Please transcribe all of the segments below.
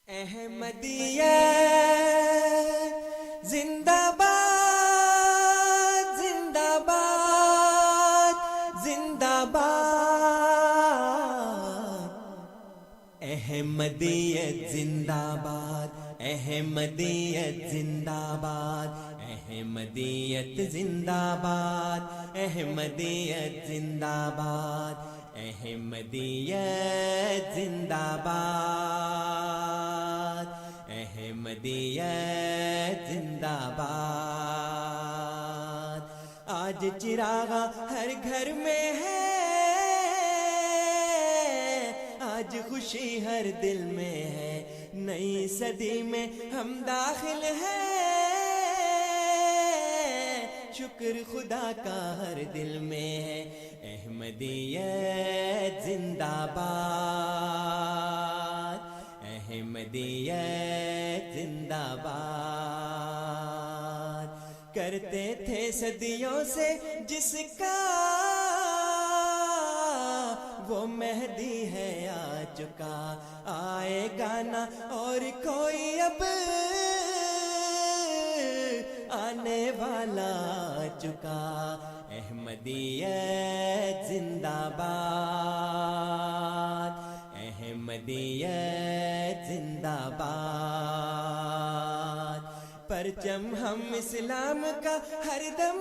احمدیت زندہ باد زندہ باد زندہ باد احمدیت زندہ باد احمدیت زندہ باد احمدیت زندہ باد احمدیت زندہ باد احمدیت زندہ باد احمدیت زندہ باد آج چراغاں ہر گھر میں ہے آج خوشی ہر دل میں ہے نئی صدی میں ہم داخل ہیں شکر خدا کا ہر دل میں ہے احمدیت زندہ باد احمدیت زندہ باد کرتے تھے صدیوں سے جس کا وہ مہدی ہے آ چکا آئے گا نہ اور کوئی اب آنے والا آ چکا احمدیت زندہ باد احمدیت زندہ باد پرچم ہم اسلام کا ہر دم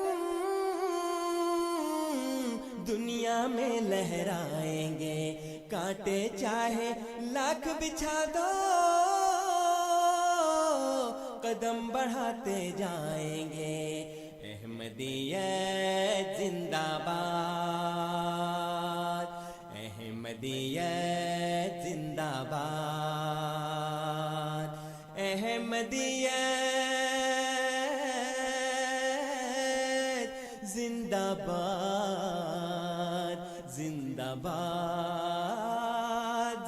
دنیا میں لہرائیں گے کانٹے چاہے لاکھ بچھا دو قدم بڑھاتے جائیں گے احمدیت زندہ باد احمدیت زندہ باد احمدیت زندہ باد زندہ باد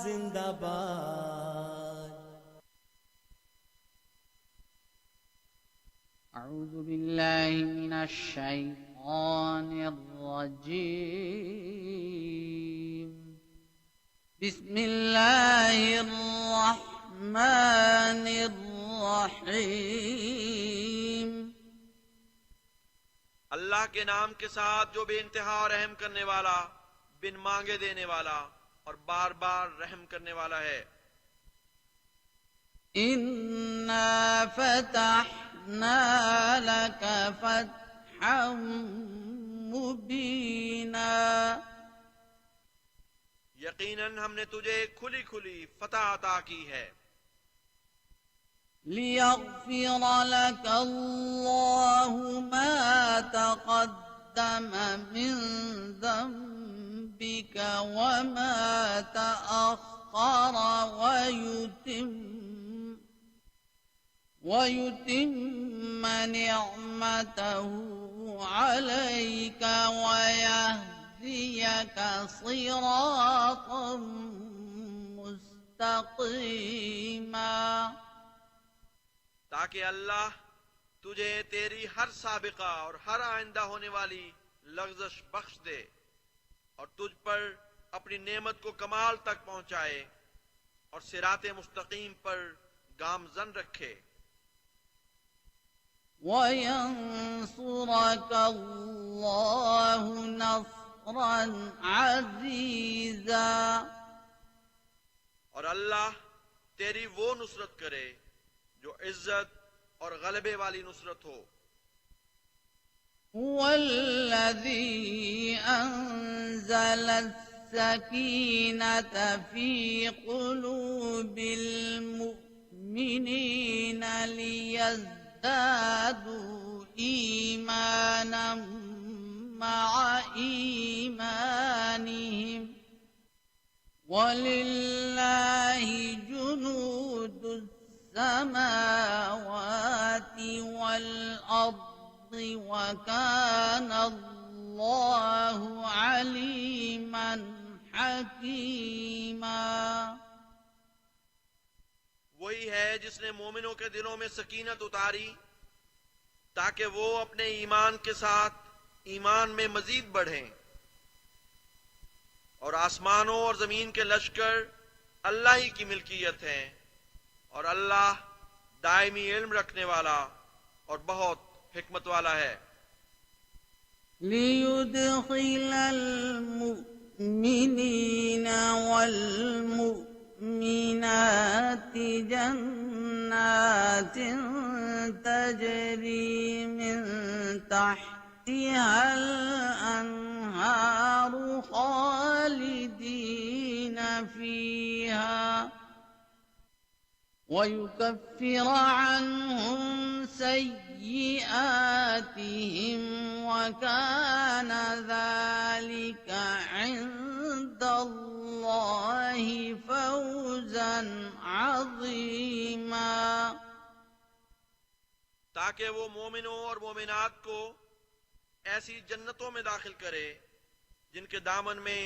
زندہ باد اعوذ باللہ من الشیطان الرجیم بسم اللہ الرحمن الرحیم اللہ کے نام کے ساتھ جو بے انتہا رحم کرنے والا بن مانگے دینے والا اور بار بار رحم کرنے والا ہے اِنَّا فَتَحْنَا لَكَ فَتْحًا مُبِينًا یقیناً ہم نے تجھے کھلی کھلی فتح عطا کی ہے لِيَغْفِرَ لَكَ اللَّهُ مَا تَقَدَّمَ مِن ذَنبِكَ وَمَا تَأَخَّرَ وَيُتِمَّ نِعْمَتَهُ عَلَيْكَ وَيَهْدِيَكَ صِرَاطًا مُسْتَقِيمًا تاکہ اللہ تجھے تیری ہر سابقہ اور ہر آئندہ ہونے والی لغزش بخش دے اور تجھ پر اپنی نعمت کو کمال تک پہنچائے اور صراط مستقیم پر گامزن رکھے وَيَنصُرَكَ اللَّهُ نَصْرًا عَزِيزًا اور اللہ تیری وہ نصرت کرے جو عزت اور غلبے والی نصرت ہو هُوَ الَّذِي أَنزَلَ السَّكِينَةَ فِي قُلُوبِ الْمُؤْمِنِينَ لِيَزْدَادُوا إِيمَانًا مَعَ إِيمَانِهِمْ وَلِلَّهِ جُنُودُ السَّمَاوَاتِ وَالْأَرْضِ وَكَانَ اللَّهُ عَلِيمًا حَكِيمًا وہی ہے جس نے مومنوں کے دلوں میں سکینت اتاری تاکہ وہ اپنے ایمان کے ساتھ ایمان میں مزید بڑھیں اور آسمانوں اور زمین کے لشکر اللہ ہی کی ملکیت ہیں اور اللہ دائمی علم رکھنے والا اور بہت حکمت والا ہے۔ ليدخل المؤمنين والمؤمنات جنات تجري من تحتها الأنهار خالدين فيها ويكفر عنهم سيئاتهم وكان ذلك عند الله فوزا عظيما۔ تاکہ وہ مومنوں اور مومنات کو ایسی جنتوں میں داخل کرے جن کے دامن میں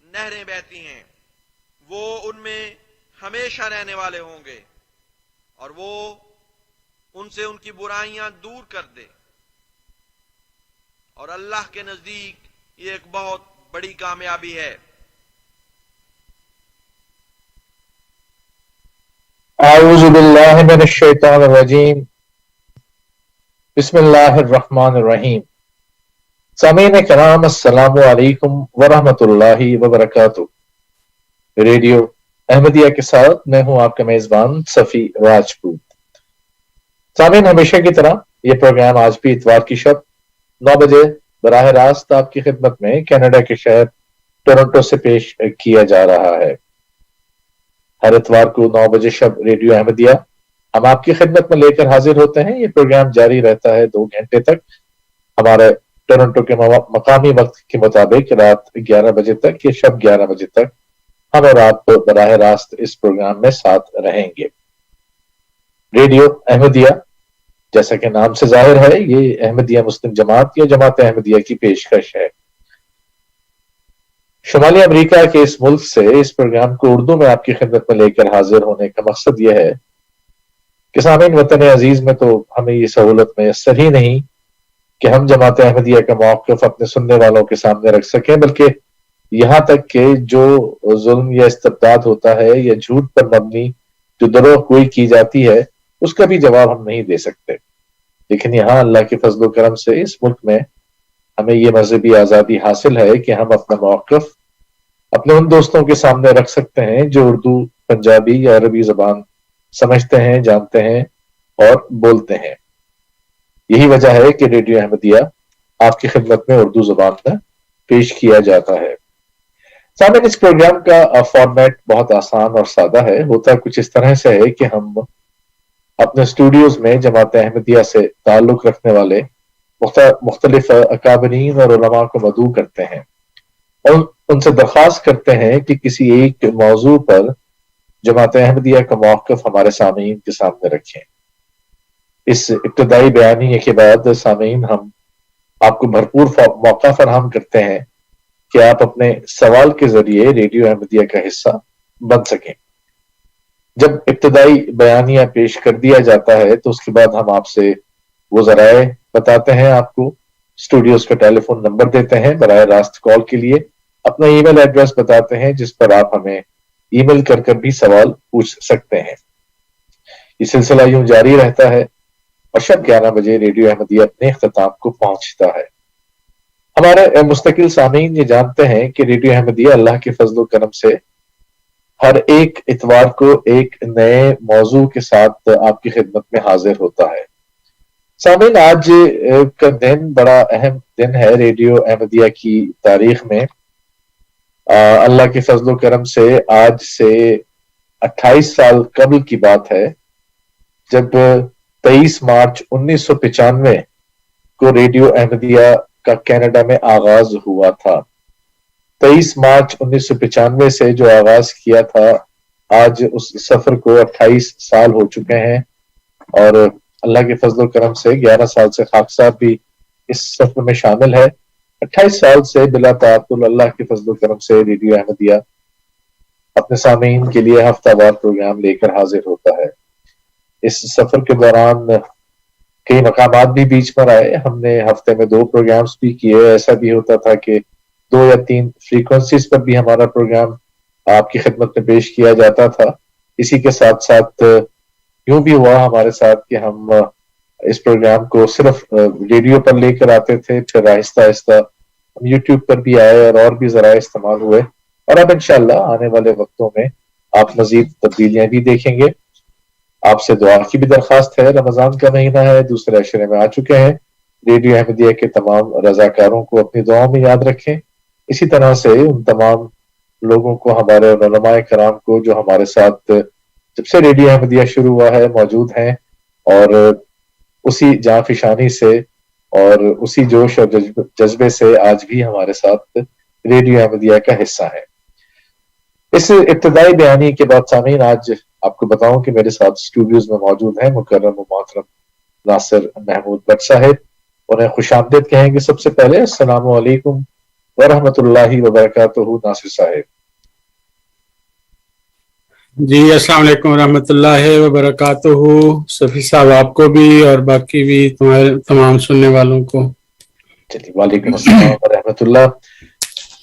نہریں بہتی ہیں، وہ ان میں ہمیشہ رہنے والے ہوں گے، اور وہ ان سے ان کی برائیاں دور کر دے، اور اللہ کے نزدیک یہ ایک بہت بڑی کامیابی ہے۔ اعوذ باللہ من الشیطان الرجیم، بسم اللہ الرحمن الرحیم۔ سامعین کرام، السلام علیکم ورحمۃ اللہ وبرکاتہ۔ ریڈیو احمدیہ کے ساتھ میں ہوں آپ کا میزبان صفی راجپوت۔ سامعین، ہمیشہ کی طرح یہ پروگرام آج بھی اتوار کی شب 9 بجے براہ راست آپ کی خدمت میں کینیڈا کے شہر ٹورنٹو سے پیش کیا جا رہا ہے۔ ہر اتوار کو 9 بجے شب ریڈیو احمدیہ ہم آپ کی خدمت میں لے کر حاضر ہوتے ہیں۔ یہ پروگرام جاری رہتا ہے 2 گھنٹے تک، ہمارے ٹورنٹو کے مقامی وقت کے مطابق رات 11 بجے تک یا شب 11 بجے تک ہم اور آپ براہ راست اس پروگرام میں ساتھ رہیں گے۔ ریڈیو احمدیہ جیسا کہ نام سے ظاہر ہے، یہ احمدیہ مسلم جماعت یا جماعت احمدیہ کی پیشکش ہے۔ شمالی امریکہ کے اس ملک سے اس پروگرام کو اردو میں آپ کی خدمت میں لے کر حاضر ہونے کا مقصد یہ ہے کہ سامعین، وطن عزیز میں تو ہمیں یہ سہولت میسر ہی نہیں کہ ہم جماعت احمدیہ کا موقف اپنے سننے والوں کے سامنے رکھ سکیں، بلکہ یہاں تک کہ جو ظلم یا استبداد ہوتا ہے یا جھوٹ پر مبنی جو دروغ گوئی کی جاتی ہے، اس کا بھی جواب ہم نہیں دے سکتے۔ لیکن یہاں اللہ کے فضل و کرم سے اس ملک میں ہمیں یہ مذہبی آزادی حاصل ہے کہ ہم اپنا موقف اپنے ان دوستوں کے سامنے رکھ سکتے ہیں جو اردو، پنجابی یا عربی زبان سمجھتے ہیں، جانتے ہیں اور بولتے ہیں۔ یہی وجہ ہے کہ ریڈیو احمدیہ آپ کی خدمت میں اردو زبان میں پیش کیا جاتا ہے۔ سامعین، اس پروگرام کا فارمیٹ بہت آسان اور سادہ ہے۔ ہوتا کچھ اس طرح سے ہے کہ ہم اپنے اسٹوڈیوز میں جماعت احمدیہ سے تعلق رکھنے والے مختلف اکابرین اور علماء کو مدعو کرتے ہیں اور ان سے درخواست کرتے ہیں کہ کسی ایک موضوع پر جماعت احمدیہ کا موقف ہمارے سامعین کے سامنے رکھیں۔ اس ابتدائی بیانیے کے بعد سامعین، ہم آپ کو بھرپور موقع فراہم کرتے ہیں کہ آپ اپنے سوال کے ذریعے ریڈیو احمدیہ کا حصہ بن سکیں۔ جب ابتدائی بیانیہ پیش کر دیا جاتا ہے تو اس کے بعد ہم آپ سے وہ ذرائع بتاتے ہیں، آپ کو اسٹوڈیوز کا ٹیلی فون نمبر دیتے ہیں براہ راست کال کے لیے، اپنا ای میل ایڈریس بتاتے ہیں جس پر آپ ہمیں ای میل کر بھی سوال پوچھ سکتے ہیں۔ یہ سلسلہ یوں جاری رہتا ہے اور شب 11 بجے ریڈیو احمدیہ اپنے اختتام کو پہنچتا ہے۔ ہمارے مستقل سامعین یہ جانتے ہیں کہ ریڈیو احمدیہ اللہ کے فضل و کرم سے ہر ایک اتوار کو ایک نئے موضوع کے ساتھ آپ کی خدمت میں حاضر ہوتا ہے۔ سامعین، آج کا دن بڑا اہم دن ہے ریڈیو احمدیہ کی تاریخ میں۔ اللہ کے فضل و کرم سے آج سے 28 سال قبل کی بات ہے جب 23 مارچ 1995 کو ریڈیو احمدیہ کا کینیڈا میں آغاز ہوا تھا۔ 23 مارچ 1995 سے جو آغاز کیا تھا، آج اس سفر کو 28 سال ہو چکے ہیں، اور اللہ کے فضل و کرم سے 11 سال سے خاک صاحب بھی اس سفر میں شامل ہے۔ 28 سال سے بلا تعطل اللہ کے فضل و کرم سے ریڈیو احمدیہ اپنے سامعین کے لیے ہفتہ وار پروگرام لے کر حاضر ہوتا ہے۔ اس سفر کے دوران کئی مقامات بھی بیچ پر آئے، ہم نے ہفتے میں 2 پروگرامز بھی کیے۔ ایسا بھی ہوتا تھا کہ 2 یا 3 فریکوینسیز پر بھی ہمارا پروگرام آپ کی خدمت میں پیش کیا جاتا تھا۔ اسی کے ساتھ ساتھ یوں بھی ہوا ہمارے ساتھ کہ ہم اس پروگرام کو صرف ریڈیو پر لے کر آتے تھے، پھر آہستہ آہستہ ہم یوٹیوب پر بھی آئے اور بھی ذرائع استعمال ہوئے، اور اب انشاءاللہ آنے والے وقتوں میں آپ مزید تبدیلیاں بھی دیکھیں گے۔ آپ سے دعا کی بھی درخواست ہے، رمضان کا مہینہ ہے، دوسرے عشرے میں آ چکے ہیں، ریڈیو احمدیہ کے تمام رضاکاروں کو اپنی دعاؤں میں یاد رکھیں، اسی طرح سے ان تمام لوگوں کو، ہمارے علماء کرام کو جو ہمارے ساتھ جب سے ریڈیو احمدیہ شروع ہوا ہے موجود ہیں، اور اسی جاں فشانی سے اور اسی جوش اور جذبے سے آج بھی ہمارے ساتھ ریڈیو احمدیہ کا حصہ ہے۔ اس ابتدائی بیانی کے بعد سامعین، آج آپ کو بتاؤں کہ میرے ساتھ اسٹوڈیوز میں موجود ہیں مکرم و محترم ناصر محمود بٹ صاحب، انہیں خوش آمدید کہیں گے۔ سب سے پہلے السلام علیکم ورحمۃ اللہ وبرکاتہ ناصر صاحب۔ جی السلام علیکم ورحمۃ اللہ وبرکاتہ، صفی صاحب آپ کو بھی اور باقی بھی تمام سننے والوں کو۔ چلیے، وعلیکم السلام ورحمۃ اللہ۔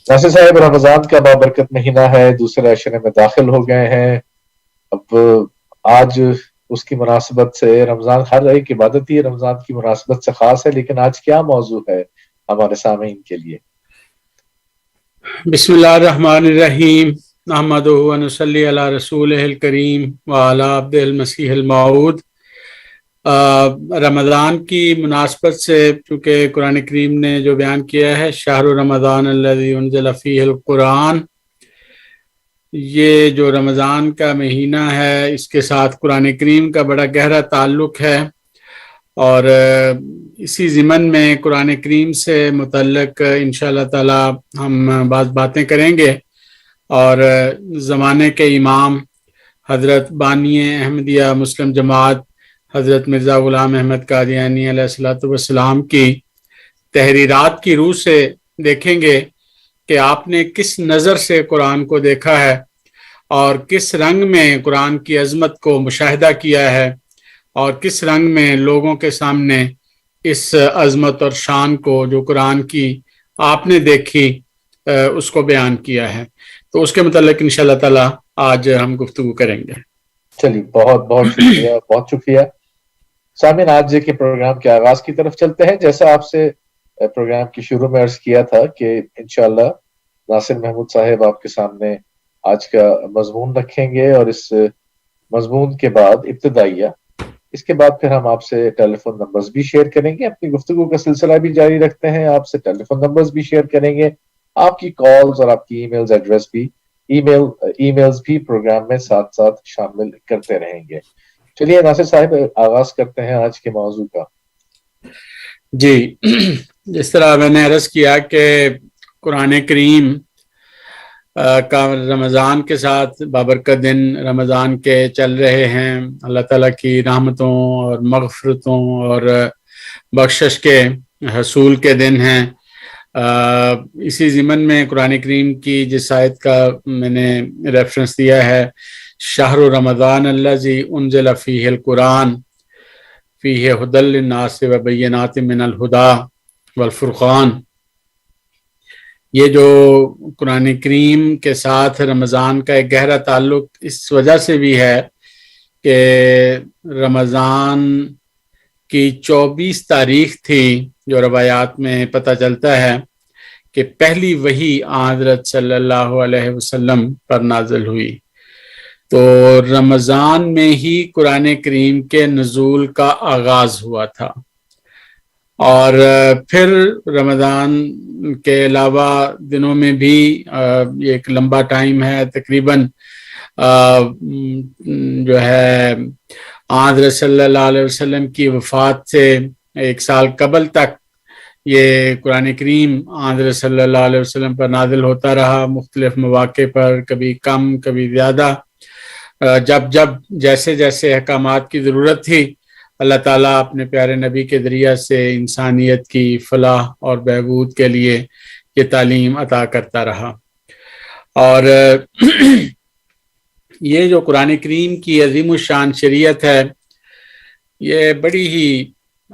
ناصر صاحب، رمضان کا بابرکت مہینہ ہے، دوسرے عشرے میں داخل ہو گئے ہیں۔ اب آج اس کی مناسبت سے، رمضان ہر ایک عبادت ہی رمضان کی مناسبت سے خاص ہے، لیکن آج کیا موضوع ہے ہمارے سامعین کے لیے؟ بسم اللہ الرحمن الرحیم، نحمدہ و نصلی علی رسولہ الکریم وعلی عبدہ المسیح الموعود۔ رمضان کی مناسبت سے، چونکہ قرآن کریم نے جو بیان کیا ہے شہر رمضان الذی انزل فیہ القرآن، یہ جو رمضان کا مہینہ ہے اس کے ساتھ قرآن کریم کا بڑا گہرا تعلق ہے، اور اسی ضمن میں قرآن کریم سے متعلق انشاءاللہ تعالی ہم بعض باتیں کریں گے، اور زمانے کے امام حضرت بانی احمدیہ مسلم جماعت حضرت مرزا غلام احمد قادیانی علیہ الصلوۃ والسلام کی تحریرات کی روح سے دیکھیں گے کہ آپ نے کس نظر سے قرآن کو دیکھا ہے اور کس رنگ میں قرآن کی عظمت کو مشاہدہ کیا ہے، اور کس رنگ میں لوگوں کے سامنے اس عظمت اور شان کو جو قرآن کی آپ نے دیکھی اس کو بیان کیا ہے۔ تو اس کے متعلق انشاءاللہ تعالی آج ہم گفتگو کریں گے۔ چلیے، بہت بہت شکریہ، بہت شکریہ۔ سامعین، آج کے پروگرام کے آغاز کی طرف چلتے ہیں۔ جیسا آپ سے پروگرام کی شروع میں عرض کیا تھا کہ انشاءاللہ ناصر محمود صاحب آپ کے سامنے آج کا مضمون رکھیں گے، اور اس مضمون کے بعد ابتدائیہ، اس کے بعد پھر ہم آپ سے ٹیلی فون نمبرز بھی شیئر کریں گے، اپنی گفتگو کا سلسلہ بھی جاری رکھتے ہیں، آپ سے ٹیلی فون نمبرز بھی شیئر کریں گے، آپ کی کالز اور آپ کی ای میلز ایڈریس بھی ای میلز بھی پروگرام میں ساتھ ساتھ شامل کرتے رہیں گے۔ چلیے ناصر صاحب، آغاز کرتے ہیں آج کے موضوع کا۔ جی، جس طرح میں نے عرض کیا کہ قرآن کریم کا رمضان کے ساتھ بابرکت دن رمضان کے چل رہے ہیں، اللہ تعالیٰ کی رحمتوں اور مغفرتوں اور بخشش کے حصول کے دن ہیں۔ اسی ضمن میں قرآن کریم کی جس آیت کا میں نے ریفرنس دیا ہے، شہر رمضان الذی انزل فیہ القرآن فیہ ھدی للناس وبینات من الہدی والفرقان، یہ جو قرآن کریم کے ساتھ رمضان کا ایک گہرا تعلق اس وجہ سے بھی ہے کہ رمضان کی 24 تاریخ تھی، جو روایات میں پتہ چلتا ہے کہ پہلی وحی حضرت صلی اللہ علیہ وسلم پر نازل ہوئی۔ تو رمضان میں ہی قرآن کریم کے نزول کا آغاز ہوا تھا، اور پھر رمضان کے علاوہ دنوں میں بھی یہ ایک لمبا ٹائم ہے، تقریباً جو ہے حضرت صلی اللہ علیہ وسلم کی وفات سے 1 سال قبل تک یہ قرآن کریم حضرت صلی اللہ علیہ وسلم پر نازل ہوتا رہا، مختلف مواقع پر، کبھی کم کبھی زیادہ، جب جیسے جیسے احکامات کی ضرورت تھی اللہ تعالیٰ اپنے پیارے نبی کے ذریعہ سے انسانیت کی فلاح اور بہبود کے لیے یہ تعلیم عطا کرتا رہا۔ اور یہ جو قرآن کریم کی عظیم الشان شریعت ہے، یہ بڑی ہی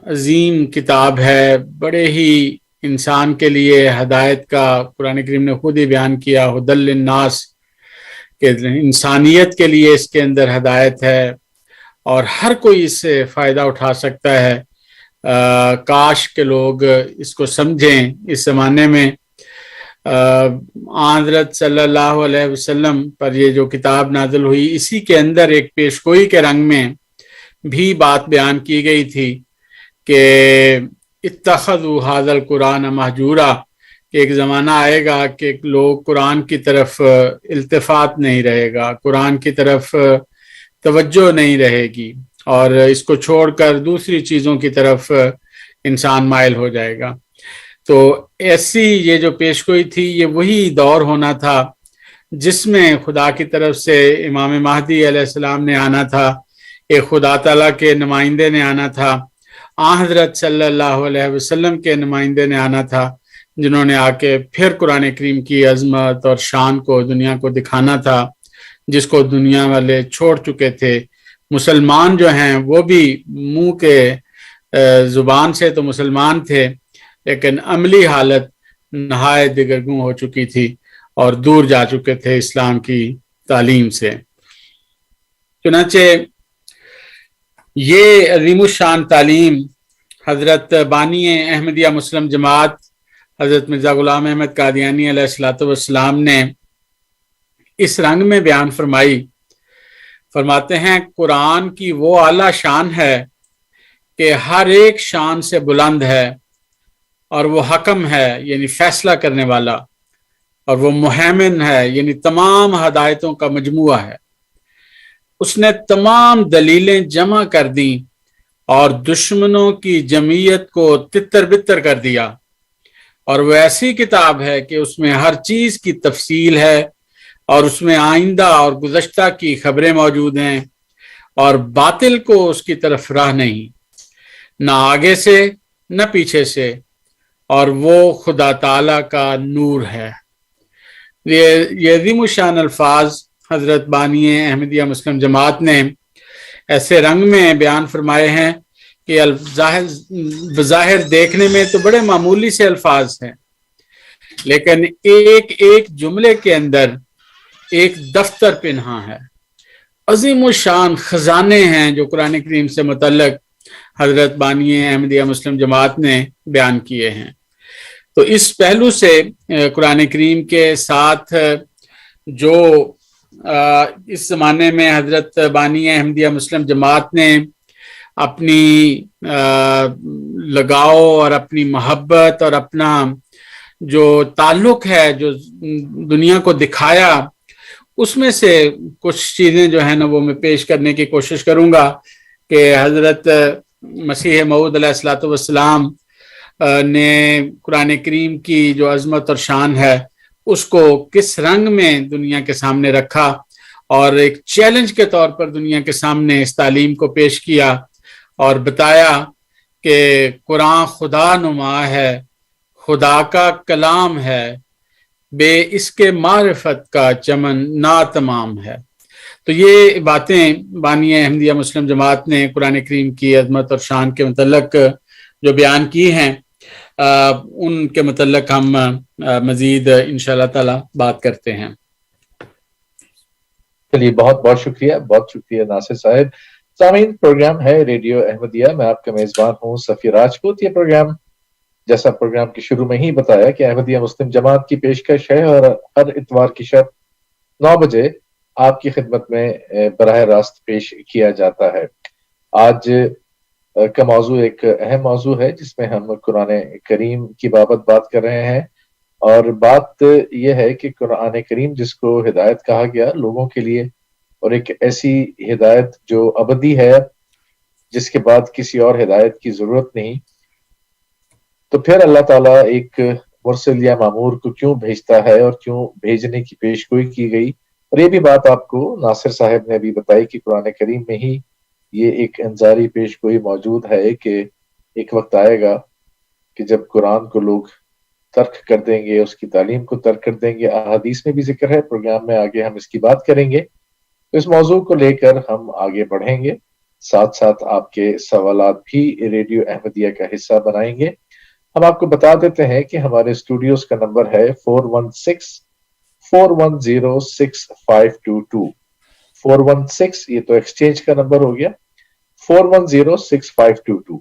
عظیم کتاب ہے، بڑے ہی انسان کے لیے ہدایت کا، قرآن کریم نے خود ہی بیان کیا ھدی للناس، کہ انسانیت کے لیے اس کے اندر ہدایت ہے، اور ہر کوئی اس سے فائدہ اٹھا سکتا ہے. کاش کہ لوگ اس کو سمجھیں. اس زمانے میں حضرت صلی اللہ علیہ وسلم پر یہ جو کتاب نازل ہوئی، اسی کے اندر ایک پیشگوئی کے رنگ میں بھی بات بیان کی گئی تھی کہ اتخذوا ھذا القرآن مہجورا، کہ ایک زمانہ آئے گا کہ لوگ قرآن کی طرف التفات نہیں رہے گا، قرآن کی طرف توجہ نہیں رہے گی، اور اس کو چھوڑ کر دوسری چیزوں کی طرف انسان مائل ہو جائے گا. تو ایسی یہ جو پیشگوئی تھی، یہ وہی دور ہونا تھا جس میں خدا کی طرف سے امام مہدی علیہ السلام نے آنا تھا، ایک خدا تعالیٰ کے نمائندے نے آنا تھا، حضرت صلی اللہ علیہ وسلم کے نمائندے نے آنا تھا، جنہوں نے آ کے پھر قرآن کریم کی عظمت اور شان کو دنیا کو دکھانا تھا، جس کو دنیا والے چھوڑ چکے تھے. مسلمان جو ہیں وہ بھی منہ کے زبان سے تو مسلمان تھے، لیکن عملی حالت نہایت دگرگوں ہو چکی تھی اور دور جا چکے تھے اسلام کی تعلیم سے. چنانچہ یہ عظیم الشان تعلیم حضرت بانی احمدیہ مسلم جماعت حضرت مرزا غلام احمد قادیانی علیہ الصلوۃ والسلام نے اس رنگ میں بیان فرمائی. فرماتے ہیں قرآن کی وہ اعلیٰ شان ہے کہ ہر ایک شان سے بلند ہے، اور وہ حکم ہے یعنی فیصلہ کرنے والا، اور وہ مہیمن ہے یعنی تمام ہدایتوں کا مجموعہ ہے. اس نے تمام دلیلیں جمع کر دیں اور دشمنوں کی جمعیت کو تتر بتر کر دیا. اور وہ ایسی کتاب ہے کہ اس میں ہر چیز کی تفصیل ہے، اور اس میں آئندہ اور گزشتہ کی خبریں موجود ہیں، اور باطل کو اس کی طرف راہ نہیں، نہ آگے سے نہ پیچھے سے، اور وہ خدا تعالیٰ کا نور ہے. یہ عظیم الشان الفاظ حضرت بانی احمدیہ مسلم جماعت نے ایسے رنگ میں بیان فرمائے ہیں کہ بظاہر دیکھنے میں تو بڑے معمولی سے الفاظ ہیں، لیکن ایک ایک جملے کے اندر ایک دفتر پنہاں ہے. عظیم الشان خزانے ہیں جو قرآن کریم سے متعلق حضرت بانی احمدیہ مسلم جماعت نے بیان کیے ہیں. تو اس پہلو سے قرآن کریم کے ساتھ جو اس زمانے میں حضرت بانی احمدیہ مسلم جماعت نے اپنی لگاؤ اور اپنی محبت اور اپنا جو تعلق ہے جو دنیا کو دکھایا، اس میں سے کچھ چیزیں جو ہیں نا وہ میں پیش کرنے کی کوشش کروں گا کہ حضرت مسیح موعود علیہ الصلوۃ والسلام نے قرآن کریم کی جو عظمت اور شان ہے اس کو کس رنگ میں دنیا کے سامنے رکھا، اور ایک چیلنج کے طور پر دنیا کے سامنے اس تعلیم کو پیش کیا اور بتایا کہ قرآن خدا نما ہے، خدا کا کلام ہے، بے اس کے معرفت کا چمن ناتمام ہے. تو یہ باتیں بانی احمدیہ مسلم جماعت نے قرآن کریم کی عظمت اور شان کے متعلق جو بیان کی ہیں، ان کے متعلق ہم مزید انشاءاللہ تعالی بات کرتے ہیں. چلیے، بہت بہت شکریہ ناصر صاحب. سامعین، پروگرام ہے ریڈیو احمدیہ، میں آپ کا میزبان ہوں سفیر راجپوت. یہ پروگرام، جیسا پروگرام کے شروع میں ہی بتایا، کہ احمدیہ مسلم جماعت کی پیشکش ہے، اور ہر اتوار کی شب 9 بجے آپ کی خدمت میں براہ راست پیش کیا جاتا ہے. آج کا موضوع ایک اہم موضوع ہے جس میں ہم قرآن کریم کی بابت بات کر رہے ہیں، اور بات یہ ہے کہ قرآن کریم جس کو ہدایت کہا گیا لوگوں کے لیے، اور ایک ایسی ہدایت جو ابدی ہے، جس کے بعد کسی اور ہدایت کی ضرورت نہیں، تو پھر اللہ تعالیٰ ایک مرسل یا مامور کو کیوں بھیجتا ہے اور کیوں بھیجنے کی پیشگوئی کی گئی. اور یہ بھی بات آپ کو ناصر صاحب نے بھی بتائی کہ قرآن کریم میں ہی یہ ایک انذاری پیشگوئی موجود ہے کہ ایک وقت آئے گا کہ جب قرآن کو لوگ ترک کر دیں گے، اس کی تعلیم کو ترک کر دیں گے. احادیث میں بھی ذکر ہے، پروگرام میں آگے ہم اس کی بات کریں گے. تو اس موضوع کو لے کر ہم آگے بڑھیں گے، ساتھ ساتھ آپ کے سوالات بھی ریڈیو احمدیہ کا حصہ بنائیں گے. ہم آپ کو بتا دیتے ہیں کہ ہمارے اسٹوڈیوز کا نمبر ہے 416-410-6522. 416 یہ تو ایکسچینج کا نمبر ہو گیا، 410652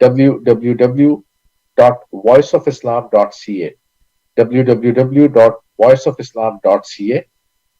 www.voiceofislam.ca www.voiceofislam.ca।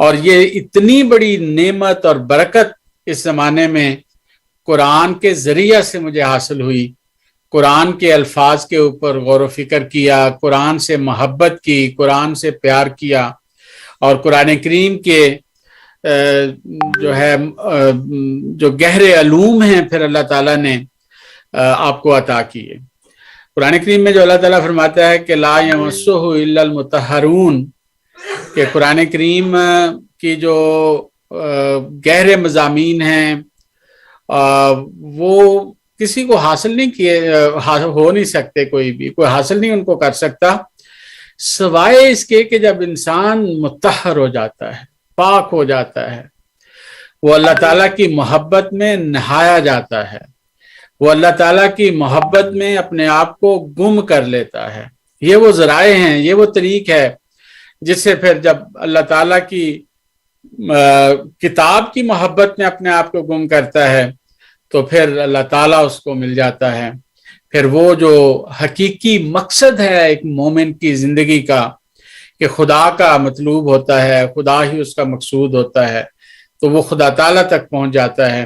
اور یہ اتنی بڑی نعمت اور برکت اس زمانے میں قرآن کے ذریعہ سے مجھے حاصل ہوئی. قرآن کے الفاظ کے اوپر غور و فکر کیا، قرآن سے محبت کی، قرآن سے پیار کیا، اور قرآن کریم کے جو ہے جو گہرے علوم ہیں پھر اللہ تعالیٰ نے آپ کو عطا کیے. قرآن کریم میں جو اللہ تعالیٰ فرماتا ہے کہ لا یمسہ الا المطہرون، کہ قرآن کریم کی جو گہرے مضامین ہیں وہ کسی کو حاصل نہیں کیے، ہو نہیں سکتے، کوئی حاصل نہیں ان کو کر سکتا سوائے اس کے کہ جب انسان مطہر ہو جاتا ہے، پاک ہو جاتا ہے، وہ اللہ تعالیٰ کی محبت میں نہایا جاتا ہے، وہ اللہ تعالیٰ کی محبت میں اپنے آپ کو گم کر لیتا ہے. یہ وہ ذرائع ہیں، یہ وہ طریق ہے جس سے پھر جب اللہ تعالیٰ کی کتاب کی محبت میں اپنے آپ کو گم کرتا ہے تو پھر اللہ تعالیٰ اس کو مل جاتا ہے. پھر وہ جو حقیقی مقصد ہے ایک مومن کی زندگی کا، کہ خدا کا مطلوب ہوتا ہے، خدا ہی اس کا مقصود ہوتا ہے، تو وہ خدا تعالیٰ تک پہنچ جاتا ہے.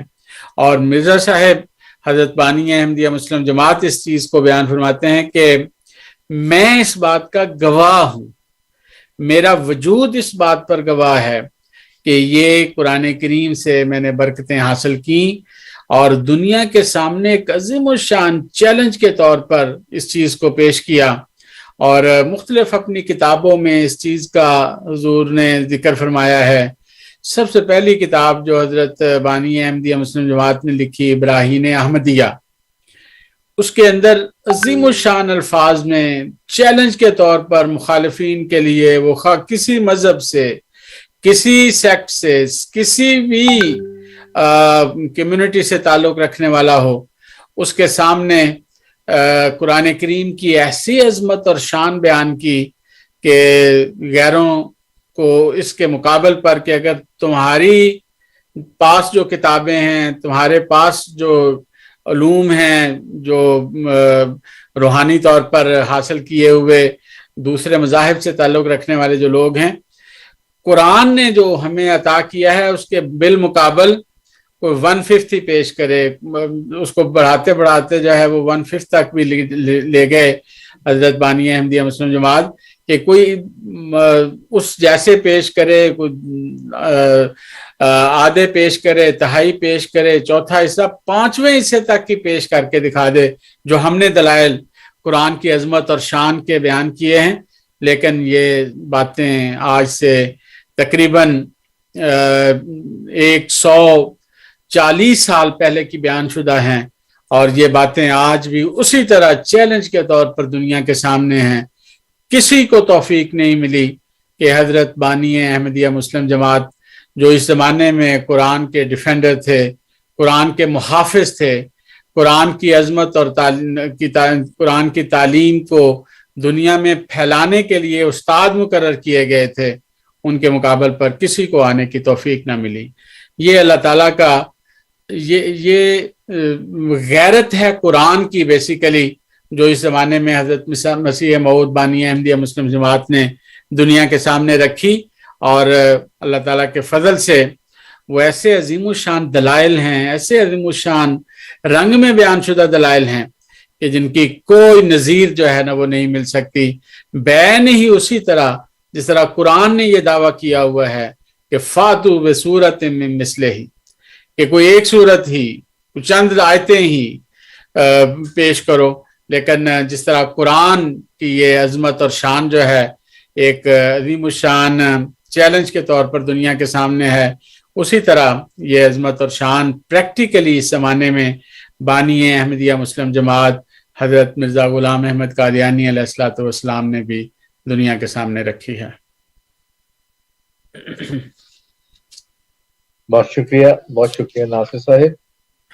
اور مرزا صاحب حضرت بانی احمدیہ مسلم جماعت اس چیز کو بیان فرماتے ہیں کہ میں اس بات کا گواہ ہوں، میرا وجود اس بات پر گواہ ہے کہ یہ قرآن کریم سے میں نے برکتیں حاصل کی، اور دنیا کے سامنے ایک عظیم الشان چیلنج کے طور پر اس چیز کو پیش کیا. اور مختلف اپنی کتابوں میں اس چیز کا حضور نے ذکر فرمایا ہے. سب سے پہلی کتاب جو حضرت بانی احمدیہ مسلم جماعت نے لکھی، براہین احمدیہ، اس کے اندر عظیم الشان الفاظ میں چیلنج کے طور پر مخالفین کے لیے، وہ خواہ کسی مذہب سے، کسی سیکٹ سے، کسی بھی کمیونٹی سے تعلق رکھنے والا ہو، اس کے سامنے قرآن کریم کی ایسی عظمت اور شان بیان کی کہ غیروں کو اس کے مقابل پر کہ اگر تمہاری پاس جو کتابیں ہیں، تمہارے پاس جو علوم ہیں، جو روحانی طور پر حاصل کیے ہوئے دوسرے مذاہب سے تعلق رکھنے والے جو لوگ ہیں، قرآن نے جو ہمیں عطا کیا ہے اس کے بالمقابل کوئی 1/5 ہی پیش کرے، اس کو بڑھاتے بڑھاتے جو ہے وہ 1/5 تک بھی لے گئے حضرت بانی احمدیہ مسلم جماعت، کہ کوئی اس جیسے پیش کرے، کوئی آدھے پیش کرے، تہائی پیش کرے، چوتھا حصہ، 5ویں حصے تک کی پیش کر کے دکھا دے جو ہم نے دلائل قرآن کی عظمت اور شان کے بیان کیے ہیں. لیکن یہ باتیں آج سے تقریباً 140 سال پہلے کی بیان شدہ ہیں، اور یہ باتیں آج بھی اسی طرح چیلنج کے طور پر دنیا کے سامنے ہیں. کسی کو توفیق نہیں ملی کہ حضرت بانی احمدیہ مسلم جماعت جو اس زمانے میں قرآن کے ڈیفینڈر تھے، قرآن کے محافظ تھے، قرآن کی عظمت اور قرآن کی تعلیم کو دنیا میں پھیلانے کے لیے استاد مقرر کیے گئے تھے، ان کے مقابل پر کسی کو آنے کی توفیق نہ ملی. یہ اللہ تعالیٰ کا یہ غیرت ہے قرآن کی بیسیکلی، جو اس زمانے میں حضرت مسیح موعود بانی احمدیہ مسلم جماعت نے دنیا کے سامنے رکھی. اور اللہ تعالیٰ کے فضل سے وہ ایسے عظیم الشان دلائل ہیں، ایسے عظیم الشان رنگ میں بیان شدہ دلائل ہیں کہ جن کی کوئی نظیر جو ہے نا وہ نہیں مل سکتی. بین ہی اسی طرح جس طرح قرآن نے یہ دعویٰ کیا ہوا ہے کہ فاتو بصورت من مثلہ، کہ کوئی ایک صورت ہی، چند آیتیں ہی پیش کرو. لیکن جس طرح قرآن کی یہ عظمت اور شان جو ہے ایک عظیم الشان چیلنج کے طور پر دنیا کے سامنے ہے، اسی طرح یہ عظمت اور شان پریکٹیکلی اس زمانے میں بانی احمدیہ مسلم جماعت حضرت مرزا غلام احمد قادیانی علیہ الصلوۃ والسلام نے بھی دنیا کے سامنے رکھی ہے. بہت شکریہ ناصر صاحب.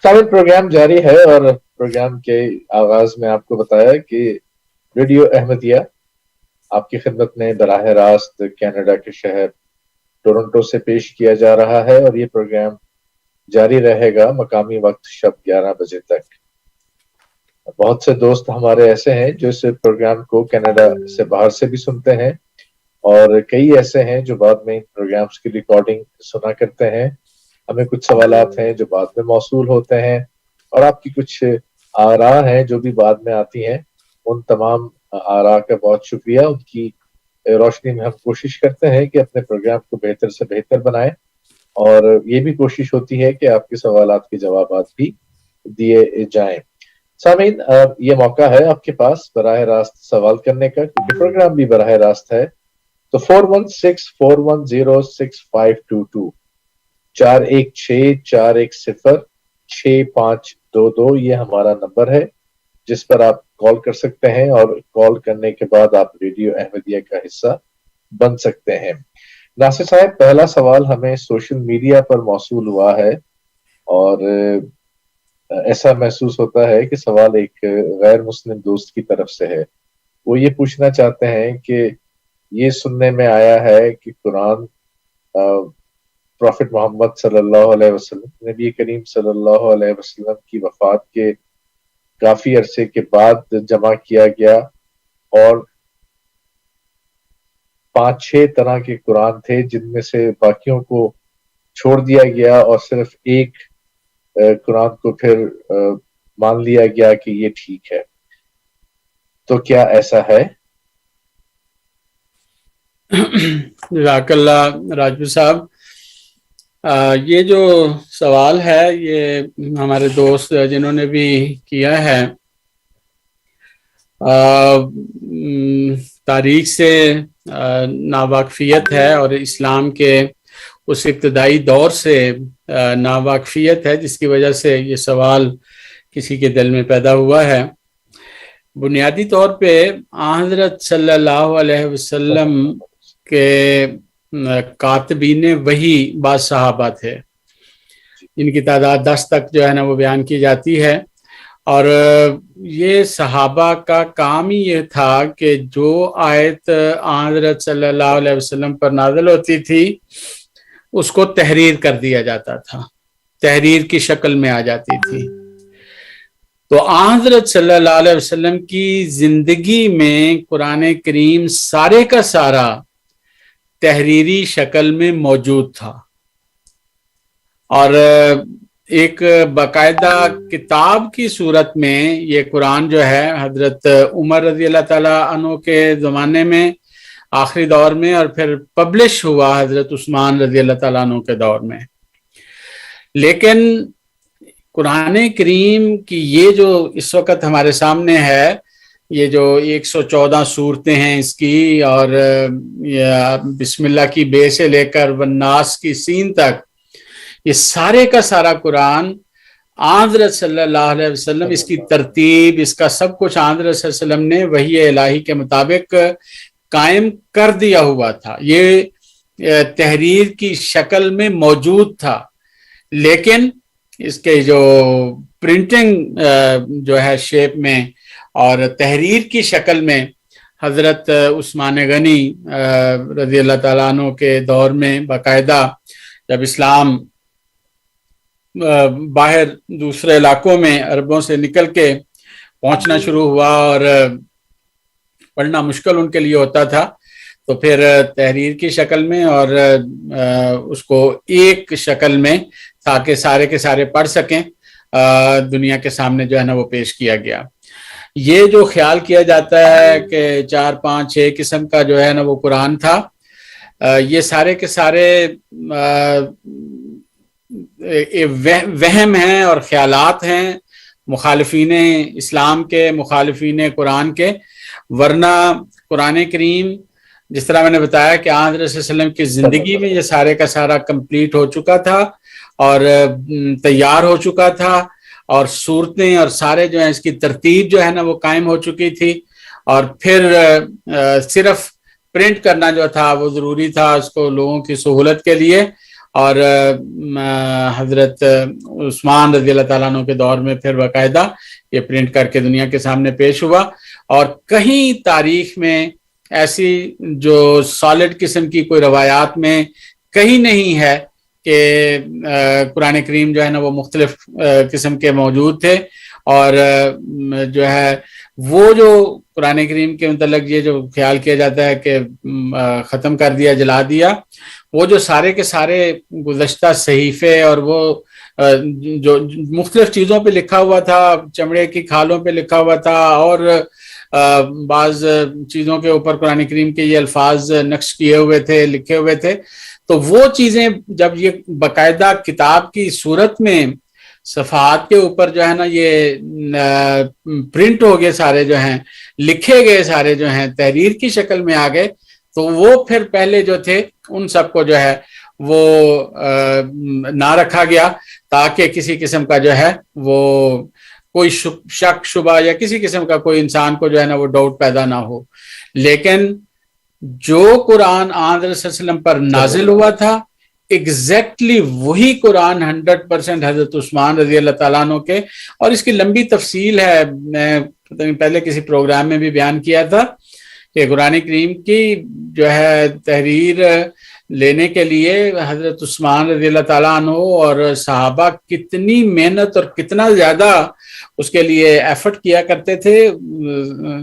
سامعین، پروگرام جاری ہے، اور پروگرام کے آغاز میں آپ کو بتایا کہ ریڈیو احمدیہ آپ کی خدمت میں براہ راست کینیڈا کے شہر ٹورنٹو سے پیش کیا جا رہا ہے، اور یہ پروگرام جاری رہے گا مقامی وقت شب 11 بجے تک. بہت سے دوست ہمارے ایسے ہیں جو اس پروگرام کو کینیڈا سے باہر سے بھی سنتے ہیں، اور کئی ایسے ہیں جو بعد میں ان پروگرامز کی ریکارڈنگ سنا کرتے ہیں. ہمیں کچھ سوالات ہیں جو بعد میں موصول ہوتے ہیں، اور آپ کی کچھ آراء ہیں جو بھی بعد میں آتی ہیں. ان تمام آراء کا بہت شکریہ. ان کی روشنی میں ہم کوشش کرتے ہیں کہ اپنے پروگرام کو بہتر سے بہتر بنائیں، اور یہ بھی کوشش ہوتی ہے کہ آپ کے سوالات کے جوابات بھی دیے جائیں. سامعین، یہ موقع ہے آپ کے پاس براہ راست سوال کرنے کا، کیونکہ پروگرام بھی براہ راست ہے. تو 4164106522 416-410-6522 یہ ہمارا نمبر ہے جس پر آپ کال کر سکتے ہیں، اور کال کرنے کے بعد آپ ریڈیو احمدیہ کا حصہ بن سکتے ہیں. ناصر صاحب، پہلا سوال ہمیں سوشل میڈیا پر موصول ہوا ہے، اور ایسا محسوس ہوتا ہے کہ سوال ایک غیر مسلم دوست کی طرف سے ہے. وہ یہ پوچھنا چاہتے ہیں کہ یہ سننے میں آیا ہے کہ قرآن پروفٹ محمد صلی اللہ علیہ وسلم، نبی کریم صلی اللہ علیہ وسلم کی وفات کے کافی عرصے کے بعد جمع کیا گیا، اور 5-6 طرح کے قرآن تھے جن میں سے باقیوں کو چھوڑ دیا گیا، اور صرف ایک قرآن کو پھر مان لیا گیا کہ یہ ٹھیک ہے. تو کیا ایسا ہے؟ جزاک اللہ راجو صاحب. یہ جو سوال ہے یہ ہمارے دوست جنہوں نے بھی کیا ہے تاریخ سے ناواقفیت ہے، اور اسلام کے اس ابتدائی دور سے ناواقفیت ہے، جس کی وجہ سے یہ سوال کسی کے دل میں پیدا ہوا ہے. بنیادی طور پہ حضرت صلی اللہ علیہ وسلم کے کاتبین وحی بعض صحابہ تھے، جن کی تعداد 10 تک جو ہے نا وہ بیان کی جاتی ہے. اور یہ صحابہ کا کام ہی یہ تھا کہ جو آیت حضرت صلی اللہ علیہ وسلم پر نازل ہوتی تھی اس کو تحریر کر دیا جاتا تھا، تحریر کی شکل میں آ جاتی تھی. تو حضرت صلی اللہ علیہ وسلم کی زندگی میں قرآن کریم سارے کا سارا تحریری شکل میں موجود تھا، اور ایک باقاعدہ کتاب کی صورت میں یہ قرآن جو ہے حضرت عمر رضی اللہ تعالیٰ عنہ کے زمانے میں آخری دور میں، اور پھر پبلش ہوا حضرت عثمان رضی اللہ تعالیٰ عنہ کے دور میں. لیکن قرآن کریم کی یہ جو اس وقت ہمارے سامنے ہے، یہ جو 114 صورتیں ہیں اس کی، اور بسم اللہ کی بے سے لے کر والناس کی سین تک، یہ سارے کا سارا قرآن حضرت صلی اللہ علیہ وسلم، اس کی ترتیب، اس کا سب کچھ حضرت صلی اللہ علیہ وسلم نے وحی الہی کے مطابق قائم کر دیا ہوا تھا. یہ تحریر کی شکل میں موجود تھا، لیکن اس کے جو پرنٹنگ جو ہے شیپ میں اور تحریر کی شکل میں حضرت عثمان غنی رضی اللہ تعالیٰ عنہ کے دور میں باقاعدہ جب اسلام باہر دوسرے علاقوں میں عربوں سے نکل کے پہنچنا شروع ہوا اور پڑھنا مشکل ان کے لیے ہوتا تھا، تو پھر تحریر کی شکل میں اور اس کو ایک شکل میں تاکہ سارے کے سارے پڑھ سکیں دنیا کے سامنے جو ہے نا وہ پیش کیا گیا. یہ جو خیال کیا جاتا ہے کہ 4 5 6 قسم کا جو ہے نا وہ قرآن تھا، یہ سارے کے سارے وہم ہیں اور خیالات ہیں مخالفین اسلام کے، مخالفین قرآن کے. ورنہ قرآن کریم جس طرح میں نے بتایا کہ حضرت صلی اللہ علیہ وسلم کی زندگی میں یہ سارے کا سارا کمپلیٹ ہو چکا تھا اور تیار ہو چکا تھا، اور صورتیں اور سارے جو ہیں اس کی ترتیب جو ہے نا وہ قائم ہو چکی تھی، اور پھر صرف پرنٹ کرنا جو تھا وہ ضروری تھا اس کو لوگوں کی سہولت کے لیے. اور حضرت عثمان رضی اللہ تعالیٰ عنہ کے دور میں پھر باقاعدہ یہ پرنٹ کر کے دنیا کے سامنے پیش ہوا. اور کہیں تاریخ میں ایسی جو سالڈ قسم کی کوئی روایات میں کہیں نہیں ہے کہ قرآن کریم جو ہے نا وہ مختلف قسم کے موجود تھے. اور جو ہے وہ جو قرآن کریم کے متعلق یہ جو خیال کیا جاتا ہے کہ ختم کر دیا، جلا دیا، وہ جو سارے کے سارے گزشتہ صحیفے اور وہ جو مختلف چیزوں پہ لکھا ہوا تھا، چمڑے کی کھالوں پہ لکھا ہوا تھا، اور بعض چیزوں کے اوپر قرآن کریم کے یہ الفاظ نقش کیے ہوئے تھے، لکھے ہوئے تھے، تو وہ چیزیں جب یہ باقاعدہ کتاب کی صورت میں صفحات کے اوپر جو ہے نا یہ پرنٹ ہو گئے، سارے جو ہیں لکھے گئے، سارے جو ہیں تحریر کی شکل میں آ گئے، تو وہ پھر پہلے جو تھے ان سب کو جو ہے وہ نہ رکھا گیا تاکہ کسی قسم کا جو ہے وہ کوئی شک شبہ یا کسی قسم کا کوئی انسان کو جو ہے نا وہ ڈاؤٹ پیدا نہ ہو۔ لیکن جو قرآن آن حضرت صلی اللہ علیہ وسلم پر نازل ہوا تھا ایگزیکٹلی وہی قرآن 100% حضرت عثمان رضی اللہ تعالیٰ عنہ کے، اور اس کی لمبی تفصیل ہے، میں پہلے کسی پروگرام میں بھی بیان کیا تھا کہ قرآن کریم کی جو ہے تحریر لینے کے لیے حضرت عثمان رضی اللہ تعالیٰ عنہ اور صحابہ کتنی محنت اور کتنا زیادہ اس کے لیے ایفرٹ کیا کرتے تھے۔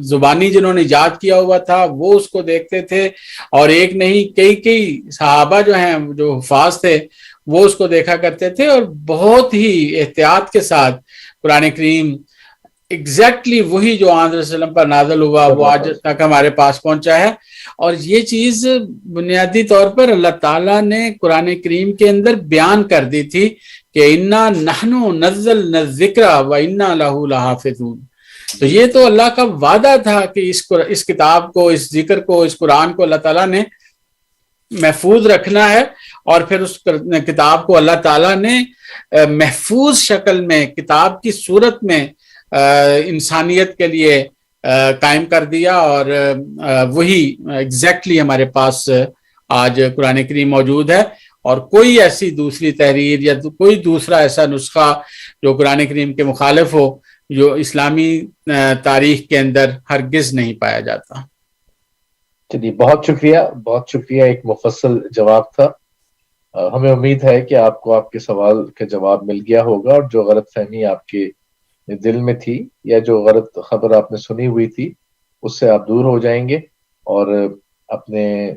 زبانی جنہوں نے ایجاد کیا ہوا تھا وہ اس کو دیکھتے تھے، اور ایک نہیں کئی صحابہ جو ہیں جو حفاظ تھے وہ اس کو دیکھا کرتے تھے، اور بہت ہی احتیاط کے ساتھ قرآن کریم ایگزیکٹلی وہی جو آن حضرت صلی اللہ علیہ وسلم پر نازل ہوا وہ آج تک ہمارے پاس پہنچا ہے۔ اور یہ چیز بنیادی طور پر اللہ تعالیٰ نے قرآن کریم کے اندر بیان کر دی تھی کہ اِنَّا نَحْنُ نَزَّلْنَا الذِّكْرَ وَإِنَّا لَهُ لَحَافِظُونَ۔ تو یہ تو اللہ کا وعدہ تھا کہ اس کتاب کو، اس ذکر کو، اس قرآن کو اللہ تعالیٰ نے محفوظ رکھنا ہے، اور پھر اس کتاب کو اللہ تعالیٰ نے محفوظ شکل میں کتاب کی صورت میں انسانیت کے لیے قائم کر دیا، اور وہی ایگزیکٹلی ہمارے پاس آج قرآن کریم موجود ہے، اور کوئی ایسی دوسری تحریر یا کوئی دوسرا ایسا نسخہ جو قرآن کریم کے مخالف ہو جو اسلامی تاریخ کے اندر ہرگز نہیں پایا جاتا۔ چلیے، بہت شکریہ، ایک مفصل جواب تھا۔ ہمیں امید ہے کہ آپ کو آپ کے سوال کا جواب مل گیا ہوگا، اور جو غلط فہمی آپ کے دل میں تھی یا جو غلط خبر آپ نے سنی ہوئی تھی اس سے آپ دور ہو جائیں گے اور اپنے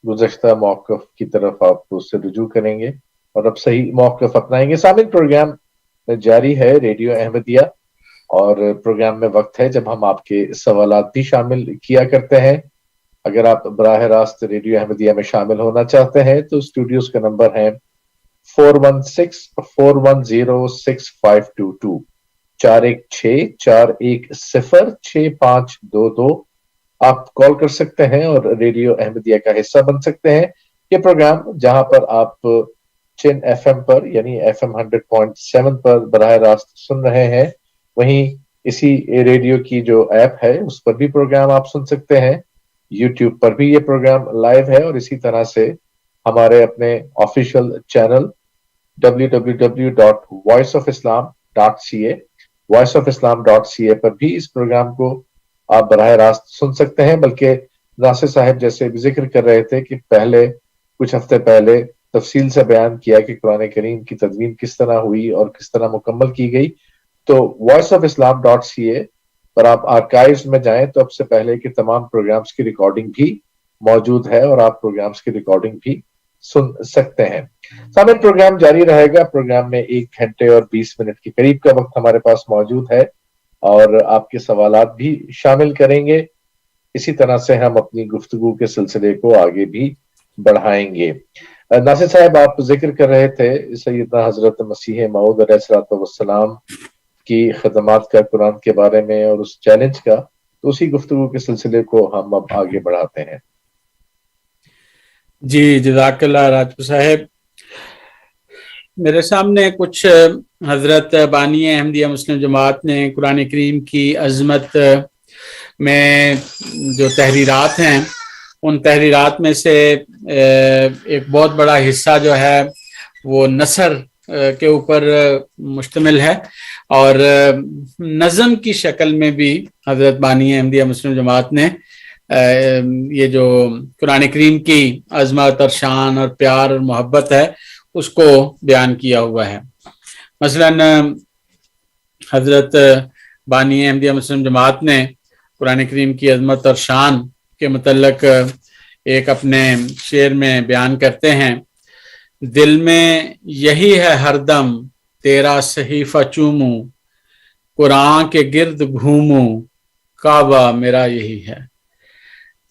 گزشتہ موقف کی طرف آپ اس سے رجوع کریں گے اور اب صحیح موقف اپنائیں گے۔ سامعین، پروگرام جاری ہے ریڈیو احمدیہ، اور پروگرام میں وقت ہے جب ہم آپ کے سوالات بھی شامل کیا کرتے ہیں۔ اگر آپ براہ راست ریڈیو احمدیہ میں شامل ہونا چاہتے ہیں تو اسٹوڈیوز کا نمبر ہے 416-410-6522 416-410-6522۔ آپ کال کر سکتے ہیں اور ریڈیو احمدیہ کا حصہ بن سکتے ہیں۔ یہ پروگرام جہاں پر آپ چن ایف ایم پر یعنی ایف ایم 100.7 پر براہ راست سن رہے ہیں، وہیں اسی ریڈیو کی جو ایپ ہے اس پر بھی پروگرام آپ سن سکتے ہیں۔ یوٹیوب پر بھی یہ پروگرام لائیو ہے، اور اسی طرح سے ہمارے اپنے آفیشیل چینل www.voiceofislam.ca voiceofislam.ca پر بھی اس پروگرام کو آپ براہ راست سن سکتے ہیں۔ بلکہ ناصر صاحب جیسے بھی ذکر کر رہے تھے کہ کچھ ہفتے پہلے تفصیل سے بیان کیا کہ قرآن کریم کی تدوین کس طرح ہوئی اور کس طرح مکمل کی گئی، تو voiceofislam.ca پر آپ آرکائیوز میں جائیں تو اب سے پہلے کے تمام پروگرامز کی ریکارڈنگ بھی موجود ہے، اور آپ پروگرامز کی ریکارڈنگ بھی سن سکتے ہیں۔ سامعین، پروگرام جاری رہے گا۔ پروگرام میں 1 گھنٹے اور 20 منٹ کے قریب کا وقت ہمارے پاس موجود ہے، اور آپ کے سوالات بھی شامل کریں گے۔ اسی طرح سے ہم اپنی گفتگو کے سلسلے کو آگے بھی بڑھائیں گے۔ ناصر صاحب، آپ ذکر کر رہے تھے سیدنا حضرت مسیح موعود علیہ السلام کی خدمات کا قرآن کے بارے میں اور اس چیلنج کا، تو اسی گفتگو کے سلسلے کو ہم اب آگے بڑھاتے ہیں۔ جی، جزاک اللہ راجپور صاحب۔ میرے سامنے کچھ حضرت بانی احمدیہ مسلم جماعت نے قرآن کریم کی عظمت میں جو تحریرات ہیں ان تحریرات میں سے ایک بہت بڑا حصہ جو ہے وہ نثر کے اوپر مشتمل ہے، اور نظم کی شکل میں بھی حضرت بانی احمدیہ مسلم جماعت نے یہ جو قرآن کریم کی عظمت اور شان اور پیار اور محبت ہے اس کو بیان کیا ہوا ہے۔ مثلا حضرت بانی احمدیہ مسلم جماعت نے قرآن کریم کی عظمت اور شان کے متعلق ایک اپنے شعر میں بیان کرتے ہیں، دل میں یہی ہے ہر دم تیرا صحیفہ چوموں، قرآن کے گرد گھوموں، کعبہ میرا یہی ہے۔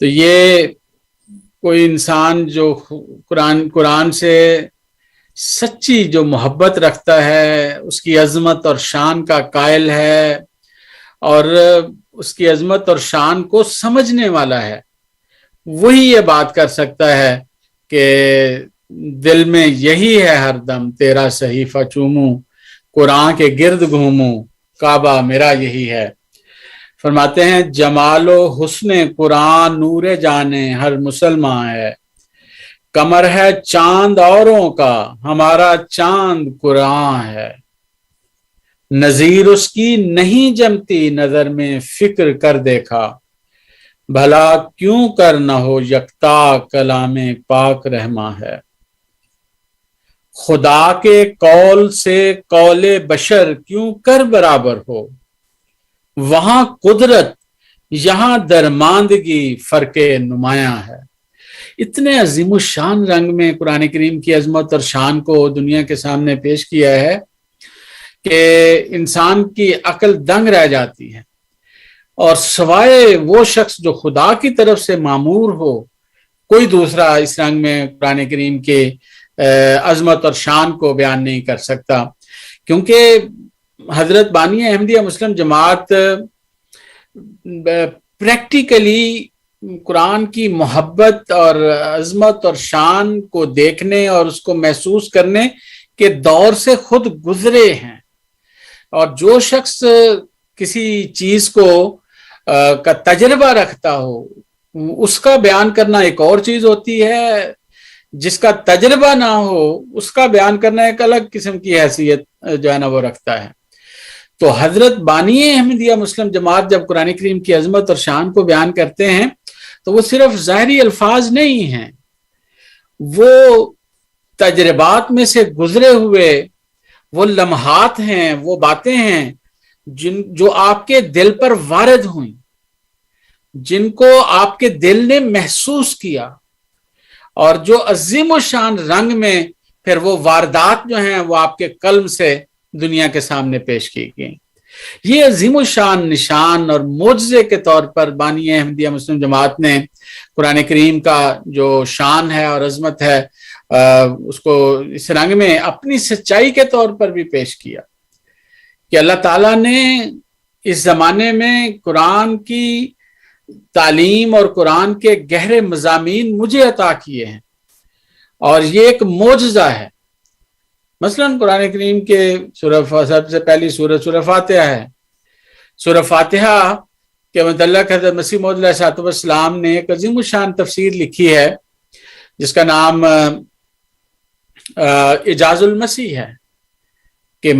تو یہ کوئی انسان جو قرآن سے سچی جو محبت رکھتا ہے، اس کی عظمت اور شان کا قائل ہے اور اس کی عظمت اور شان کو سمجھنے والا ہے، وہی یہ بات کر سکتا ہے کہ دل میں یہی ہے ہر دم تیرا صحیفہ چوموں، قرآن کے گرد گھوموں، کعبہ میرا یہی ہے۔ فرماتے ہیں جمال و حسن قرآن نور جانے ہر مسلمان ہے، کمر ہے چاند اوروں کا ہمارا چاند قرآن ہے، نظیر اس کی نہیں جمتی نظر میں فکر کر دیکھا، بھلا کیوں کر نہ ہو یکتا کلام پاک رحماں ہے، خدا کے قول سے قول بشر کیوں کر برابر ہو، وہاں قدرت یہاں درماندگی فرق نمایاں ہے۔ اتنے عظیم الشان رنگ میں قرآن کریم کی عظمت اور شان کو دنیا کے سامنے پیش کیا ہے کہ انسان کی عقل دنگ رہ جاتی ہے، اور سوائے وہ شخص جو خدا کی طرف سے مامور ہو، کوئی دوسرا اس رنگ میں قرآن کریم کے عظمت اور شان کو بیان نہیں کر سکتا، کیونکہ حضرت بانی احمدیہ مسلم جماعت پریکٹیکلی قرآن کی محبت اور عظمت اور شان کو دیکھنے اور اس کو محسوس کرنے کے دور سے خود گزرے ہیں، اور جو شخص کسی چیز کو کا تجربہ رکھتا ہو، اس کا بیان کرنا ایک اور چیز ہوتی ہے، جس کا تجربہ نہ ہو اس کا بیان کرنا ایک الگ قسم کی حیثیت جو ہے نا وہ رکھتا ہے۔ تو حضرت بانی احمدیہ مسلم جماعت جب قرآن کریم کی عظمت اور شان کو بیان کرتے ہیں تو وہ صرف ظاہری الفاظ نہیں ہیں، وہ تجربات میں سے گزرے ہوئے وہ لمحات ہیں، وہ باتیں ہیں جو آپ کے دل پر وارد ہوئیں، جن کو آپ کے دل نے محسوس کیا، اور جو عظیم الشان رنگ میں پھر وہ واردات جو ہیں وہ آپ کے قلم سے دنیا کے سامنے پیش کی گئی۔ یہ عظیم الشان نشان اور معجزے کے طور پر بانی احمدیہ مسلم جماعت نے قرآن کریم کا جو شان ہے اور عظمت ہے اس کو اس رنگ میں اپنی سچائی کے طور پر بھی پیش کیا کہ اللہ تعالیٰ نے اس زمانے میں قرآن کی تعلیم اور قرآن کے گہرے مضامین مجھے عطا کیے ہیں، اور یہ ایک معجزہ ہے۔ مثلاً قرآن کریم کے سب سے پہلی سورت سورہ فاتحہ ہے۔ سورہ فاتحہ کے متعلق حضرت مسیح موعود علیہ السلام نے ایک عظیم الشان تفسیر لکھی ہے جس کا نام اعجاز المسیح ہے، کہ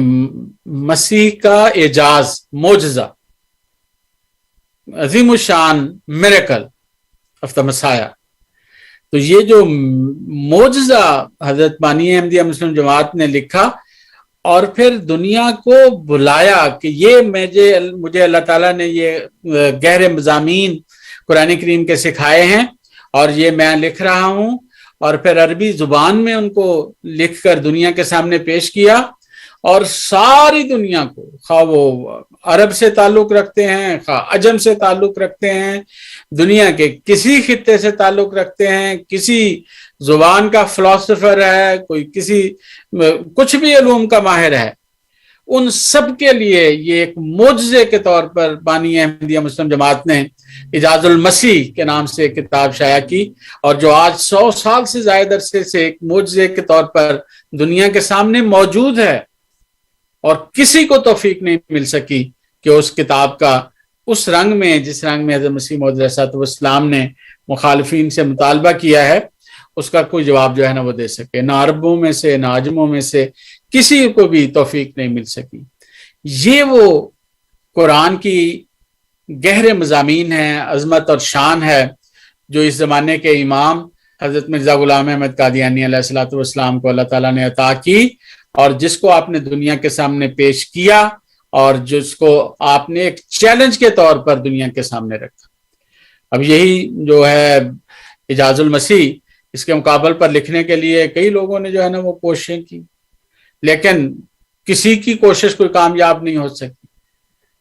مسیح کا اعجاز، معجزہ، عظیم الشان میریکل آف دا مسیح۔ تو یہ جو معجزہ حضرت بانی احمدیہ مسلم جماعت نے لکھا اور پھر دنیا کو بلایا کہ یہ مجھے اللہ تعالیٰ نے یہ گہرے مضامین قرآن کریم کے سکھائے ہیں اور یہ میں لکھ رہا ہوں، اور پھر عربی زبان میں ان کو لکھ کر دنیا کے سامنے پیش کیا، اور ساری دنیا کو، خواہ وہ عرب سے تعلق رکھتے ہیں، خواہ عجم سے تعلق رکھتے ہیں، دنیا کے کسی خطے سے تعلق رکھتے ہیں، کسی زبان کا فلسفر ہے، کوئی کچھ بھی علوم کا ماہر ہے، ان سب کے لیے یہ ایک معجزے کے طور پر بانی احمدیہ مسلم جماعت نے اعجاز المسیح کے نام سے کتاب شائع کی، اور جو آج 100 سال سے زائد عرصے سے ایک معجزے کے طور پر دنیا کے سامنے موجود ہے، اور کسی کو توفیق نہیں مل سکی کہ اس کتاب کا اس رنگ میں، جس رنگ میں حضرت مسیح موعود علیہ السلام نے مخالفین سے مطالبہ کیا ہے، اس کا کوئی جواب جو ہے نا وہ دے سکے۔ نہ عربوں میں سے نہ عجموں میں سے کسی کو بھی توفیق نہیں مل سکی۔ یہ وہ قرآن کی گہرے مضامین ہیں، عظمت اور شان ہے جو اس زمانے کے امام حضرت مرزا غلام احمد قادیانی علیہ السلام کو اللہ تعالیٰ نے عطا کی، اور جس کو آپ نے دنیا کے سامنے پیش کیا اور جس کو آپ نے ایک چیلنج کے طور پر دنیا کے سامنے رکھا. اب یہی جو ہے اعجاز المسیح، اس کے مقابل پر لکھنے کے لیے کئی لوگوں نے جو ہے نا وہ کوششیں کی، لیکن کسی کی کوشش کوئی کامیاب نہیں ہو سکی.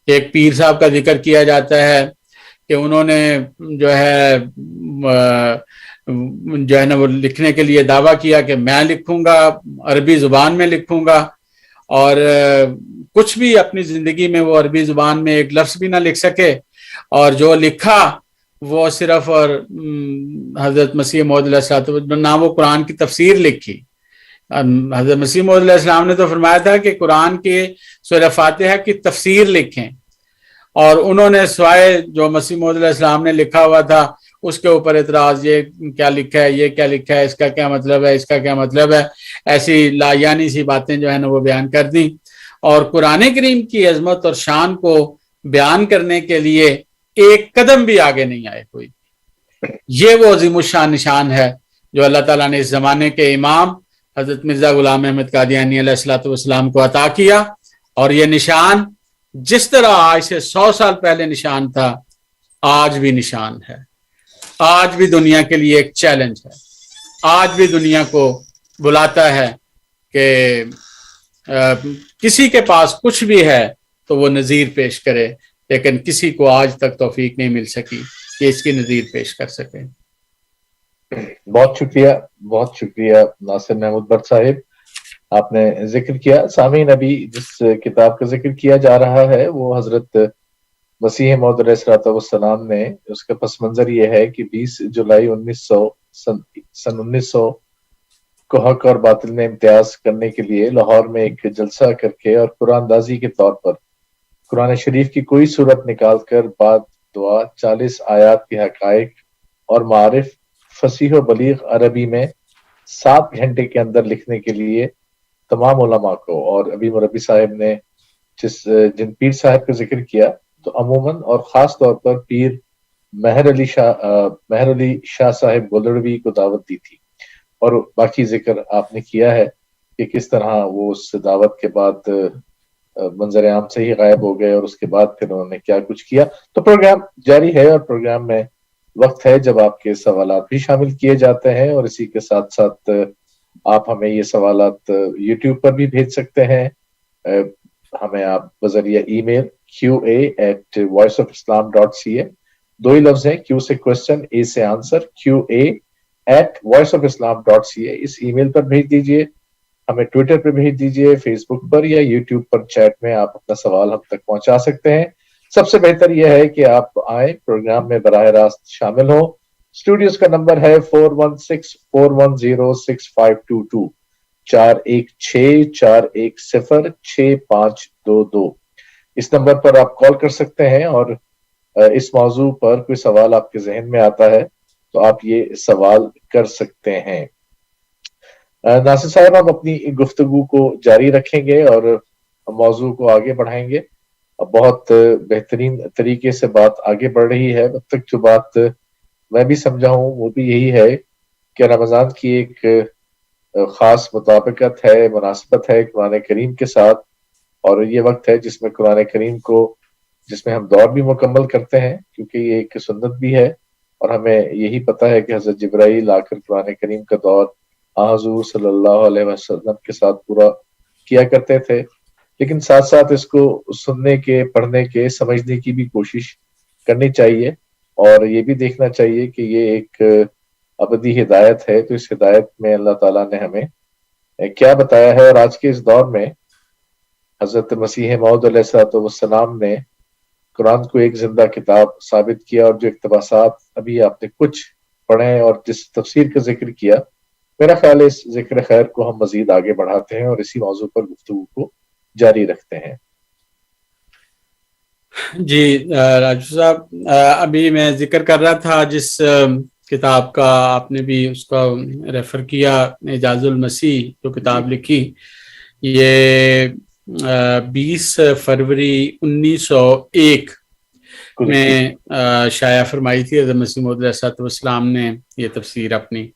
ایک پیر صاحب کا ذکر کیا جاتا ہے کہ انہوں نے جو ہے نا وہ لکھنے کے لیے دعویٰ کیا کہ میں لکھوں گا، عربی زبان میں لکھوں گا، اور کچھ بھی اپنی زندگی میں وہ عربی زبان میں ایک لفظ بھی نہ لکھ سکے، اور جو لکھا وہ صرف اور حضرت مسیح موعود علیہ السلام، نہ وہ قرآن کی تفسیر لکھی. حضرت مسیح موعود علیہ السلام نے تو فرمایا تھا کہ قرآن کے سورہ فاتحہ کی تفسیر لکھیں، اور انہوں نے سوائے جو مسیح موعود علیہ السلام نے لکھا ہوا تھا اس کے اوپر اعتراض، یہ کیا لکھا ہے، یہ کیا لکھا ہے، اس کا کیا مطلب ہے، اس کا کیا مطلب ہے، ایسی لایانی سی باتیں جو ہے نا وہ بیان کر دیں. اور قرآن کریم کی عظمت اور شان کو بیان کرنے کے لیے ایک قدم بھی آگے نہیں آئے کوئی. یہ وہ عظیم الشان نشان ہے جو اللہ تعالیٰ نے اس زمانے کے امام حضرت مرزا غلام احمد قادیانی علیہ الصلوۃ والسلام کو عطا کیا. اور یہ نشان جس طرح آج سے 100 سال پہلے نشان تھا، آج بھی نشان ہے، آج بھی دنیا کے لیے ایک چیلنج ہے. آج بھی دنیا کو بلاتا ہے کہ کسی کے پاس کچھ بھی ہے تو وہ نظیر پیش کرے، لیکن کسی کو آج تک توفیق نہیں مل سکی کہ اس کی نظیر پیش کر سکے. بہت شکریہ ناصر محمود بٹ صاحب، آپ نے ذکر کیا. سامعین، ابھی جس کتاب کا ذکر کیا جا رہا ہے وہ حضرت مسیح موعود علیہ السلام نے، اس کا پس منظر یہ ہے کہ 20 جولائی 1900 کو حق اور باطل میں امتیاز کرنے کے لیے لاہور میں ایک جلسہ کر کے اور قرآن دازی کے طور پر قرآن شریف کی کوئی صورت نکال کر بعد دعا 40 آیات کے حقائق اور معارف فصیح و بلیغ عربی میں 7 گھنٹے کے اندر لکھنے کے لیے تمام علماء کو، اور ابھی مربی صاحب نے جن پیر صاحب کا ذکر کیا تو عموماً اور خاص طور پر پیر مہر علی شاہ صاحب گولڑوی کو دعوت دی تھی. اور باقی ذکر آپ نے کیا ہے کہ کس طرح وہ اس دعوت کے بعد منظر عام سے ہی غائب ہو گئے، اور اس کے بعد پھر انہوں نے کیا کچھ کیا. تو پروگرام جاری ہے، اور پروگرام میں وقت ہے جب آپ کے سوالات بھی شامل کیے جاتے ہیں، اور اسی کے ساتھ ساتھ آپ ہمیں یہ سوالات یوٹیوب پر بھی بھیج سکتے ہیں. ہمیں آپ بذریعہ ای میل qa@voiceofislam.ca، 2 ہی لفظ ہیں، Q سے کوسچن، A سے آنسر، qa@voiceofislam.ca، اس ای میل پر بھیج دیجئے. ہمیں ٹویٹر پر بھیج دیجئے، فیس بک پر یا یوٹیوب پر چیٹ میں آپ اپنا سوال ہم تک پہنچا سکتے ہیں. سب سے بہتر یہ ہے کہ آپ آئیں، پروگرام میں براہ راست شامل ہوں. اسٹوڈیوز کا نمبر ہے 4164106522، 41641066522. اس نمبر پر آپ کال کر سکتے ہیں، اور اس موضوع پر کوئی سوال آپ کے ذہن میں آتا ہے تو آپ یہ سوال کر سکتے ہیں. ناصر صاحب، ہم اپنی گفتگو کو جاری رکھیں گے اور موضوع کو آگے بڑھائیں گے. بہت بہترین طریقے سے بات آگے بڑھ رہی ہے. اب تک جو بات میں بھی سمجھا ہوں وہ بھی یہی ہے کہ رمضان کی ایک خاص مطابقت ہے، مناسبت ہے قرآن کریم کے ساتھ، اور یہ وقت ہے جس میں قرآن کریم کو، جس میں ہم دور بھی مکمل کرتے ہیں، کیونکہ یہ ایک سنت بھی ہے. اور ہمیں یہی پتہ ہے کہ حضرت جبرائیل آ کر قرآن کریم کا دور حضور صلی اللہ علیہ وسلم کے ساتھ پورا کیا کرتے تھے، لیکن ساتھ ساتھ اس کو سننے کے، پڑھنے کے، سمجھنے کی بھی کوشش کرنی چاہیے، اور یہ بھی دیکھنا چاہیے کہ یہ ایک ابدی ہدایت ہے. تو اس ہدایت میں اللہ تعالیٰ نے ہمیں کیا بتایا ہے. اور آج کے اس دور میں حضرت مسیح موعود علیہ السلام نے قرآن کو ایک زندہ کتاب ثابت کیا، اور جو اقتباسات ابھی آپ نے کچھ پڑھے اور جس تفسیر کا ذکر کیا، میرا خیال ہے اس ذکر خیر کو ہم مزید آگے بڑھاتے ہیں اور اسی موضوع پر گفتگو کو جاری رکھتے ہیں. جی راجو صاحب، ابھی میں ذکر کر رہا تھا جس کتاب کا آپ نے بھی اس کا ریفر کیا، اعجاز المسیح جو کتاب لکھی، یہ 20 فروری 1901 میں شائع فرمائی تھی حضرت مسیح موعود علیہ السلام نے یہ تفسیر اپنی.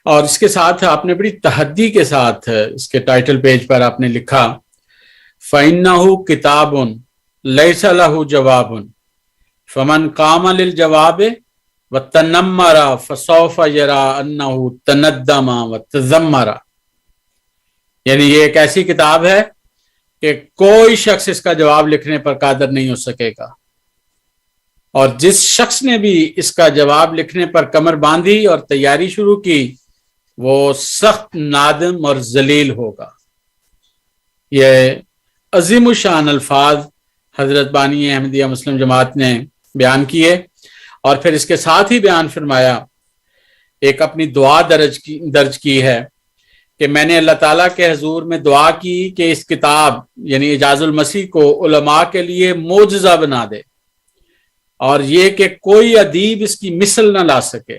اور اس کے ساتھ آپ نے بڑی تحدی کے ساتھ اس کے ٹائٹل پیج پر آپ نے لکھا، فَإِنَّهُ كِتَابٌ لَيْسَ لَهُ جَوَابٌ فَمَنْ قَامَ لِلْجَوَابِ وَتَنَمَّرَ فَسَوْفَ يَرَى أَنَّهُ تَنَدَّمَ وَتَذَمَّرَ. یعنی یہ ایک ایسی کتاب ہے کہ کوئی شخص اس کا جواب لکھنے پر قادر نہیں ہو سکے گا، اور جس شخص نے بھی اس کا جواب لکھنے پر کمر باندھی اور تیاری شروع کی وہ سخت نادم اور ذلیل ہوگا. یہ عظیم الشان الفاظ حضرت بانی احمدیہ مسلم جماعت نے بیان کیے، اور پھر اس کے ساتھ ہی بیان فرمایا، ایک اپنی دعا درج کی ہے کہ میں نے اللہ تعالیٰ کے حضور میں دعا کی کہ اس کتاب یعنی اعجاز المسیح کو علماء کے لیے معجزہ بنا دے، اور یہ کہ کوئی ادیب اس کی مثل نہ لا سکے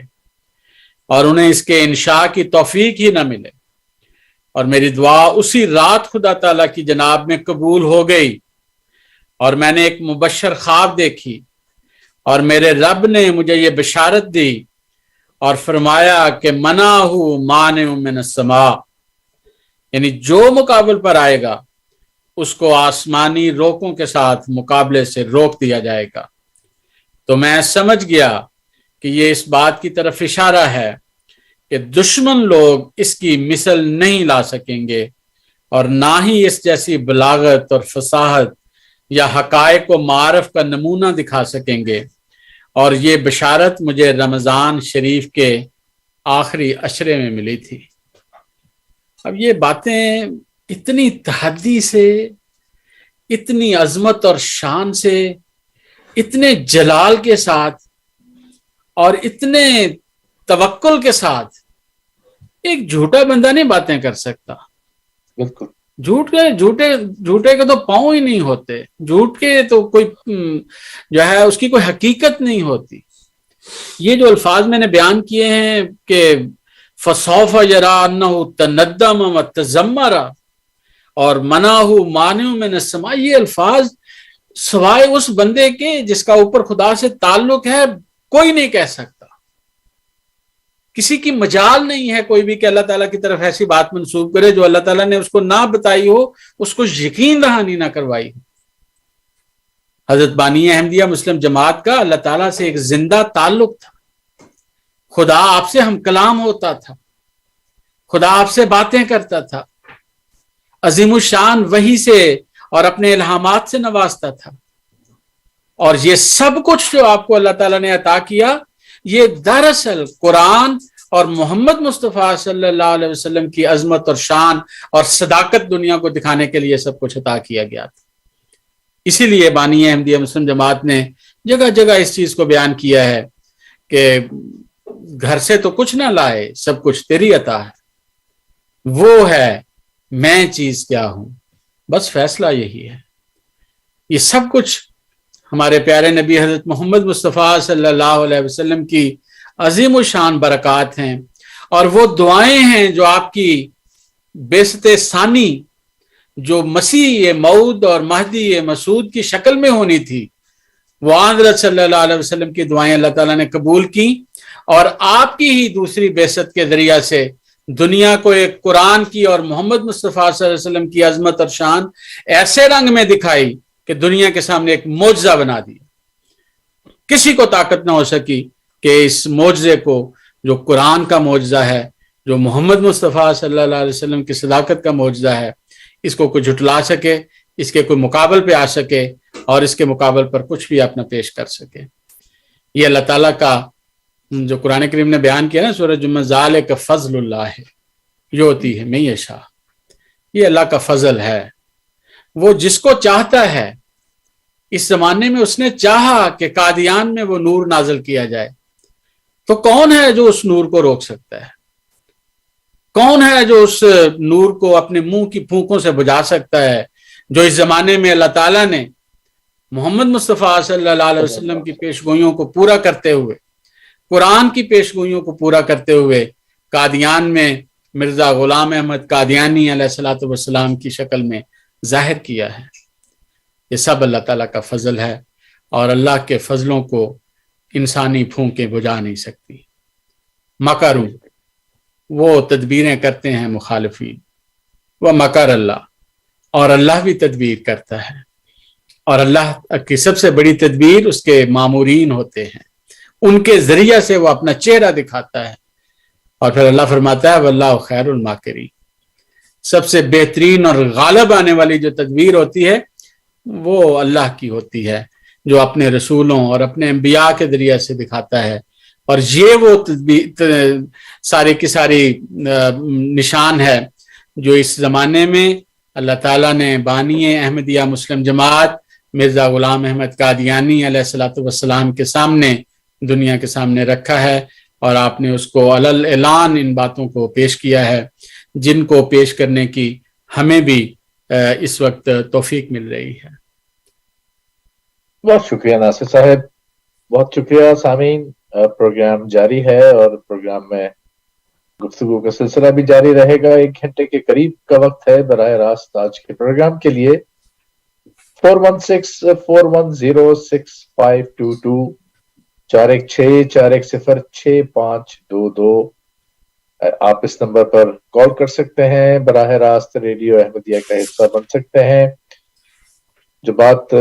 اور انہیں اس کے انشاء کی توفیق ہی نہ ملے. اور میری دعا اسی رات خدا تعالیٰ کی جناب میں قبول ہو گئی، اور میں نے ایک مبشر خواب دیکھی، اور میرے رب نے مجھے یہ بشارت دی اور فرمایا کہ منعہ مانع من السماء، یعنی جو مقابل پر آئے گا اس کو آسمانی روکوں کے ساتھ مقابلے سے روک دیا جائے گا. تو میں سمجھ گیا کہ یہ اس بات کی طرف اشارہ ہے کہ دشمن لوگ اس کی مثل نہیں لا سکیں گے، اور نہ ہی اس جیسی بلاغت اور فصاحت یا حقائق و معارف کا نمونہ دکھا سکیں گے. اور یہ بشارت مجھے رمضان شریف کے آخری عشرے میں ملی تھی. اب یہ باتیں اتنی تحدی سے، اتنی عظمت اور شان سے، اتنے جلال کے ساتھ اور اتنے توکل کے ساتھ ایک جھوٹا بندہ نہیں باتیں کر سکتا. بالکل جھوٹے کے تو پاؤں ہی نہیں ہوتے، جھوٹ کے تو کوئی جو ہے اس کی کوئی حقیقت نہیں ہوتی. یہ جو الفاظ میں نے بیان کیے ہیں کہ فَسَوْفَ يَرَى أَنَّهُ تَنَدَّمَ وَتَذَمَّرَ اور مَنَعَهُ مَانِعٌ مِنَ السَّمَاءِ، یہ الفاظ سوائے اس بندے کے جس کا اوپر خدا سے تعلق ہے کوئی نہیں کہہ سکتا. کسی کی مجال نہیں ہے کوئی بھی کہ اللہ تعالیٰ کی طرف ایسی بات منسوب کرے جو اللہ تعالیٰ نے اس کو نہ بتائی ہو، اس کو یقین دہانی نہ کروائی ہو. حضرت بانی احمدیہ مسلم جماعت کا اللہ تعالیٰ سے ایک زندہ تعلق تھا. خدا آپ سے ہم کلام ہوتا تھا، خدا آپ سے باتیں کرتا تھا، عظیم الشان وحی سے اور اپنے الہامات سے نوازتا تھا. اور یہ سب کچھ جو آپ کو اللہ تعالیٰ نے عطا کیا، یہ دراصل قرآن اور محمد مصطفیٰ صلی اللہ علیہ وسلم کی عظمت اور شان اور صداقت دنیا کو دکھانے کے لیے سب کچھ عطا کیا گیا تھا. اسی لیے بانی احمدیہ مسلم جماعت نے جگہ جگہ اس چیز کو بیان کیا ہے کہ گھر سے تو کچھ نہ لائے، سب کچھ تیری عطا ہے. وہ ہے میں چیز کیا ہوں، بس فیصلہ یہی ہے. یہ سب کچھ ہمارے پیارے نبی حضرت محمد مصطفیٰ صلی اللہ علیہ وسلم کی عظیم الشان برکات ہیں، اور وہ دعائیں ہیں جو آپ کی بعثت ثانی جو مسیح موعود اور مہدی مسعود کی شکل میں ہونی تھی، وہ حضرت صلی اللہ علیہ وسلم کی دعائیں اللہ تعالیٰ نے قبول کی، اور آپ کی ہی دوسری بعثت کے ذریعہ سے دنیا کو ایک قرآن کی اور محمد مصطفیٰ صلی اللہ علیہ وسلم کی عظمت اور شان ایسے رنگ میں دکھائی کہ دنیا کے سامنے ایک معجزہ بنا دیا. کسی کو طاقت نہ ہو سکی کہ اس معجزے کو، جو قرآن کا معجزہ ہے، جو محمد مصطفیٰ صلی اللہ علیہ وسلم کی صداقت کا معجزہ ہے، اس کو کوئی جھٹلا سکے، اس کے کوئی مقابل پہ آ سکے اور اس کے مقابل پر کچھ بھی اپنا پیش کر سکے. یہ اللہ تعالیٰ کا جو قرآن کریم نے بیان کیا نا سورہ جمعہ، ذالک فضل اللہ ہے یؤتی ہے من یشاء، یہ اللہ کا فضل ہے، وہ جس کو چاہتا ہے. اس زمانے میں اس نے چاہا کہ قادیان میں وہ نور نازل کیا جائے، تو کون ہے جو اس نور کو روک سکتا ہے؟ کون ہے جو اس نور کو اپنے منہ کی پھونکوں سے بجھا سکتا ہے؟ جو اس زمانے میں اللہ تعالیٰ نے محمد مصطفیٰ صلی اللہ علیہ وسلم کی پیشگوئیوں کو پورا کرتے ہوئے، قرآن کی پیشگوئیوں کو پورا کرتے ہوئے قادیان میں مرزا غلام احمد قادیانی علیہ الصلوۃ والسلام کی شکل میں ظاہر کیا ہے. یہ سب اللہ تعالیٰ کا فضل ہے، اور اللہ کے فضلوں کو انسانی پھونکیں بجھا نہیں سکتی. مکروا، وہ تدبیریں کرتے ہیں مخالفین، وہ مکر اللہ، اور اللہ بھی تدبیر کرتا ہے، اور اللہ کی سب سے بڑی تدبیر اس کے مامورین ہوتے ہیں، ان کے ذریعہ سے وہ اپنا چہرہ دکھاتا ہے۔ اور پھر اللہ فرماتا ہے واللہ خیر الماکرین، سب سے بہترین اور غالب آنے والی جو تدبیر ہوتی ہے وہ اللہ کی ہوتی ہے، جو اپنے رسولوں اور اپنے انبیاء کے ذریعے سے دکھاتا ہے۔ اور یہ وہ سارے کی ساری نشان ہے جو اس زمانے میں اللہ تعالیٰ نے بانی احمدیہ مسلم جماعت مرزا غلام احمد قادیانی علیہ الصلوۃ والسلام کے سامنے، دنیا کے سامنے رکھا ہے، اور آپ نے اس کو علل اعلان ان باتوں کو پیش کیا ہے، جن کو پیش کرنے کی ہمیں بھی اس وقت توفیق مل رہی ہے۔ بہت شکریہ ناصر صاحب، بہت شکریہ سامعین۔ پروگرام جاری ہے اور پروگرام میں گفتگو کا سلسلہ بھی جاری رہے گا۔ 1 گھنٹے کے قریب کا وقت ہے براہ راست آج کے پروگرام کے لیے۔ 4164106522 41641066522 آپ اس نمبر پر کال کر سکتے ہیں، براہ راست ریڈیو احمدیہ کا حصہ بن سکتے ہیں۔ جو بات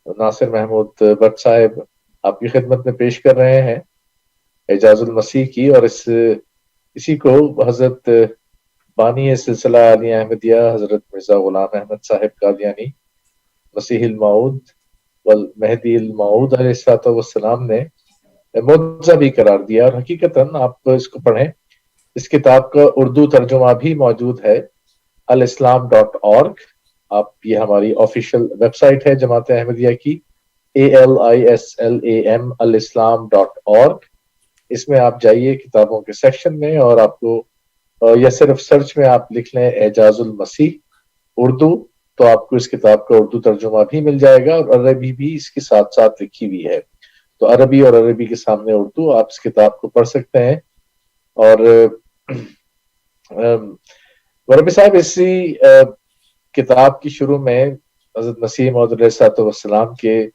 ناصر محمود بٹ صاحب آپ کی خدمت میں پیش کر رہے ہیں اعجاز المسیح کی، اور اسی کو حضرت بانی سلسلہ عالیہ احمدیہ حضرت مرزا غلام احمد صاحب قادیانی مسیح الموعود والمہدی الموعود علیہ السلام نے معجزہ بھی قرار دیا، اور حقیقتاً آپ اس کو پڑھیں۔ اس کتاب کا اردو ترجمہ بھی موجود ہے alislam.org۔ آپ یہ ہماری آفیشیل ویب سائٹ ہے جماعت احمدیہ کی، ALISLAM alislam.org۔ اس میں آپ جائیے کتابوں کے سیکشن میں، اور آپ کو یا صرف سرچ میں آپ لکھ لیں اعجاز المسیح اردو، تو آپ کو اس کتاب کا اردو ترجمہ بھی مل جائے گا، اور عربی بھی اس کے ساتھ ساتھ لکھی ہوئی ہے۔ تو عربی اور عربی کے سامنے اردو، آپ اس کتاب کو پڑھ سکتے ہیں۔ اور وربی صاحب اسی کتاب کی شروع میں حضرت مسیح موعود علیہ السلام کے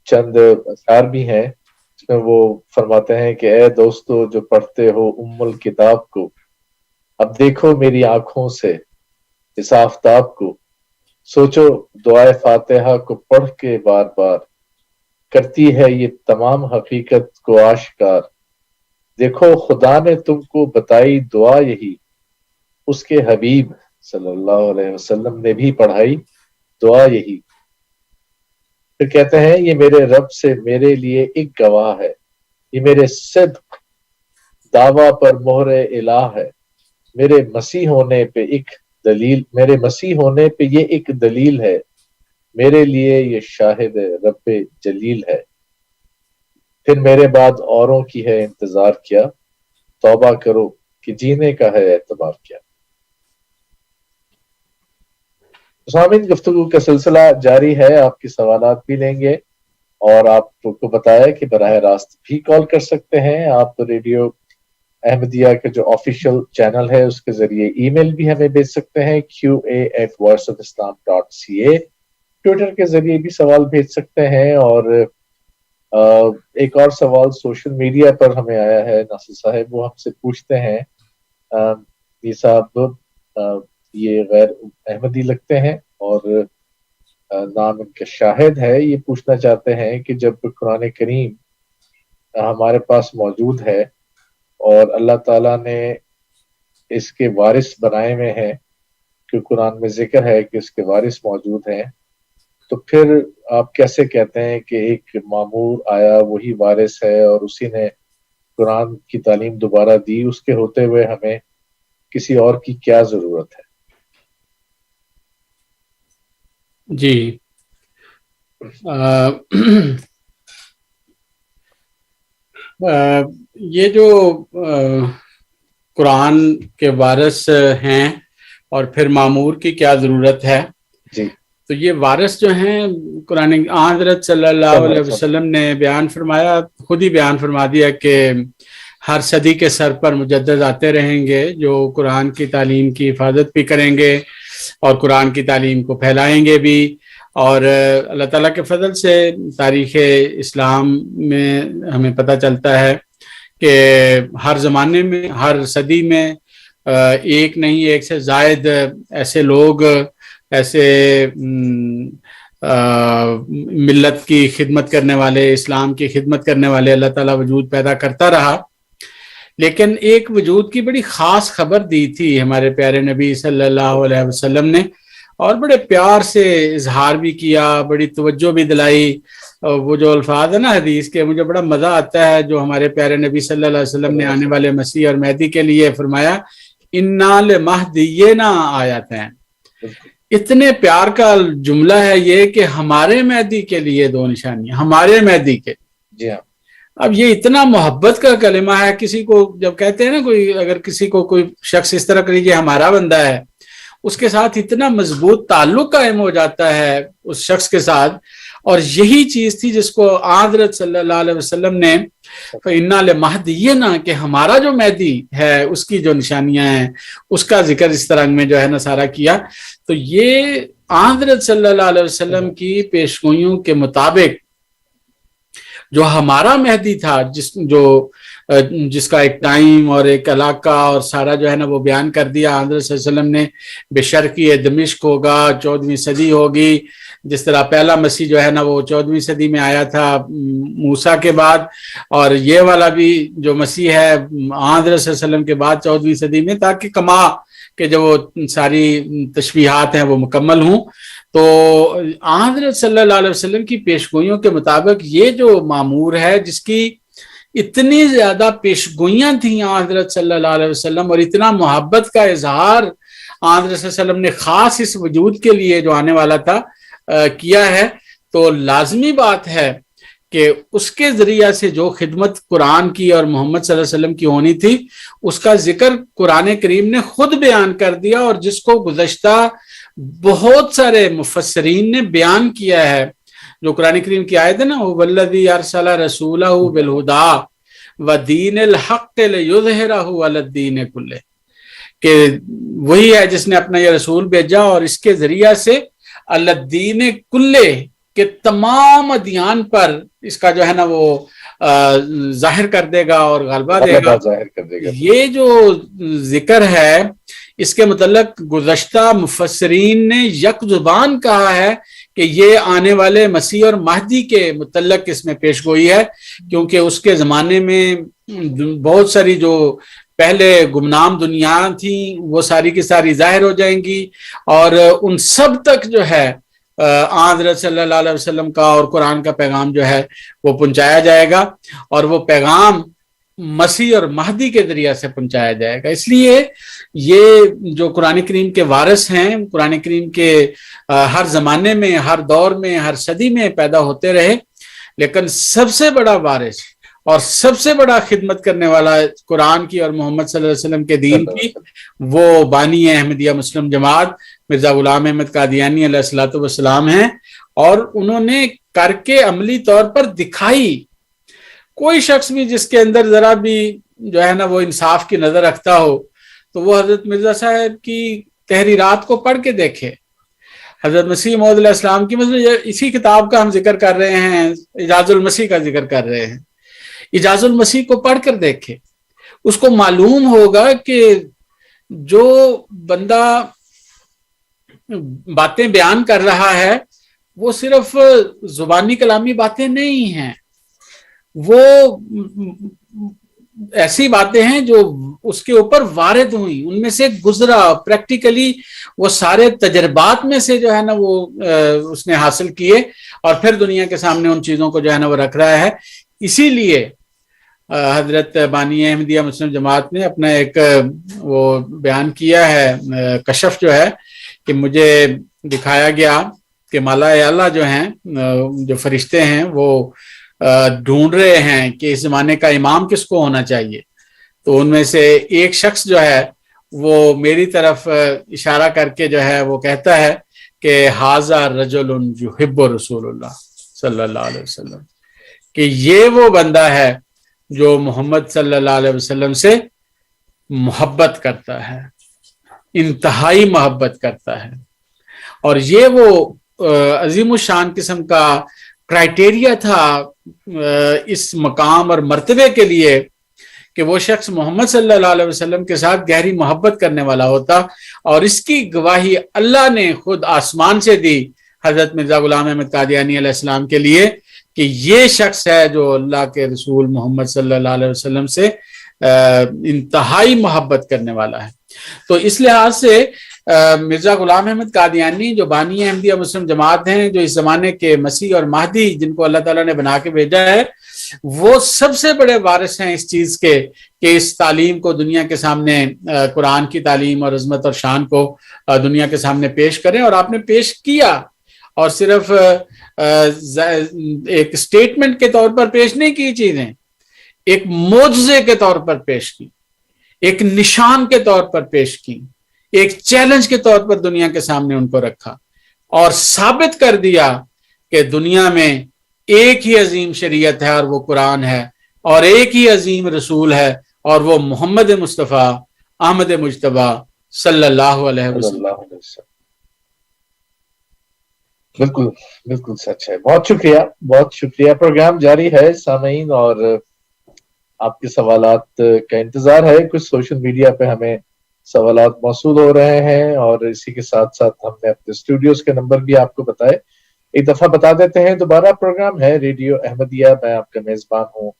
چند اشعار بھی ہیں، اس میں وہ فرماتے ہیں کہ اے دوستو جو پڑھتے ہو ام الکتاب کو، اب دیکھو میری آنکھوں سے اس آفتاب کو، سوچو دعائے فاتحہ کو پڑھ کے بار بار، کرتی ہے یہ تمام حقیقت کو آشکار، دیکھو خدا نے تم کو بتائی دعا یہی، اس کے حبیب صلی اللہ علیہ وسلم نے بھی پڑھائی دعا یہی۔ پھر کہتے ہیں یہ میرے رب سے میرے لیے ایک گواہ ہے، یہ میرے صدق دعویٰ پر مہر الہ ہے، میرے مسیح ہونے پہ یہ ایک دلیل ہے، میرے لیے یہ شاہد رب جلیل ہے۔ پھر میرے بعد اوروں کی ہے انتظار کیا، توبہ کرو کہ جینے کا ہے اعتبار کیا۔ سامعین، گفتگو کا سلسلہ جاری ہے، آپ کے سوالات بھی لیں گے، اور آپ کو بتایا کہ براہ راست بھی کال کر سکتے ہیں۔ آپ ریڈیو احمدیہ کا جو آفیشیل چینل ہے اس کے ذریعے ای میل بھی ہمیں بھیج سکتے ہیں qa@voiceofislam.ca، ٹویٹر کے ذریعے بھی سوال بھیج سکتے ہیں، اور ایک اور سوال سوشل میڈیا پر ہمیں آیا ہے ناصر صاحب، وہ ہم سے پوچھتے ہیں، یہ صاحب یہ غیر احمدی لگتے ہیں اور نام ان کا شاہد ہے، یہ پوچھنا چاہتے ہیں کہ جب قرآن کریم ہمارے پاس موجود ہے اور اللہ تعالیٰ نے اس کے وارث بنائے ہوئے ہیں، کہ قرآن میں ذکر ہے کہ اس کے وارث موجود ہیں، تو پھر آپ کیسے کہتے ہیں کہ ایک مامور آیا وہی وارث ہے اور اسی نے قرآن کی تعلیم دوبارہ دی، اس کے ہوتے ہوئے ہمیں کسی اور کی کیا ضرورت ہے؟ جی یہ جو قرآن کے وارث ہیں اور پھر مامور کی کیا ضرورت ہے، جی تو یہ وارث جو ہیں قرآن حضرت صلی اللہ علیہ وسلم نے بیان فرمایا، خود ہی بیان فرما دیا کہ ہر صدی کے سر پر مجدد آتے رہیں گے جو قرآن کی تعلیم کی حفاظت بھی کریں گے اور قرآن کی تعلیم کو پھیلائیں گے بھی۔ اور اللہ تعالیٰ کے فضل سے تاریخ اسلام میں ہمیں پتہ چلتا ہے کہ ہر زمانے میں، ہر صدی میں ایک نہیں ایک سے زائد ایسے لوگ ایسے ملت کی خدمت کرنے والے، اسلام کی خدمت کرنے والے اللہ تعالیٰ وجود پیدا کرتا رہا، لیکن ایک وجود کی بڑی خاص خبر دی تھی ہمارے پیارے نبی صلی اللہ علیہ وسلم نے، اور بڑے پیار سے اظہار بھی کیا، بڑی توجہ بھی دلائی۔ وہ جو الفاظ ہے نا حدیث کے، مجھے بڑا مزہ آتا ہے، جو ہمارے پیارے نبی صلی اللہ علیہ وسلم نے آنے والے مسیح اور مہدی کے لیے فرمایا، اِنَّا لِمَہْدِيِّنَا آیات ہیں۔ اتنے پیار کا جملہ ہے یہ کہ ہمارے مہدی کے لیے 2 نشانیاں، ہمارے مہدی کے۔ جی ہاں، اب یہ اتنا محبت کا کلمہ ہے، کسی کو جب کہتے ہیں نا، اگر کسی کو کوئی شخص اس طرح کریے ہمارا بندہ ہے، اس کے ساتھ اتنا مضبوط تعلق قائم ہو جاتا ہے اس شخص کے ساتھ۔ اور یہی چیز تھی جس کو حضرت صلی اللہ علیہ وسلم نے فَإِنَّا لِمَهْدِيِّنَا کہ ہمارا جو مہدی ہے اس کی جو نشانیاں ہیں اس کا ذکر اس طرح میں جو ہے نا سارا کیا۔ تو یہ حضرت صلی اللہ علیہ وسلم کی پیشگوئیوں کے مطابق جو ہمارا مہدی تھا، جس کا ایک ٹائم اور ایک علاقہ اور سارا جو ہے نا وہ بیان کر دیا حضرت صلی اللہ علیہ وسلم نے، بشرقی دمشق ہوگا، 14ویں صدی ہوگی، جس طرح پہلا مسیح جو ہے نا وہ 14ویں صدی میں آیا تھا موسیٰ کے بعد، اور یہ والا بھی جو مسیح ہے حضرت صلی اللہ علیہ وسلم کے بعد 14ویں صدی میں، تاکہ کما کہ جو وہ ساری تشبیہات ہیں وہ مکمل ہوں۔ تو حضرت صلی اللہ علیہ وسلم کی پیشگوئیوں کے مطابق یہ جو مامور ہے، جس کی اتنی زیادہ پیشگوئیاں تھیں حضرت صلی اللہ علیہ وسلم، اور اتنا محبت کا اظہار حضرت صلی اللہ علیہ وسلم نے خاص اس وجود کے لیے جو آنے والا تھا کیا ہے، تو لازمی بات ہے کہ اس کے ذریعہ سے جو خدمت قرآن کی اور محمد صلی اللہ علیہ وسلم کی ہونی تھی اس کا ذکر قرآن کریم نے خود بیان کر دیا، اور جس کو گزشتہ بہت سارے مفسرین نے بیان کیا ہے۔ جو قرآن کریم کی آیت ہے نا، وَالَّذِي أَرْسَلَ رَسُولَهُ بِالْهُدَىٰ وَدِينِ الْحَقِّ لِيُظْهِرَهُ عَلَى الدِّينِ كُلِّهِ، کہ وہی ہے جس نے اپنا یہ رسول بھیجا اور اس کے ذریعہ سے علی الدین کلہ کہ تمام ادیان پر اس کا جو ہے نا وہ ظاہر کر دے گا اور غلبہ دے گا۔ یہ جو ذکر ہے اس کے متعلق گزشتہ مفسرین نے یک زبان کہا ہے کہ یہ آنے والے مسیح اور مہدی کے متعلق اس میں پیش گوئی ہے، کیونکہ اس کے زمانے میں بہت ساری جو پہلے گمنام دنیا تھیں وہ ساری کی ساری ظاہر ہو جائیں گی، اور ان سب تک جو ہے حضرت صلی اللہ علیہ وسلم کا اور قرآن کا پیغام جو ہے وہ پہنچایا جائے گا، اور وہ پیغام مسیح اور مہدی کے ذریعہ سے پہنچایا جائے گا۔ اس لیے یہ جو قرآن کریم کے وارث ہیں، قرآن کریم کے ہر زمانے میں، ہر دور میں، ہر صدی میں پیدا ہوتے رہے، لیکن سب سے بڑا وارث اور سب سے بڑا خدمت کرنے والا قرآن کی اور محمد صلی اللہ علیہ وسلم کے دین کی وہ بانی احمدیہ مسلم جماعت مرزا غلام احمد قادیانی علیہ الصلوۃ والسلام ہیں، اور انہوں نے کر کے عملی طور پر دکھائی۔ کوئی شخص بھی جس کے اندر ذرا بھی جو ہے نا وہ انصاف کی نظر رکھتا ہو تو وہ حضرت مرزا صاحب کی تحریرات کو پڑھ کے دیکھے۔ حضرت مسیح موعود علیہ السلام کی مثلا اسی کتاب کا ہم ذکر کر رہے ہیں، اعجاز المسیح کا ذکر کر رہے ہیں، اعجاز المسیح کو پڑھ کر دیکھے، اس کو معلوم ہوگا کہ جو بندہ باتیں بیان کر رہا ہے وہ صرف زبانی کلامی باتیں نہیں ہیں، وہ ایسی باتیں ہیں جو اس کے اوپر وارد ہوئی، ان میں سے گزرا، پریکٹیکلی وہ سارے تجربات میں سے جو ہے نا وہ اس نے حاصل کیے، اور پھر دنیا کے سامنے ان چیزوں کو جو ہے نا وہ رکھ رہا ہے۔ اسی لیے حضرت بانی احمدیہ مسلم جماعت نے اپنا ایک وہ بیان کیا ہے، کشف جو ہے، کہ مجھے دکھایا گیا کہ مالا اعلیٰ جو ہیں، جو فرشتے ہیں، وہ ڈھونڈ رہے ہیں کہ اس زمانے کا امام کس کو ہونا چاہیے۔ تو ان میں سے ایک شخص جو ہے وہ میری طرف اشارہ کر کے جو ہے وہ کہتا ہے کہ ھذا رجل یحب رسول اللہ صلی اللہ علیہ وسلم، کہ یہ وہ بندہ ہے جو محمد صلی اللہ علیہ وسلم سے محبت کرتا ہے، انتہائی محبت کرتا ہے۔ اور یہ وہ عظیم الشان قسم کا کرائٹیریا تھا اس مقام اور مرتبے کے لیے کہ وہ شخص محمد صلی اللہ علیہ وسلم کے ساتھ گہری محبت کرنے والا ہوتا، اور اس کی گواہی اللہ نے خود آسمان سے دی حضرت مرزا غلام احمد قادیانی علیہ السلام کے لیے کہ یہ شخص ہے جو اللہ کے رسول محمد صلی اللہ علیہ وسلم سے انتہائی محبت کرنے والا ہے۔ تو اس لحاظ سے مرزا غلام احمد قادیانی جو بانی احمدیہ مسلم جماعت ہیں، جو اس زمانے کے مسیح اور مہدی جن کو اللہ تعالیٰ نے بنا کے بھیجا ہے، وہ سب سے بڑے وارث ہیں اس چیز کے کہ اس تعلیم کو دنیا کے سامنے، قرآن کی تعلیم اور عظمت اور شان کو دنیا کے سامنے پیش کریں۔ اور آپ نے پیش کیا، اور صرف ایک سٹیٹمنٹ کے طور پر پیش نہیں کی چیزیں، ایک معجزے کے طور پر پیش کی، ایک نشان کے طور پر پیش کی، ایک چیلنج کے طور پر دنیا کے سامنے ان کو رکھا، اور ثابت کر دیا کہ دنیا میں ایک ہی عظیم شریعت ہے اور وہ قرآن ہے، اور ایک ہی عظیم رسول ہے اور وہ محمد مصطفیٰ احمد مجتبیٰ صلی اللہ علیہ وسلم۔ بالکل بالکل سچ ہے۔ بہت شکریہ، بہت شکریہ۔ پروگرام جاری ہے سامعین، اور آپ کے سوالات کا انتظار ہے۔ کچھ سوشل میڈیا پہ ہمیں سوالات موصول ہو رہے ہیں، اور اسی کے ساتھ ساتھ ہم نے اپنے اسٹوڈیوز کے نمبر بھی آپ کو بتائے، ایک دفعہ بتا دیتے ہیں۔ دوبارہ پروگرام ہے ریڈیو احمدیہ، میں آپ کا میزبان ہوں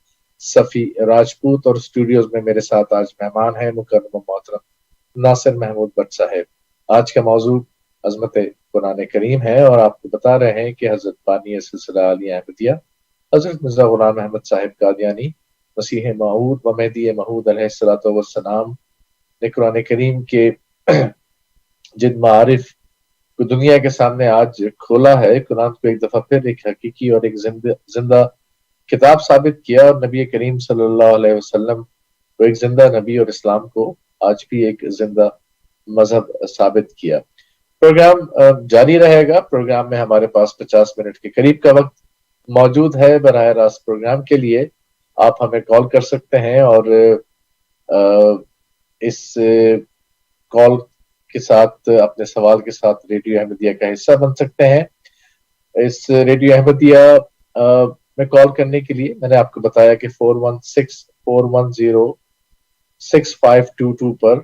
صفی راجپوت، اور اسٹوڈیوز میں میرے ساتھ آج مہمان ہیں مکرم و محترم ناصر محمود بٹ صاحب۔ آج کا موضوع عظمت قرآن کریم ہے، اور آپ کو بتا رہے ہیں کہ حضرت بانی سلسلہ علی احمدیہ حضرت مرزا غلام احمد صاحب قادیانی مسیح موعود و مہدی موعود علیہ الصلوۃ والسلام نے قرآن کریم کے جن معارف کو دنیا کے سامنے آج کھولا ہے، قرآن کو ایک دفعہ پھر ایک حقیقی اور ایک زندہ کتاب ثابت کیا، اور نبی کریم صلی اللہ علیہ وسلم کو ایک زندہ نبی اور اسلام کو آج بھی ایک زندہ مذہب ثابت کیا۔ پروگرام جاری رہے گا۔ پروگرام میں ہمارے پاس 50 منٹ کے قریب کا وقت موجود ہے براہ راست پروگرام کے لیے۔ آپ ہمیں کال کر سکتے ہیں، اور اس کال کے ساتھ اپنے سوال کے ساتھ ریڈیو احمدیہ کا حصہ بن سکتے ہیں۔ اس ریڈیو احمدیہ میں کال کرنے کے لیے میں نے آپ کو بتایا کہ 416-410-6522 پر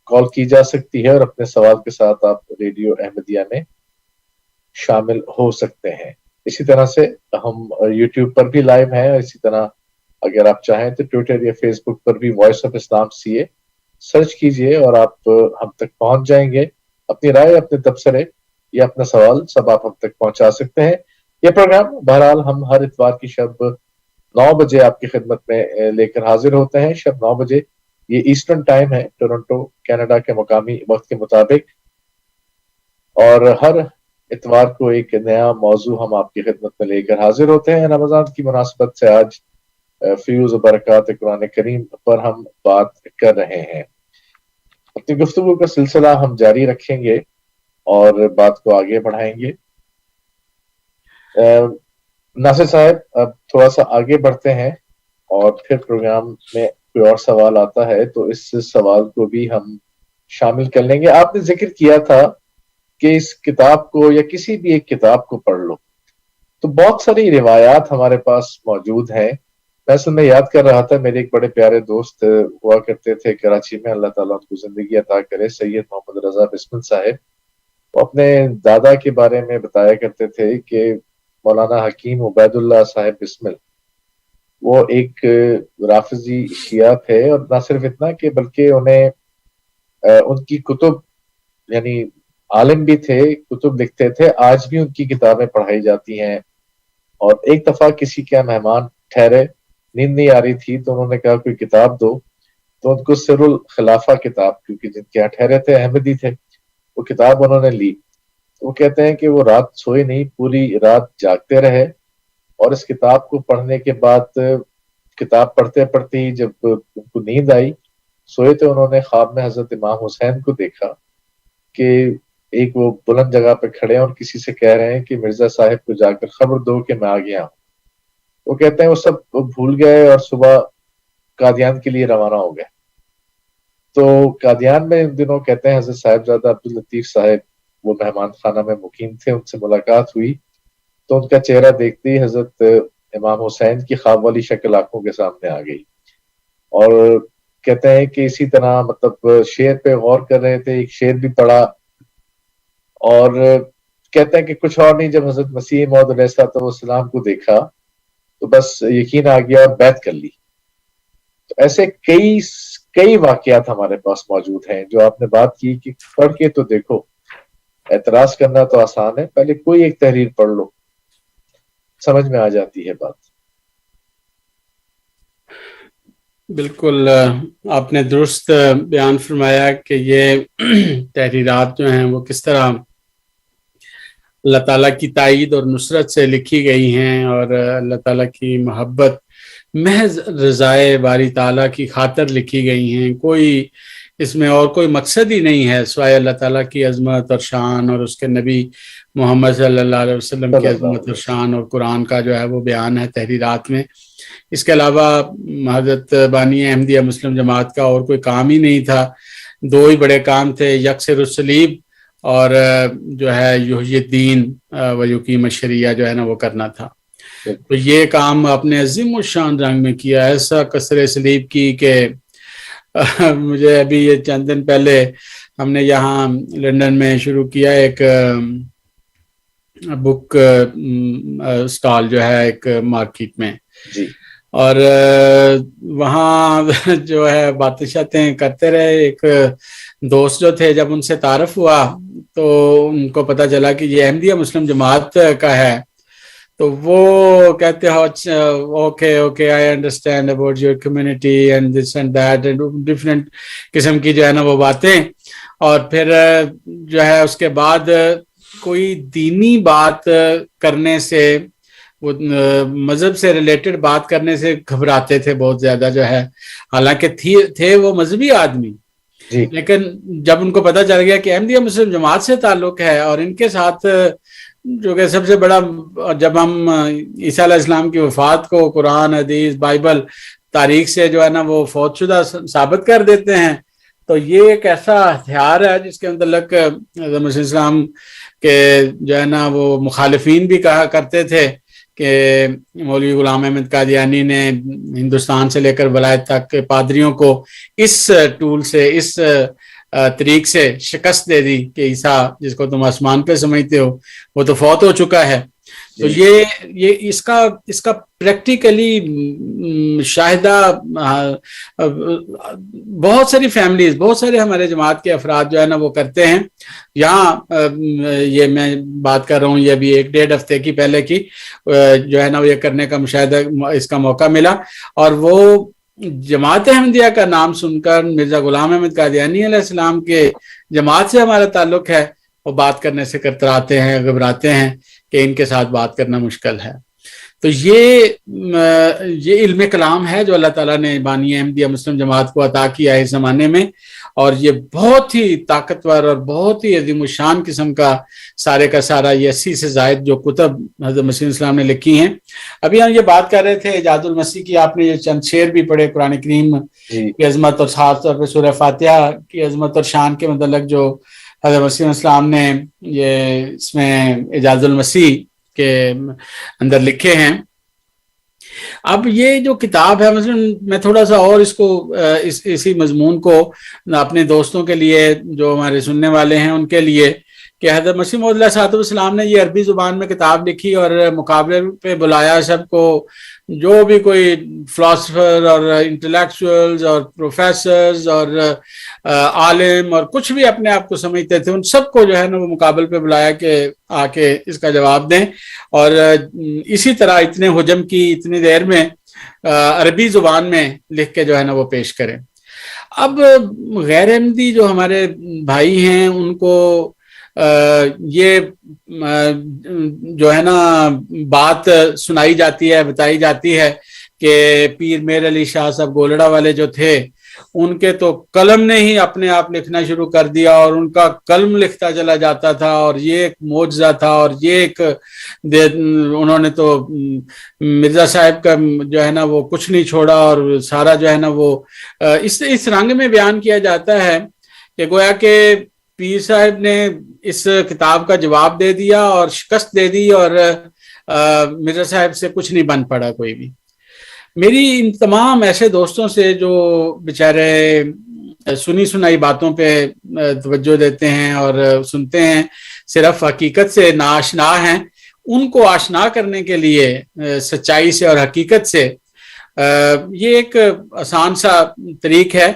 کال کی جا سکتی ہے، اور اپنے سوال کے ساتھ آپ ریڈیو احمدیہ میں شامل ہو سکتے ہیں۔ اسی طرح سے ہم یوٹیوب پر بھی لائیو ہیں، اور اسی طرح اگر آپ چاہیں تو ٹویٹر یا فیس بک پر بھی voice of Islam CA search کیجئے، اور آپ ہم تک پہنچ جائیں گے۔ اپنی رائے، اپنے تبصرے یا اپنا سوال سب آپ ہم تک پہنچا سکتے ہیں۔ یہ پروگرام بہرحال ہم ہر اتوار کی شب 9 بجے آپ کی خدمت میں لے کر حاضر ہوتے ہیں۔ شب 9 بجے، یہ ایسٹرن ٹائم ہے ٹورنٹو کینیڈا کے مقامی وقت کے مطابق، اور ہر اتوار کو ایک نیا موضوع ہم آپ کی خدمت میں لے کر حاضر ہوتے ہیں۔ رمضان کی مناسبت سے آج فیوز و برکات قرآن کریم پر ہم بات کر رہے ہیں۔ اپنی گفتگو کا سلسلہ ہم جاری رکھیں گے اور بات کو آگے بڑھائیں گے۔ ناصر صاحب، اب تھوڑا سا آگے بڑھتے ہیں، اور پھر پروگرام میں کوئی اور سوال آتا ہے تو اس سوال کو بھی ہم شامل کر لیں گے۔ آپ نے ذکر کیا تھا کہ اس کتاب کو یا کسی بھی ایک کتاب کو پڑھ لو، تو بہت ساری روایات ہمارے پاس موجود ہیں۔ میں یاد کر رہا تھا، میرے ایک بڑے پیارے دوست ہوا کرتے تھے کراچی میں، اللہ تعالیٰ ان کو زندگی عطا کرے، سید محمد رضا بسمل صاحب۔ وہ اپنے دادا کے بارے میں بتایا کرتے تھے کہ مولانا حکیم عبید اللہ صاحب بسمل وہ ایک رافضی شیعہ تھے، اور نہ صرف اتنا کہ بلکہ انہیں ان کی کتب، یعنی عالم بھی تھے، کتب لکھتے تھے، آج بھی ان کی کتابیں پڑھائی جاتی ہیں۔ اور ایک دفعہ کسی کے مہمان ٹھہرے، نیند نہیں آ رہی تھی، تو انہوں نے کہا کوئی کتاب دو، تو ان کو سر الخلافہ کتاب، کیونکہ جن کے یہاں ٹھہرے تھے احمدی تھے، وہ کتاب انہوں نے لی۔ وہ کہتے ہیں کہ وہ رات سوئے نہیں، پوری رات جاگتے رہے، اور اس کتاب کو پڑھنے کے بعد کتاب پڑھتے پڑھتے ہی جب ان کو نیند آئی، سوئے تو انہوں نے خواب میں حضرت امام حسین کو دیکھا کہ ایک وہ بلند جگہ پہ کھڑے ہیں اور کسی سے کہہ رہے ہیں کہ مرزا صاحب کو جا کر خبر دو کہ میں آ گیا ہوں۔ وہ کہتے ہیں وہ سب بھول گئے اور صبح قادیان کے لیے روانہ ہو گئے۔ تو قادیان میں ان دنوں کہتے ہیں حضرت صاحبزادہ عبداللطیف صاحب وہ مہمان خانہ میں مقیم تھے، ان سے ملاقات ہوئی، تو ان کا چہرہ دیکھتے ہی حضرت امام حسین کی خواب والی شکل آنکھوں کے سامنے آ گئی، اور کہتے ہیں کہ اسی طرح مطلب شعر پہ غور کر رہے تھے، ایک شعر بھی پڑھا اور کہتے ہیں کہ کچھ اور نہیں، جب حضرت مسیح موعود علیہ السلام کو دیکھا تو بس یقین آ گیا اور بیعت کر لی۔ تو ایسے کئی واقعات ہمارے پاس موجود ہیں جو آپ نے بات کی کہ پڑھ کے تو دیکھو، اعتراض کرنا تو آسان ہے، پہلے کوئی ایک تحریر پڑھ لو، سمجھ میں آ جاتی ہے بات۔ بالکل آپ نے درست بیان فرمایا کہ یہ تحریرات جو ہیں وہ کس طرح اللہ تعالیٰ کی تائید اور نصرت سے لکھی گئی ہیں، اور اللہ تعالیٰ کی محبت محض رضائے باری تعالیٰ کی خاطر لکھی گئی ہیں۔ کوئی اس میں اور کوئی مقصد ہی نہیں ہے سوائے اللہ تعالیٰ کی عظمت اور شان اور اس کے نبی محمد صلی اللہ علیہ وسلم کی عظمت اور شان، اور قرآن کا جو ہے وہ بیان ہے تحریرات میں۔ اس کے علاوہ حضرت بانی احمدیہ مسلم جماعت کا اور کوئی کام ہی نہیں تھا، دو ہی بڑے کام تھے، یکسر الصلیب اور جو ہے یحیی الدین و یقیم الشریعہ جو ہے نا وہ کرنا تھا۔ تو یہ کام اپنے عظیم الشان رنگ میں کیا، ایسا کسر صلیب کی کہ مجھے ابھی یہ چند دن پہلے ہم نے یہاں لندن میں شروع کیا ایک بک سٹال جو ہے ایک مارکیٹ میں جی، اور وہاں جو ہے باتیں شاتیں کرتے رہے۔ ایک دوست جو تھے، جب ان سے تعارف ہوا تو ان کو پتہ چلا کہ یہ احمدیہ مسلم جماعت کا ہے، تو وہ کہتے ہیں okay I understand about your community and this and that, different قسم کی جو ہے نا وہ باتیں۔ اور پھر جو ہے اس کے بعد کوئی دینی بات کرنے سے، وہ مذہب سے ریلیٹڈ بات کرنے سے گھبراتے تھے بہت زیادہ جو ہے، حالانکہ تھے وہ مذہبی آدمی جی، لیکن جب ان کو پتہ چل گیا کہ احمدیہ مسلم جماعت سے تعلق ہے اور ان کے ساتھ جو کہ سب سے بڑا، جب ہم عیسیٰ علیہ السلام کی وفات کو قرآن حدیث بائبل تاریخ سے جو ہے نا وہ فوت شدہ ثابت کر دیتے ہیں، تو یہ ایک ایسا ہتھیار ہے جس کے متعلق حضرت مسیح السلام کے جو ہے نا وہ مخالفین بھی کہا کرتے تھے کہ مولوی غلام احمد قادیانی نے ہندوستان سے لے کر ولایت تک پادریوں کو اس ٹول سے، اس طریق سے شکست دے دی کہ عیسیٰ جس کو تم آسمان پہ سمجھتے ہو وہ تو فوت ہو چکا ہے۔ تو یہ اس کا پریکٹیکلی شاہدہ بہت ساری فیملیز، بہت سارے ہمارے جماعت کے افراد جو ہے نا وہ کرتے ہیں۔ یہاں یہ میں بات کر رہا ہوں، یہ ابھی 1-1.5 ہفتے کی پہلے کی جو ہے نا وہ یہ کرنے کا مشاہدہ، اس کا موقع ملا، اور وہ جماعت احمدیہ کا نام سن کر مرزا غلام احمد قادیانی علیہ السلام کے جماعت سے ہمارا تعلق ہے، وہ بات کرنے سے کتراتے ہیں، گھبراتے ہیں کہ ان کے ساتھ بات کرنا مشکل ہے۔ تو یہ علم کلام ہے جو اللہ تعالیٰ نے بانی احمدیہ مسلم جماعت کو عطا کیا ہے اس زمانے میں، اور یہ بہت ہی طاقتور اور بہت ہی عظیم الشان قسم کا سارے کا سارا یہ 80 سے زائد جو کتب حضرت مسیح السلام نے لکھی ہیں۔ ابھی ہم یہ بات کر رہے تھے ایجاد المسیح کی، آپ نے یہ چند شعر بھی پڑھے قرآن کریم کی عظمت اور خاص طور پہ سورہ فاتحہ کی عظمت اور شان کے متعلق جو حضرت مسیح السلام نے یہ اس میں اعجاز المسیح کے اندر لکھے ہیں۔ اب یہ جو کتاب ہے، مثلا میں تھوڑا سا اور اس کو اسی مضمون کو اپنے دوستوں کے لیے جو ہمارے سننے والے ہیں ان کے لیے، کہ حضرت مسیح موعود علیہ السلام نے یہ عربی زبان میں کتاب لکھی اور مقابلے پہ بلایا سب کو، جو بھی کوئی فلاسفر اور انٹلیکچوئلز اور پروفیسرز اور عالم اور کچھ بھی اپنے آپ کو سمجھتے تھے، ان سب کو جو ہے نا وہ مقابل پہ بلایا کہ آ کے اس کا جواب دیں، اور اسی طرح اتنے حجم کی اتنی دیر میں عربی زبان میں لکھ کے جو ہے نا وہ پیش کریں۔ اب غیر احمدی جو ہمارے بھائی ہیں ان کو یہ جو ہے نا بات سنائی جاتی ہے، بتائی جاتی ہے کہ پیر میر علی شاہ صاحب گولڑا والے جو تھے ان کے تو قلم نے ہی اپنے آپ لکھنا شروع کر دیا، اور ان کا قلم لکھتا چلا جاتا تھا، اور یہ ایک معجزہ تھا، اور یہ ایک انہوں نے تو مرزا صاحب کا جو ہے نا وہ کچھ نہیں چھوڑا، اور سارا جو ہے نا وہ اس رنگ میں بیان کیا جاتا ہے کہ گویا کہ پیر صاحب نے اس کتاب کا جواب دے دیا اور شکست دے دی، اور مرزا صاحب سے کچھ نہیں بن پڑا کوئی بھی۔ میری ان تمام ایسے دوستوں سے جو بیچارے سنی سنائی باتوں پہ توجہ دیتے ہیں اور سنتے ہیں، صرف حقیقت سے ناآشنا ہیں، ان کو آشنا کرنے کے لیے سچائی سے اور حقیقت سے یہ ایک آسان سا طریق ہے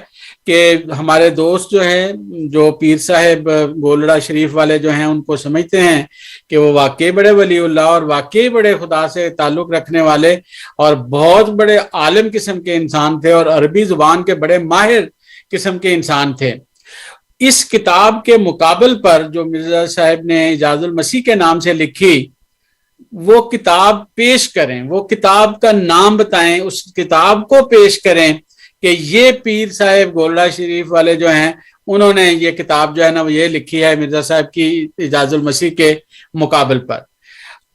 کہ ہمارے دوست جو ہیں، جو پیر صاحب گولڑا شریف والے جو ہیں، ان کو سمجھتے ہیں کہ وہ واقعی بڑے ولی اللہ اور واقعی بڑے خدا سے تعلق رکھنے والے اور بہت بڑے عالم قسم کے انسان تھے اور عربی زبان کے بڑے ماہر قسم کے انسان تھے۔ اس کتاب کے مقابل پر جو مرزا صاحب نے اعجاز المسیح کے نام سے لکھی، وہ کتاب پیش کریں، وہ کتاب کا نام بتائیں، اس کتاب کو پیش کریں کہ یہ پیر صاحب گولڑا شریف والے جو ہیں، انہوں نے یہ کتاب جو ہے نا وہ یہ لکھی ہے مرزا صاحب کی اعجاز المسیح کے مقابل پر۔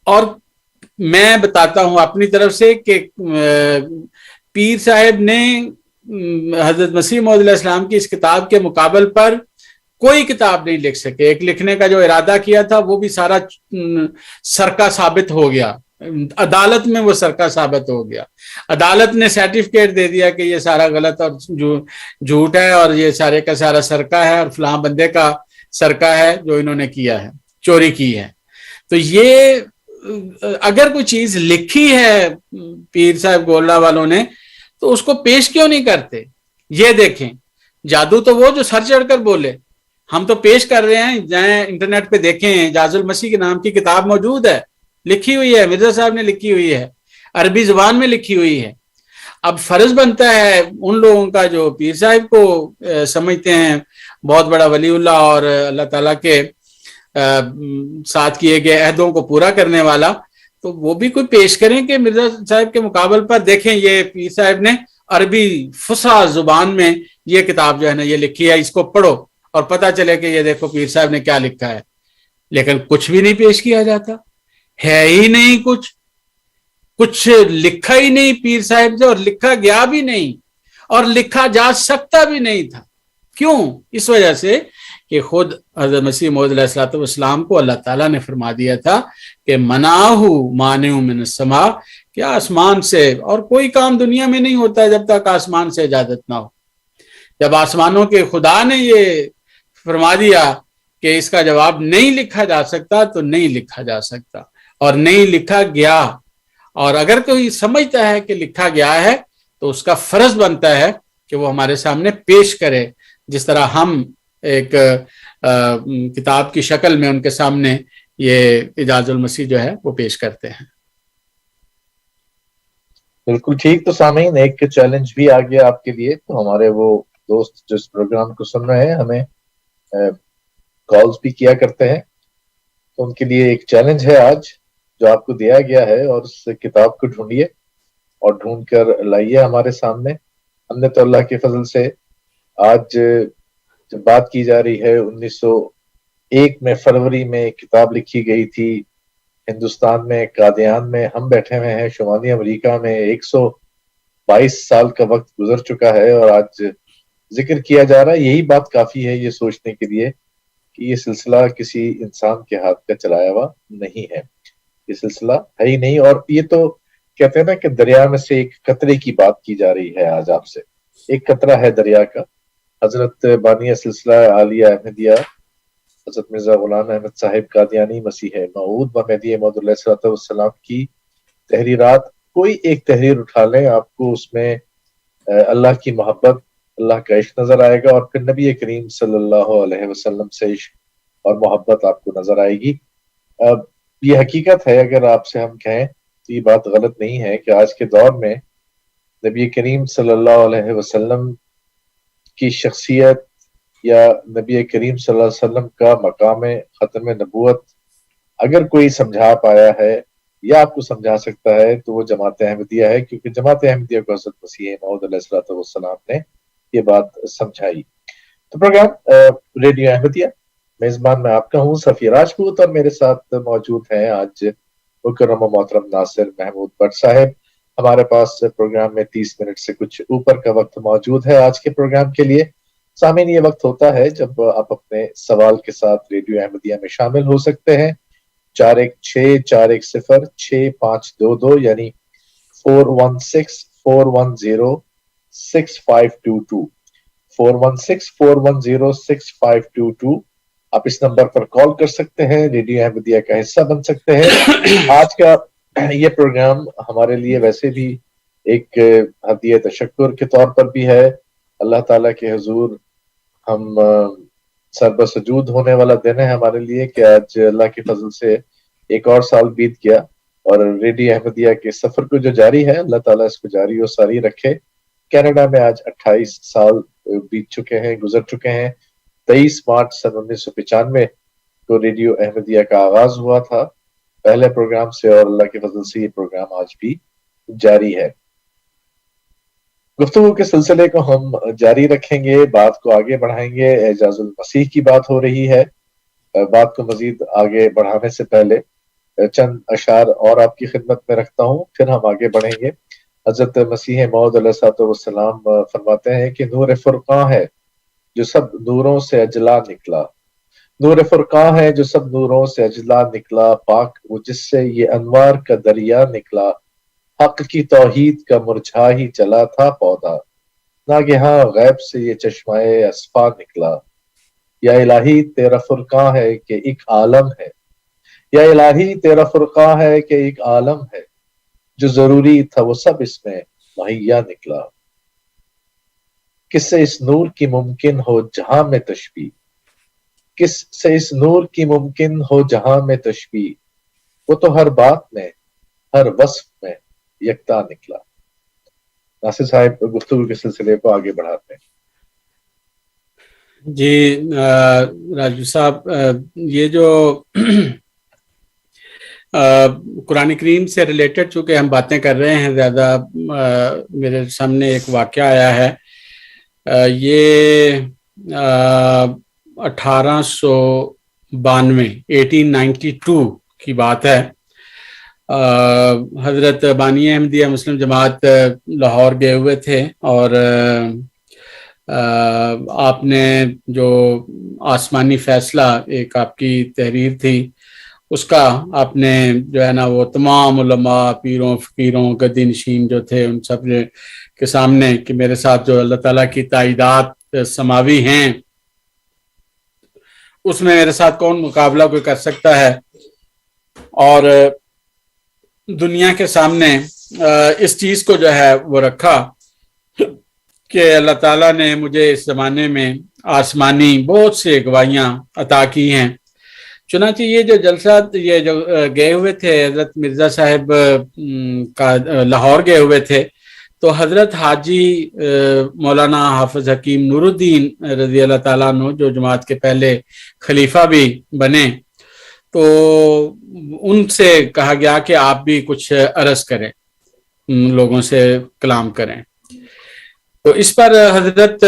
اور میں بتاتا ہوں اپنی طرف سے کہ پیر صاحب نے حضرت مسیح موعود علیہ السلام کی اس کتاب کے مقابل پر کوئی کتاب نہیں لکھ سکے۔ ایک لکھنے کا جو ارادہ کیا تھا وہ بھی سارا سرقہ ثابت ہو گیا، عدالت میں وہ سرقہ ثابت ہو گیا، عدالت نے سرٹیفکیٹ دے دیا کہ یہ سارا غلط اور جھوٹ ہے اور یہ سارے کا سارا سرقہ ہے اور فلاں بندے کا سرقہ ہے جو انہوں نے کیا ہے، چوری کی ہے۔ تو یہ اگر کوئی چیز لکھی ہے پیر صاحب گولڑا والوں نے تو اس کو پیش کیوں نہیں کرتے؟ یہ دیکھیں، جادو تو وہ جو سر چڑھ کر بولے، ہم تو پیش کر رہے ہیں۔ جائیں انٹرنیٹ پہ دیکھیں، اعجاز المسیح کے نام کی کتاب موجود ہے، لکھی ہوئی ہے، مرزا صاحب نے لکھی ہوئی ہے، عربی زبان میں لکھی ہوئی ہے۔ اب فرض بنتا ہے ان لوگوں کا جو پیر صاحب کو سمجھتے ہیں بہت بڑا ولی اللہ اور اللہ تعالیٰ کے ساتھ کیے گئے عہدوں کو پورا کرنے والا، تو وہ بھی کوئی پیش کریں کہ مرزا صاحب کے مقابل پر دیکھیں یہ پیر صاحب نے عربی فصیح زبان میں یہ کتاب جو ہے نا یہ لکھی ہے، اس کو پڑھو اور پتہ چلے کہ یہ دیکھو پیر صاحب نے کیا لکھا ہے۔ لیکن کچھ بھی نہیں پیش کیا جاتا، ہے ہی نہیں، کچھ لکھا ہی نہیں پیر صاحب سے، اور لکھا گیا بھی نہیں اور لکھا جا سکتا بھی نہیں تھا۔ کیوں؟ اس وجہ سے کہ خود حضرت مسیح موعود علیہ الصلوۃ والسلام کو اللہ تعالیٰ نے فرما دیا تھا کہ منعہ مانع من السماء، کہ آسمان سے، اور کوئی کام دنیا میں نہیں ہوتا جب تک آسمان سے اجازت نہ ہو۔ جب آسمانوں کے خدا نے یہ فرما دیا کہ اس کا جواب نہیں لکھا جا سکتا تو نہیں لکھا جا سکتا، اور نہیں لکھا گیا۔ اور اگر کوئی سمجھتا ہے کہ لکھا گیا ہے تو اس کا فرض بنتا ہے کہ وہ ہمارے سامنے پیش کرے، جس طرح ہم ایک کتاب کی شکل میں ان کے سامنے یہ اعجاز المسیح جو ہے وہ پیش کرتے ہیں۔ بالکل ٹھیک۔ تو سامعین، ایک چیلنج بھی آ گیا آپ کے لیے۔ تو ہمارے وہ دوست جو اس پروگرام کو سن رہے ہیں ہمیں کالز بھی کیا کرتے ہیں، تو ان کے لیے ایک چیلنج ہے آج جو آپ کو دیا گیا ہے، اور اس کتاب کو ڈھونڈیے اور ڈھونڈ کر لائیے ہمارے سامنے۔ ہم نے تو اللہ کے فضل سے آج جب بات کی جا رہی ہے 1901 میں فروری میں ایک کتاب لکھی گئی تھی ہندوستان میں، قادیان میں ہم بیٹھے ہوئے ہیں، شمالی امریکہ میں 122 سال کا وقت گزر چکا ہے، اور آج ذکر کیا جا رہا ہے۔ یہی بات کافی ہے یہ سوچنے کے لیے کہ یہ سلسلہ کسی انسان کے ہاتھ کا چلایا ہوا نہیں ہے، یہ سلسلہ ہے ہی نہیں۔ اور یہ تو کہتے ہیں نا کہ دریا میں سے ایک قطرے کی بات کی جا رہی ہے آج آپ سے، ایک قطرہ ہے دریا کا۔ حضرت بانی سلسلہ عالیہ احمدیہ حضرت مرزا غلام احمد صاحب قادیانی مسیح موعود و مہدی موعود علیہ الصلوۃ والسلام کی تحریرات، کوئی ایک تحریر اٹھا لیں، آپ کو اس میں اللہ کی محبت، اللہ کا عشق نظر آئے گا، اور پھر نبی کریم صلی اللہ علیہ وسلم سے عشق اور محبت آپ کو نظر آئے گی۔ یہ حقیقت ہے، اگر آپ سے ہم کہیں تو یہ بات غلط نہیں ہے کہ آج کے دور میں نبی کریم صلی اللہ علیہ وسلم کی شخصیت یا نبی کریم صلی اللہ علیہ وسلم کا مقام ختم نبوت اگر کوئی سمجھا پایا ہے یا آپ کو سمجھا سکتا ہے تو وہ جماعت احمدیہ ہے، کیونکہ جماعت احمدیہ کو حضرت مسیح موعود علیہ الصلوۃ والسلام نے یہ بات سمجھائی۔ تو پروگرام ریڈیو احمدیہ، میزبان میں آپ کا ہوں صفی راجپوت، اور میرے ساتھ موجود ہیں آج مکرم و محترم ناصر محمود بٹ صاحب۔ ہمارے پاس پروگرام میں 30 منٹ سے کچھ اوپر کا وقت موجود ہے آج کے پروگرام کے لیے۔ سامعین، یہ وقت ہوتا ہے جب آپ اپنے سوال کے ساتھ ریڈیو احمدیہ میں شامل ہو سکتے ہیں۔ 4164106522 یعنی 416-410-6522 416-410-6522 آپ اس نمبر پر کال کر سکتے ہیں، ریڈیو احمدیہ کا حصہ بن سکتے ہیں۔ آج کا یہ پروگرام ہمارے لیے ویسے بھی ایک ہدیہ تشکر کے طور پر بھی ہے۔ اللہ تعالیٰ کے حضور ہم سربسجود ہونے والا دن ہے ہمارے لیے کہ آج اللہ کے فضل سے ایک اور سال بیت گیا، اور ریڈیو احمدیہ کے سفر کو جو جاری ہے اللہ تعالیٰ اس کو جاری و ساری رکھے۔ کینیڈا میں آج 28 سال بیت چکے ہیں، گزر چکے ہیں۔ 23 مارچ سن 1995 کو ریڈیو احمدیہ کا آغاز ہوا تھا پہلے پروگرام سے، اور اللہ کے فضل سے یہ پروگرام آج بھی جاری ہے۔ گفتگو کے سلسلے کو ہم جاری رکھیں گے، بات کو آگے بڑھائیں گے۔ اعجاز المسیح کی بات ہو رہی ہے۔ بات کو مزید آگے بڑھانے سے پہلے چند اشعار اور آپ کی خدمت میں رکھتا ہوں، پھر ہم آگے بڑھیں گے۔ حضرت مسیح موعود علیہ الصلوۃ والسلام فرماتے ہیں کہ نور فرقاں ہے جو سب نوروں سے اجلا نکلا، نور فرقاں ہے جو سب نوروں سے اجلا نکلا، پاک وہ جس سے یہ انوار کا دریا نکلا، حق کی توحید کا مرجھا ہی چلا تھا پودا، ناگہاں غیب سے یہ چشمہ اصفا نکلا۔ یا الہی تیرا فرقاں ہے کہ ایک عالم ہے، یا الہی تیرا فرقاں ہے کہ ایک عالم ہے، جو ضروری تھا وہ سب اس میں مہیا نکلا۔ کس سے اس نور کی ممکن ہو جہاں میں تشبیہ، کس سے اس نور کی ممکن ہو جہاں میں تشبیہ، وہ تو ہر بات میں ہر وصف میں یکتا نکلا۔ ناصر صاحب گفتگو کے سلسلے کو آگے بڑھاتے ہیں۔ جی راجو صاحب، یہ جو قرآن کریم سے ریلیٹڈ چونکہ ہم باتیں کر رہے ہیں، زیادہ میرے سامنے ایک واقعہ آیا ہے۔ یہ 1892 کی بات ہے۔ حضرت بانی احمدیہ مسلم جماعت لاہور گئے ہوئے تھے، اور آپ نے جو آسمانی فیصلہ ایک آپ کی تحریر تھی، اس کا آپ نے جو ہے نا وہ تمام علماء، پیروں، فقیروں، گدی نشین جو تھے ان سب کے سامنے کہ میرے ساتھ جو اللہ تعالیٰ کی تائیدات سماوی ہیں اس میں میرے ساتھ کون مقابلہ کوئی کر سکتا ہے، اور دنیا کے سامنے اس چیز کو جو ہے وہ رکھا کہ اللہ تعالیٰ نے مجھے اس زمانے میں آسمانی بہت سے گواہیاں عطا کی ہیں۔ چنانچہ یہ جو جلسہ یہ جو گئے ہوئے تھے حضرت مرزا صاحب کا لاہور گئے ہوئے تھے، تو حضرت حاجی مولانا حافظ حکیم نور الدین رضی اللہ تعالیٰ عنہ جو جماعت کے پہلے خلیفہ بھی بنے، تو ان سے کہا گیا کہ آپ بھی کچھ عرض کریں، لوگوں سے کلام کریں۔ تو اس پر حضرت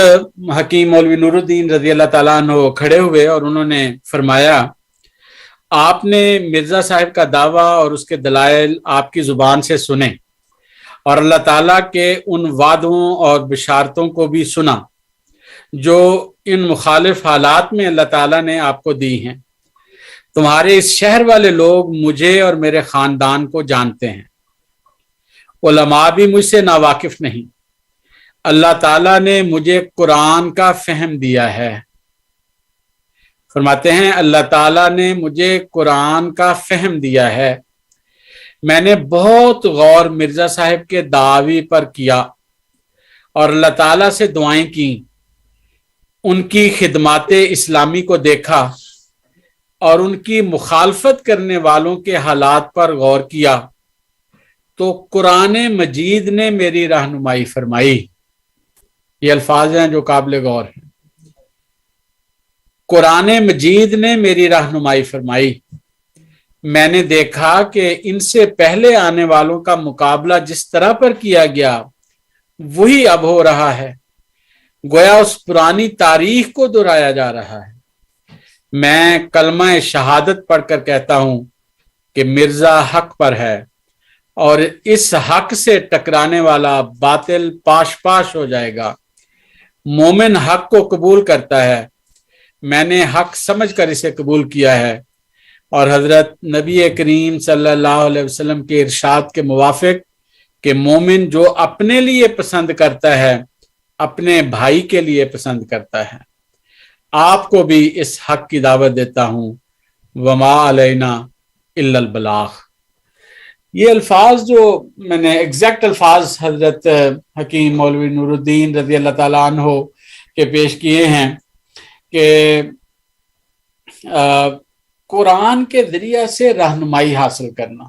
حکیم مولوی نور الدین رضی اللہ تعالیٰ عنہ کھڑے ہوئے اور انہوں نے فرمایا، آپ نے مرزا صاحب کا دعویٰ اور اس کے دلائل آپ کی زبان سے سنے، اور اللہ تعالیٰ کے ان وعدوں اور بشارتوں کو بھی سنا جو ان مخالف حالات میں اللہ تعالیٰ نے آپ کو دی ہیں۔ تمہارے اس شہر والے لوگ مجھے اور میرے خاندان کو جانتے ہیں، علماء بھی مجھ سے ناواقف نہیں۔ اللہ تعالیٰ نے مجھے قرآن کا فہم دیا ہے، فرماتے ہیں اللہ تعالیٰ نے مجھے قرآن کا فہم دیا ہے۔ میں نے بہت غور مرزا صاحب کے دعوی پر کیا اور اللہ تعالیٰ سے دعائیں کی، ان کی خدمات اسلامی کو دیکھا اور ان کی مخالفت کرنے والوں کے حالات پر غور کیا، تو قرآن مجید نے میری رہنمائی فرمائی۔ یہ الفاظ ہیں جو قابل غور ہیں۔ قرآن مجید نے میری رہنمائی فرمائی، میں نے دیکھا کہ ان سے پہلے آنے والوں کا مقابلہ جس طرح پر کیا گیا وہی اب ہو رہا ہے، گویا اس پرانی تاریخ کو دہرایا جا رہا ہے۔ میں کلمہ شہادت پڑھ کر کہتا ہوں کہ مرزا حق پر ہے، اور اس حق سے ٹکرانے والا باطل پاش پاش ہو جائے گا۔ مومن حق کو قبول کرتا ہے، میں نے حق سمجھ کر اسے قبول کیا ہے، اور حضرت نبی کریم صلی اللہ علیہ وسلم کے ارشاد کے موافق کہ مومن جو اپنے لیے پسند کرتا ہے اپنے بھائی کے لیے پسند کرتا ہے. آپ کو بھی اس حق کی دعوت دیتا ہوں، وما علینا الا البلاغ. یہ الفاظ جو میں نے ایگزیکٹ الفاظ حضرت حکیم مولوی نور الدین رضی اللہ تعالیٰ عنہ کے پیش کیے ہیں کہ قرآن کے ذریعے سے رہنمائی حاصل کرنا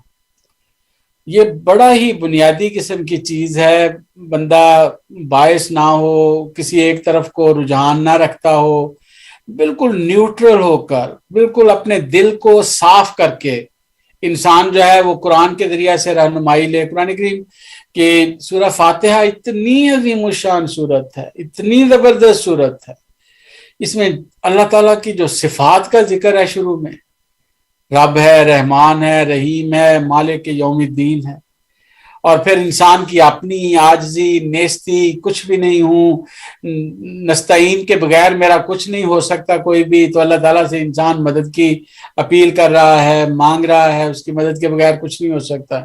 یہ بڑا ہی بنیادی قسم کی چیز ہے. بندہ باعث نہ ہو، کسی ایک طرف کو رجحان نہ رکھتا ہو، بالکل نیوٹرل ہو کر، بالکل اپنے دل کو صاف کر کے انسان جو ہے وہ قرآن کے ذریعے سے رہنمائی لے. قرآن کریم کہ سورہ فاتحہ اتنی عظیم الشان صورت ہے، اتنی زبردست صورت ہے. اس میں اللہ تعالیٰ کی جو صفات کا ذکر ہے، شروع میں رب ہے، رحمان ہے، رحیم ہے، مالک یوم الدین ہے، اور پھر انسان کی اپنی عاجزی، نیستی، کچھ بھی نہیں ہوں، نستعین کے بغیر میرا کچھ نہیں ہو سکتا کوئی بھی. تو اللہ تعالیٰ سے انسان مدد کی اپیل کر رہا ہے، مانگ رہا ہے، اس کی مدد کے بغیر کچھ نہیں ہو سکتا.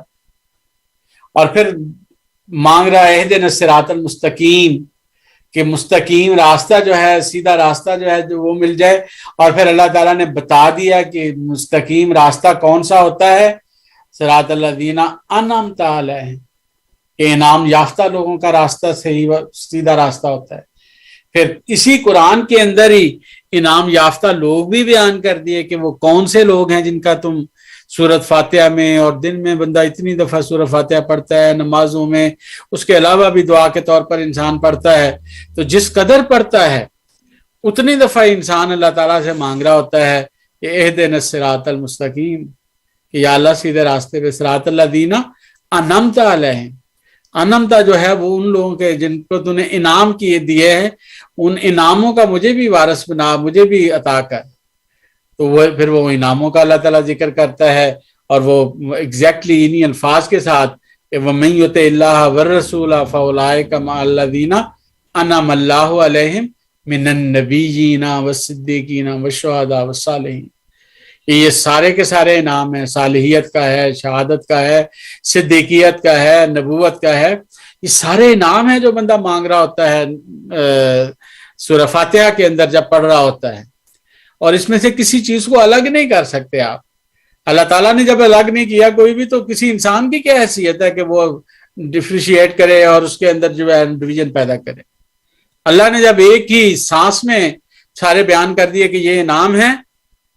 اور پھر مانگ رہا ہے اہدنا الصراط المستقیم، کہ مستقیم راستہ جو ہے، سیدھا راستہ جو ہے جو وہ مل جائے. اور پھر اللہ تعالیٰ نے بتا دیا کہ مستقیم راستہ کون سا ہوتا ہے، صراط الذین انعمت علیہم، کہ انعام یافتہ لوگوں کا راستہ صحیح سیدھا راستہ ہوتا ہے. پھر اسی قرآن کے اندر ہی انعام یافتہ لوگ بھی بیان کر دیے کہ وہ کون سے لوگ ہیں جن کا تم سورۃ فاتحہ میں، اور دن میں بندہ اتنی دفعہ سورۃ فاتحہ پڑھتا ہے، نمازوں میں اس کے علاوہ بھی دعا کے طور پر انسان پڑھتا ہے. تو جس قدر پڑھتا ہے اتنی دفعہ انسان اللہ تعالیٰ سے مانگ رہا ہوتا ہے کہ اہدنا الصراط المستقیم، کہ یا اللہ سیدھے راستے پہ. صراط الذین انعمت علیہم، انعمت جو ہے وہ ان لوگوں کے جن کو تو نے انعام کیے دیے ہیں، ان انعاموں کا مجھے بھی وارث بنا، مجھے بھی عطا کر. تو وہ پھر وہ انعاموں کا اللہ تعالیٰ ذکر کرتا ہے، اور وہ ایگزیکٹلی انہی الفاظ کے ساتھ وَمَن يُطِعِ اللَّهَ وَالرَّسُولَ فَأُولَٰئِكَ مَعَ الَّذِينَ أَنْعَمَ اللَّهُ عَلَيْهِمْ مِنَ النَّبِيِّينَ وَالصِّدِّيقِينَ وَالشُّهَدَاءِ وَالصَّالِحِينَ. یہ سارے کے سارے انعام ہیں، صالحیت کا ہے، شہادت کا ہے، صدیقیت کا ہے، نبوت کا ہے. یہ سارے انعام ہیں جو بندہ مانگ رہا ہوتا ہے سورہ فاتحہ کے اندر جب پڑھ رہا ہوتا ہے. اور اس میں سے کسی چیز کو الگ نہیں کر سکتے آپ. اللہ تعالیٰ نے جب الگ نہیں کیا کوئی بھی، تو کسی انسان کی کیا حیثیت ہے کہ وہ ڈفریشیٹ کرے اور اس کے اندر جو ہے ڈویژن پیدا کرے. اللہ نے جب ایک ہی سانس میں سارے بیان کر دیے کہ یہ انعام ہے،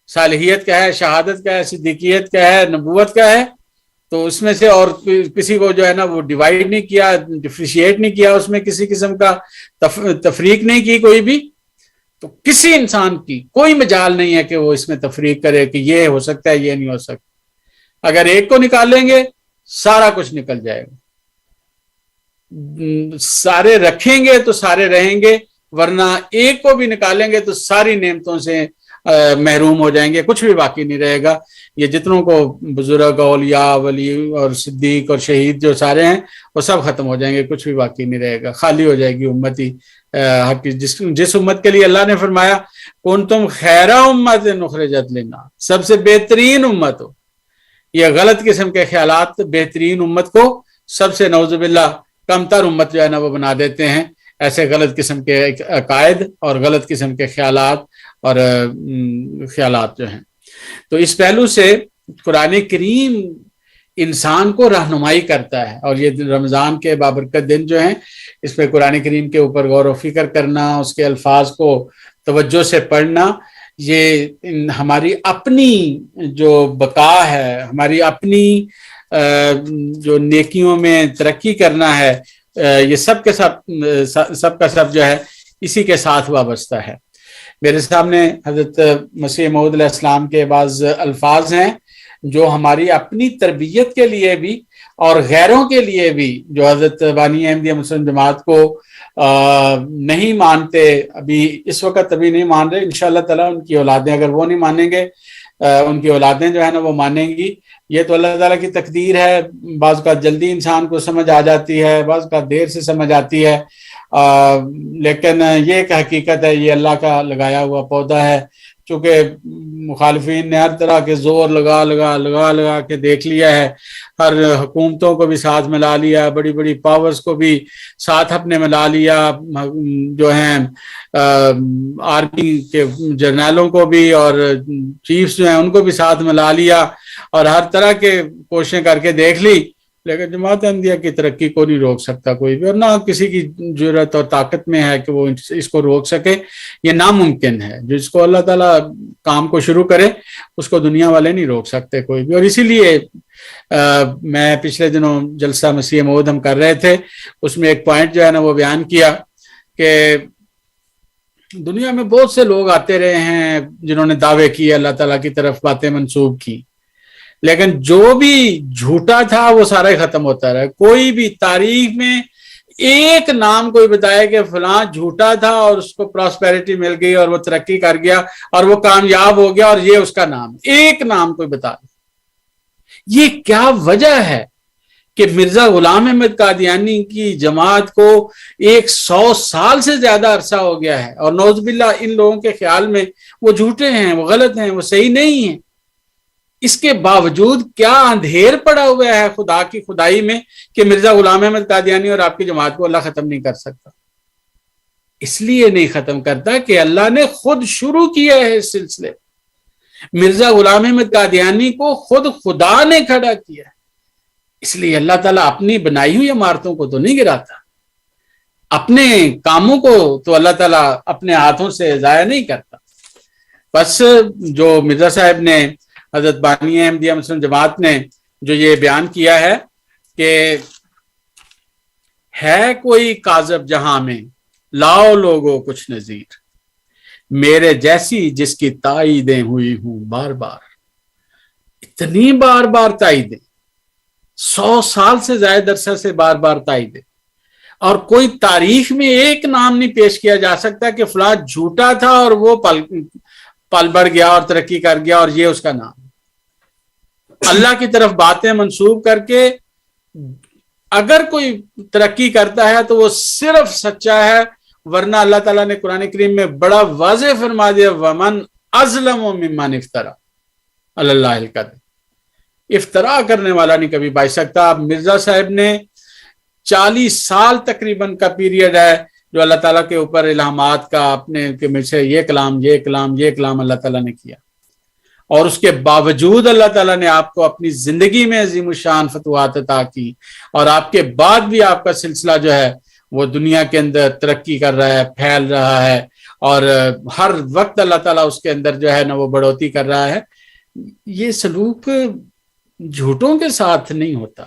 صالحیت کا ہے، شہادت کا ہے، صدیقیت کا ہے، نبوت کا ہے، تو اس میں سے اور کسی کو جو ہے نا وہ ڈیوائیڈ نہیں کیا، ڈفریشیٹ نہیں کیا، اس میں کسی قسم کا تفریق نہیں کی کوئی بھی. تو کسی انسان کی کوئی مجال نہیں ہے کہ وہ اس میں تفریق کرے کہ یہ ہو سکتا ہے، یہ نہیں ہو سکتا. اگر ایک کو نکالیں گے سارا کچھ نکل جائے گا، سارے رکھیں گے تو سارے رہیں گے، ورنہ ایک کو بھی نکالیں گے تو ساری نعمتوں سے محروم ہو جائیں گے، کچھ بھی باقی نہیں رہے گا. یہ جتنوں کو بزرگ، اولیاء، ولی اور صدیق اور شہید جو سارے ہیں وہ سب ختم ہو جائیں گے، کچھ بھی باقی نہیں رہے گا، خالی ہو جائے گی امتی. جس امت کے لیے اللہ نے فرمایا کنتم خیر امت اخرجت للناس، سب سے بہترین امت ہو. یہ غلط قسم کے خیالات بہترین امت کو سب سے نعوذ باللہ کم تر امت جو ہے نا وہ بنا دیتے ہیں. ایسے غلط قسم کے عقائد اور غلط قسم کے خیالات اور خیالات جو ہیں. تو اس پہلو سے قرآن کریم انسان کو رہنمائی کرتا ہے. اور یہ رمضان کے بابرکت دن جو ہیں اس پہ قرآن کریم کے اوپر غور و فکر کرنا، اس کے الفاظ کو توجہ سے پڑھنا، یہ ہماری اپنی جو بقا ہے، ہماری اپنی جو نیکیوں میں ترقی کرنا ہے، یہ سب کا سب جو ہے اسی کے ساتھ وابستہ ہے. میرے سامنے حضرت مسیح موعود علیہ السلام کے بعض الفاظ ہیں جو ہماری اپنی تربیت کے لیے بھی اور غیروں کے لیے بھی، جو حضرت بانی احمدیہ مسلم جماعت کو نہیں مانتے، ابھی اس وقت ابھی نہیں مان رہے، انشاءاللہ تعالیٰ ان کی اولادیں اگر وہ نہیں مانیں گے، ان کی اولادیں جو ہے نا وہ مانیں گی. یہ تو اللہ تعالیٰ کی تقدیر ہے. بعض کا جلدی انسان کو سمجھ آ جاتی ہے، بعض کا دیر سے سمجھ آتی ہے، لیکن یہ ایک حقیقت ہے، یہ اللہ کا لگایا ہوا پودا ہے چونکہ مخالفین نے ہر طرح کے زور لگا کے دیکھ لیا ہے، ہر حکومتوں کو بھی ساتھ ملا لیا، بڑی بڑی پاورز کو بھی ساتھ اپنے ملا لیا، جو ہیں آرمی کے جرنیلوں کو بھی اور چیفز جو ہیں ان کو بھی ساتھ ملا لیا، اور ہر طرح کے کوششیں کر کے دیکھ لی، لیکن جماعت احمدیہ کی ترقی کو نہیں روک سکتا کوئی بھی، اور نہ کسی کی جرأت اور طاقت میں ہے کہ وہ اس کو روک سکے، یہ ناممکن ہے۔ جس کو اللہ تعالیٰ کام کو شروع کرے اس کو دنیا والے نہیں روک سکتے کوئی بھی۔ اور اسی لیے میں پچھلے دنوں جلسہ مسیح موعود ہم کر رہے تھے، اس میں ایک پوائنٹ جو ہے نا وہ بیان کیا کہ دنیا میں بہت سے لوگ آتے رہے ہیں جنہوں نے دعوے کیے، اللہ تعالیٰ کی طرف باتیں منسوب کی، لیکن جو بھی جھوٹا تھا وہ سارا ہی ختم ہوتا رہا۔ کوئی بھی تاریخ میں ایک نام کوئی بتایا کہ فلاں جھوٹا تھا اور اس کو پراسپیرٹی مل گئی اور وہ ترقی کر گیا اور وہ کامیاب ہو گیا اور یہ اس کا نام، ایک نام کوئی بتا دے۔ یہ کیا وجہ ہے کہ مرزا غلام احمد قادیانی کی جماعت کو 100 سال سے زیادہ عرصہ ہو گیا ہے، اور نعوذ باللہ ان لوگوں کے خیال میں وہ جھوٹے ہیں، وہ غلط ہیں، وہ صحیح نہیں ہیں، اس کے باوجود کیا اندھیر پڑا ہوا ہے خدا کی خدائی میں کہ مرزا غلام احمد قادیانی اور آپ کی جماعت کو اللہ ختم نہیں کر سکتا۔ اس لیے نہیں ختم کرتا کہ اللہ نے خود شروع کیا ہے اس سلسلے، مرزا غلام احمد قادیانی کو خود خدا نے کھڑا کیا ہے، اس لیے اللہ تعالیٰ اپنی بنائی ہوئی عمارتوں کو تو نہیں گراتا، اپنے کاموں کو تو اللہ تعالیٰ اپنے ہاتھوں سے ضائع نہیں کرتا۔ بس جو مرزا صاحب نے، حضرت بانی احمدیہ مسلم جماعت نے جو یہ بیان کیا ہے کہ ہے کوئی کاذب جہاں میں لاؤ لوگوں کچھ نظیر، میرے جیسی جس کی تائیدیں ہوئی ہوں بار بار، اتنی بار بار تائیدیں، 100 سال سے زائد عرصہ سے بار بار تائیدیں، اور کوئی تاریخ میں ایک نام نہیں پیش کیا جا سکتا کہ فلاں جھوٹا تھا اور وہ پل بڑھ گیا اور ترقی کر گیا اور یہ اس کا نام۔ اللہ کی طرف باتیں منسوب کر کے اگر کوئی ترقی کرتا ہے تو وہ صرف سچا ہے، ورنہ اللہ تعالیٰ نے قرآن کریم میں بڑا واضح فرما دیا وَمَنْ أَظْلَمُ مِمَّنِ افْتَرَى عَلَى اللَّهِ الْكَذِبَ، افطرا کرنے والا نہیں کبھی بچ سکتا۔ اب مرزا صاحب نے 40 سال تقریباً کا پیریڈ ہے جو اللہ تعالیٰ کے اوپر الہامات کا اپنے کہ مجھ سے یہ کلام اللہ تعالیٰ نے کیا، اور اس کے باوجود اللہ تعالیٰ نے آپ کو اپنی زندگی میں عظیم الشان فتوحات عطا کی، اور آپ کے بعد بھی آپ کا سلسلہ جو ہے وہ دنیا کے اندر ترقی کر رہا ہے، پھیل رہا ہے، اور ہر وقت اللہ تعالیٰ اس کے اندر جو ہے نا وہ بڑھوتی کر رہا ہے۔ یہ سلوک جھوٹوں کے ساتھ نہیں ہوتا،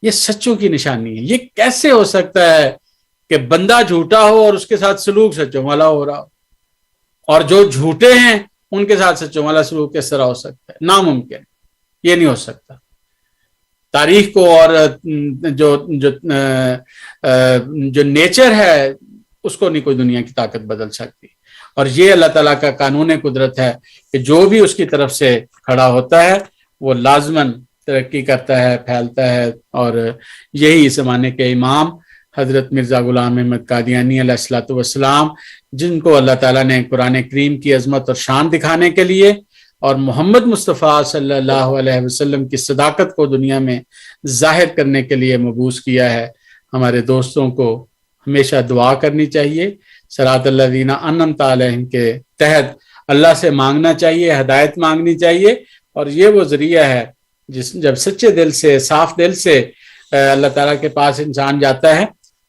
یہ سچوں کی نشانی ہے۔ یہ کیسے ہو سکتا ہے کہ بندہ جھوٹا ہو اور اس کے ساتھ سلوک سچوں والا ہو رہا ہو، اور جو جھوٹے ہیں ان کے ساتھ سچوں والا سلوک کس طرح ہو سکتا ہے؟ ناممکن، یہ نہیں ہو سکتا۔ تاریخ کو اور جو نیچر ہے اس کو نہیں کوئی دنیا کی طاقت بدل سکتی، اور یہ اللہ تعالیٰ کا قانون قدرت ہے کہ جو بھی اس کی طرف سے کھڑا ہوتا ہے وہ لازماً ترقی کرتا ہے، پھیلتا ہے۔ اور یہی اس زمانے کے امام حضرت مرزا غلام احمد قادیانی علیہ الصلوۃ والسلام، جن کو اللہ تعالیٰ نے قرآن کریم کی عظمت اور شان دکھانے کے لیے اور محمد مصطفیٰ صلی اللہ علیہ وسلم کی صداقت کو دنیا میں ظاہر کرنے کے لیے مبعوث کیا ہے، ہمارے دوستوں کو ہمیشہ دعا کرنی چاہیے، صراط الذین انعمت علیہم کے تحت اللہ سے مانگنا چاہیے، ہدایت مانگنی چاہیے، اور یہ وہ ذریعہ ہے جب سچے دل سے، صاف دل سے اللہ تعالیٰ کے پاس انسان جاتا ہے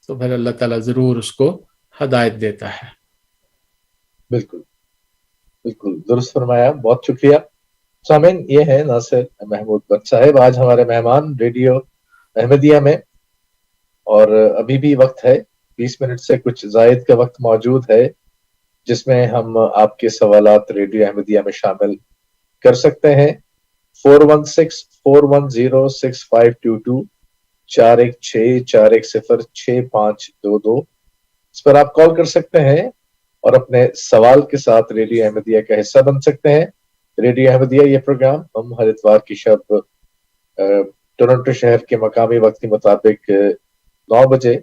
تو پھر اللہ تعالیٰ ضرور اس کو ہدایت دیتا ہے۔ بالکل بالکل درست فرمایا، بہت شکریہ۔ سامعین، یہ ہے ناصر محمود بٹ صاحب، آج ہمارے مہمان ریڈیو احمدیہ میں، اور ابھی بھی وقت ہے، 20 منٹ سے کچھ زائد کا وقت موجود ہے جس میں ہم آپ کے سوالات ریڈیو احمدیہ میں شامل کر سکتے ہیں۔ 416-410-6522 416-410-6522 اس پر آپ کال کر سکتے ہیں اور اپنے سوال کے ساتھ ریڈیو احمدیہ کا حصہ بن سکتے ہیں۔ ریڈیو احمدیہ یہ پروگرام ہم ہر اتوار کی شب ٹورنٹو شہر کے مقامی وقت کے مطابق 9 بجے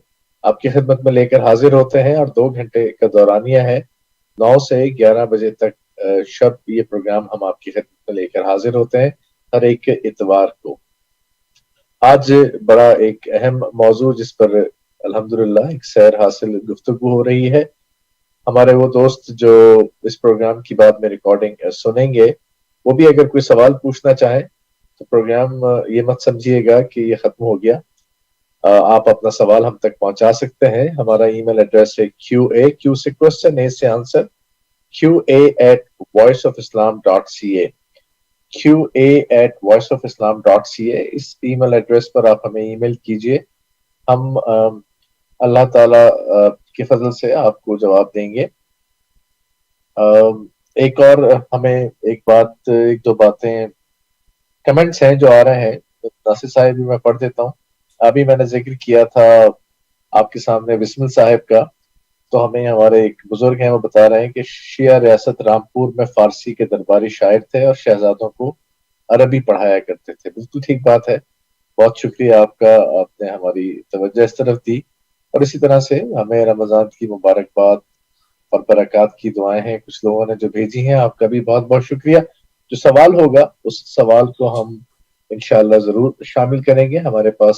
آپ کی خدمت میں لے کر حاضر ہوتے ہیں، اور 2 گھنٹے کا دورانیہ ہے، 9 سے 11 بجے تک شب یہ پروگرام ہم آپ کی خدمت میں لے کر حاضر ہوتے ہیں ہر ایک اتوار کو۔ آج بڑا ایک اہم موضوع جس پر الحمدللہ ایک سیر حاصل گفتگو ہو رہی ہے، ہمارے وہ دوست جو اس پروگرام کی بعد میں ریکارڈنگ سنیں گے وہ بھی اگر کوئی سوال پوچھنا چاہیں تو پروگرام یہ مت سمجھیے گا کہ یہ ختم ہو گیا، آپ اپنا سوال ہم تک پہنچا سکتے ہیں۔ ہمارا ای میل ایڈریس ہے QA سے کوسچن، A سے آنسر، QA@voiceofislam.ca، QA@voiceofislam.ca۔ اس ای میل ایڈریس پر آپ ہمیں ای میل کیجئے، ہم اللہ تعالی کے فضل سے آپ کو جواب دیں گے۔ ایک اور ہمیں ایک دو باتیں کمنٹس ہیں جو آ رہے ہیں، ناصر صاحب بھی میں پڑھ دیتا ہوں۔ ابھی میں نے ذکر کیا تھا آپ کے سامنے بسمل صاحب کا، تو ہمیں ہمارے ایک بزرگ ہیں وہ بتا رہے ہیں کہ شیعہ ریاست رامپور میں فارسی کے درباری شاعر تھے اور شہزادوں کو عربی پڑھایا کرتے تھے۔ بالکل ٹھیک بات ہے، بہت شکریہ آپ کا، آپ نے ہماری توجہ اس طرف دی، اور اسی طرح سے ہمیں رمضان کی مبارکباد اور برکات کی دعائیں ہیں کچھ لوگوں نے جو بھیجی ہیں، آپ کا بھی بہت بہت شکریہ۔ جو سوال ہوگا اس سوال کو ہم انشاءاللہ ضرور شامل کریں گے، ہمارے پاس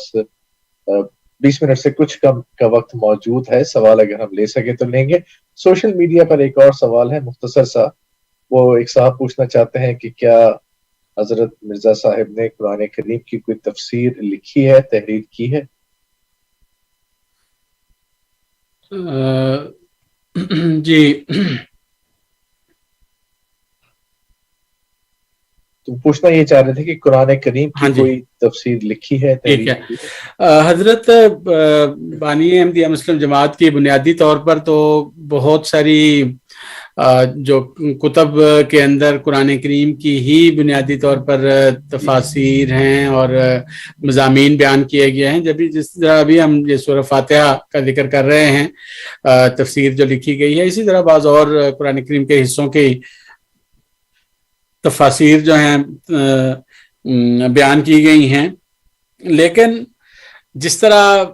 20 منٹ سے کچھ کم کا وقت موجود ہے، سوال اگر ہم لے سکے تو لیں گے۔ سوشل میڈیا پر ایک اور سوال ہے مختصر سا، وہ ایک صاحب پوچھنا چاہتے ہیں کہ کیا حضرت مرزا صاحب نے قرآن کریم کی کوئی تفسیر لکھی ہے، تحریر کی ہے؟ جی تو پوچھنا یہ چاہ رہے تھے کہ قرآن کریم کی کوئی تفسیر لکھی ہے، ٹھیک ہے۔ حضرت بانی احمدیہ مسلم جماعت کی بنیادی طور پر تو بہت ساری جو کتب کے اندر قرآن کریم کی ہی بنیادی طور پر تفاسیر ہیں اور مضامین بیان کیے گئے ہیں۔ جس طرح ابھی ہم یہ سورہ فاتحہ کا ذکر کر رہے ہیں، تفسیر جو لکھی گئی ہے، اسی طرح بعض اور قرآن کریم کے حصوں کی تفاسیر جو ہیں بیان کی گئی ہیں۔ لیکن جس طرح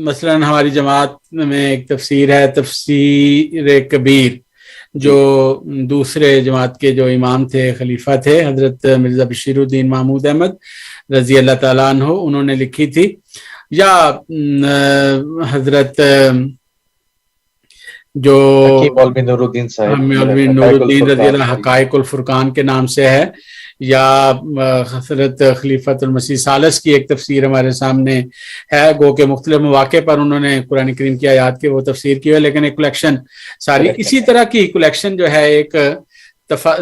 مثلا ہماری جماعت میں ایک تفسیر ہے تفسیر کبیر، جو دوسرے جماعت کے جو امام تھے، خلیفہ تھے، حضرت مرزا بشیر الدین محمود احمد رضی اللہ تعالیٰ عنہ، انہوں نے لکھی تھی، یا حضرت جو مولوی نور الدین صاحب، مولوی نور الدین رضی اللہ حقائق الفرقان کے نام سے ہے، یا حضرت خلیفۃ المسیح ثالث کی ایک تفسیر ہمارے سامنے ہے، گو کہ مختلف مواقع پر انہوں نے قرآن کریم کی آیات کی وہ تفسیر کی ہے، لیکن ایک کلیکشن ساری اسی طرح کی کلیکشن جو ہے، ایک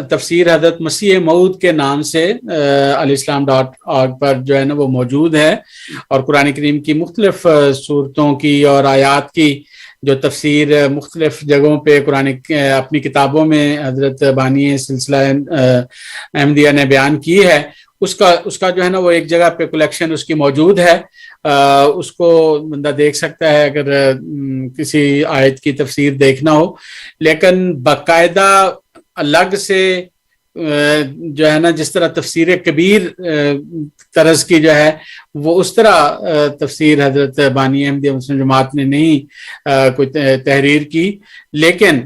تفسیر حضرت مسیح موعود کے نام سے alislam.org پر جو ہے نا وہ موجود ہے، اور قرآن کریم کی مختلف صورتوں کی اور آیات کی جو تفسیر مختلف جگہوں پہ قرآن اپنی کتابوں میں حضرت بانی سلسلہ احمدیہ نے بیان کی ہے، اس کا جو ہے نا وہ ایک جگہ پہ کلیکشن اس کی موجود ہے، اس کو بندہ دیکھ سکتا ہے اگر کسی آیت کی تفسیر دیکھنا ہو۔ لیکن باقاعدہ الگ سے جو ہے نا جس طرح تفسیر کبیر طرز کی جو ہے وہ اس طرح تفسیر حضرت بانی احمدیہ مسلم جماعت نے نہیں کوئی تحریر کی، لیکن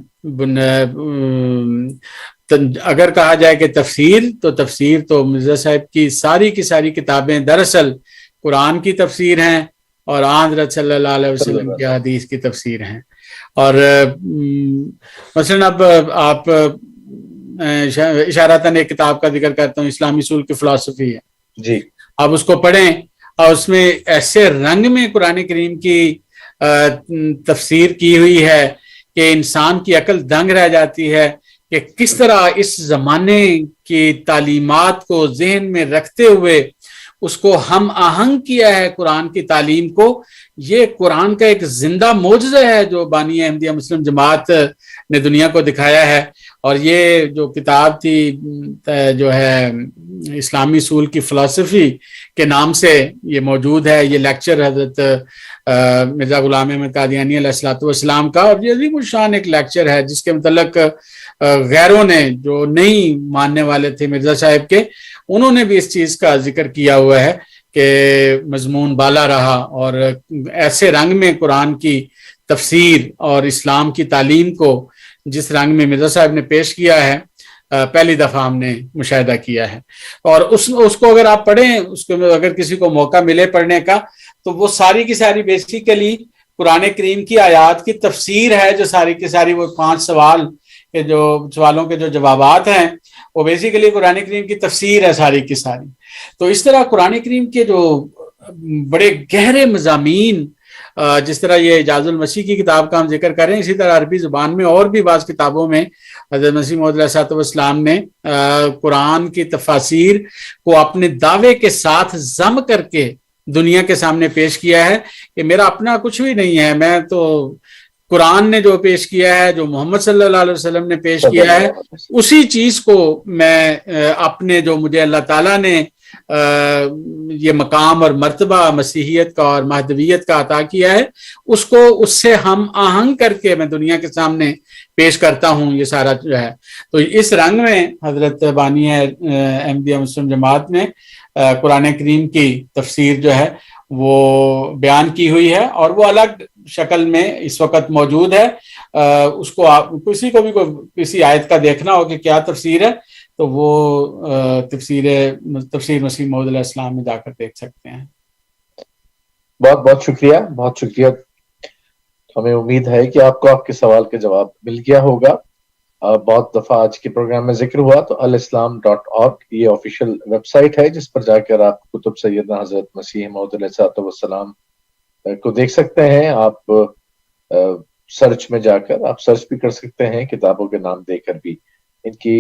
اگر کہا جائے کہ تفسیر تو مرزا صاحب کی ساری کتابیں دراصل قرآن کی تفسیر ہیں اور حضرت صلی اللہ علیہ وسلم کی حدیث کی تفسیر ہیں۔ اور مثلا اب آپ اشارتاً ایک کتاب کا ذکر کرتا ہوں، اسلامی اصول کی فلسفی ہے جی، آپ اس کو پڑھیں اور اس میں ایسے رنگ میں قرآن کریم کی تفسیر کی ہوئی ہے کہ انسان کی عقل دنگ رہ جاتی ہے کہ کس طرح اس زمانے کی تعلیمات کو ذہن میں رکھتے ہوئے اس کو ہم آہنگ کیا ہے قرآن کی تعلیم کو۔ یہ قرآن کا ایک زندہ معجزہ ہے جو بانی احمدیہ مسلم جماعت نے دنیا کو دکھایا ہے، اور یہ جو کتاب تھی جو ہے اسلامی اصول کی فلسفی کے نام سے یہ موجود ہے، یہ لیکچر حضرت مرزا غلام احمد قادیانی علیہ الصلوۃ والسلام کا، اور یہ عظیم الشان ایک لیکچر ہے جس کے متعلق غیروں نے جو نہیں ماننے والے تھے مرزا صاحب کے، انہوں نے بھی اس چیز کا ذکر کیا ہوا ہے کہ مضمون بالا رہا، اور ایسے رنگ میں قرآن کی تفسیر اور اسلام کی تعلیم کو جس رنگ میں مرزا صاحب نے پیش کیا ہے پہلی دفعہ ہم نے مشاہدہ کیا ہے. اور اس کو اگر آپ پڑھیں، اس کو اگر کسی کو موقع ملے پڑھنے کا، تو وہ ساری کی ساری بیسیکلی قرآن کریم کی آیات کی تفسیر ہے، جو ساری کی ساری وہ 5 سوالوں کے جو جوابات ہیں وہ بیسیکلی قرآن کریم کی تفسیر ہے ساری کی ساری. تو اس طرح قرآن کریم کے جو بڑے گہرے مضامین، جس طرح یہ اعجاز المسیح کی کتاب کا ہم ذکر کر رہے ہیں، اسی طرح عربی زبان میں اور بھی بعض کتابوں میں حضرت مسیح موعود علیہ السلام نے قرآن کی تفاسیر کو اپنے دعوے کے ساتھ ضم کر کے دنیا کے سامنے پیش کیا ہے کہ میرا اپنا کچھ بھی نہیں ہے، میں تو قرآن نے جو پیش کیا ہے، جو محمد صلی اللہ علیہ وسلم نے پیش کیا ہے، اسی چیز کو میں اپنے جو مجھے اللہ تعالیٰ نے یہ مقام اور مرتبہ مسیحیت کا اور مہدویت کا عطا کیا ہے، اس کو اس سے ہم آہنگ کر کے میں دنیا کے سامنے پیش کرتا ہوں. یہ سارا جو ہے تو اس رنگ میں حضرت بانی احمدیہ مسلم جماعت نے قرآن کریم کی تفسیر جو ہے وہ بیان کی ہوئی ہے، اور وہ الگ شکل میں اس وقت موجود ہے. اس کو آپ کسی کو بھی کسی آیت کا دیکھنا ہو کہ کیا تفسیر ہے، تو وہ تفسیر مسیح موعود علیہ السلام میں جا کر دیکھ سکتے ہیں. بہت بہت شکریہ، بہت شکریہ. ہمیں امید ہے کہ آپ کو آپ کے سوال کا جواب مل گیا ہوگا. بہت دفعہ آج کے پروگرام میں ذکر ہوا تو الاسلام.org یہ آفیشیل ویب سائٹ ہے، جس پر جا کر آپ کتب سیدنا حضرت مسیح موعود علیہ السلام کو دیکھ سکتے ہیں. آپ سرچ میں جا کر آپ سرچ بھی کر سکتے ہیں، کتابوں کے نام دے کر بھی. ان کی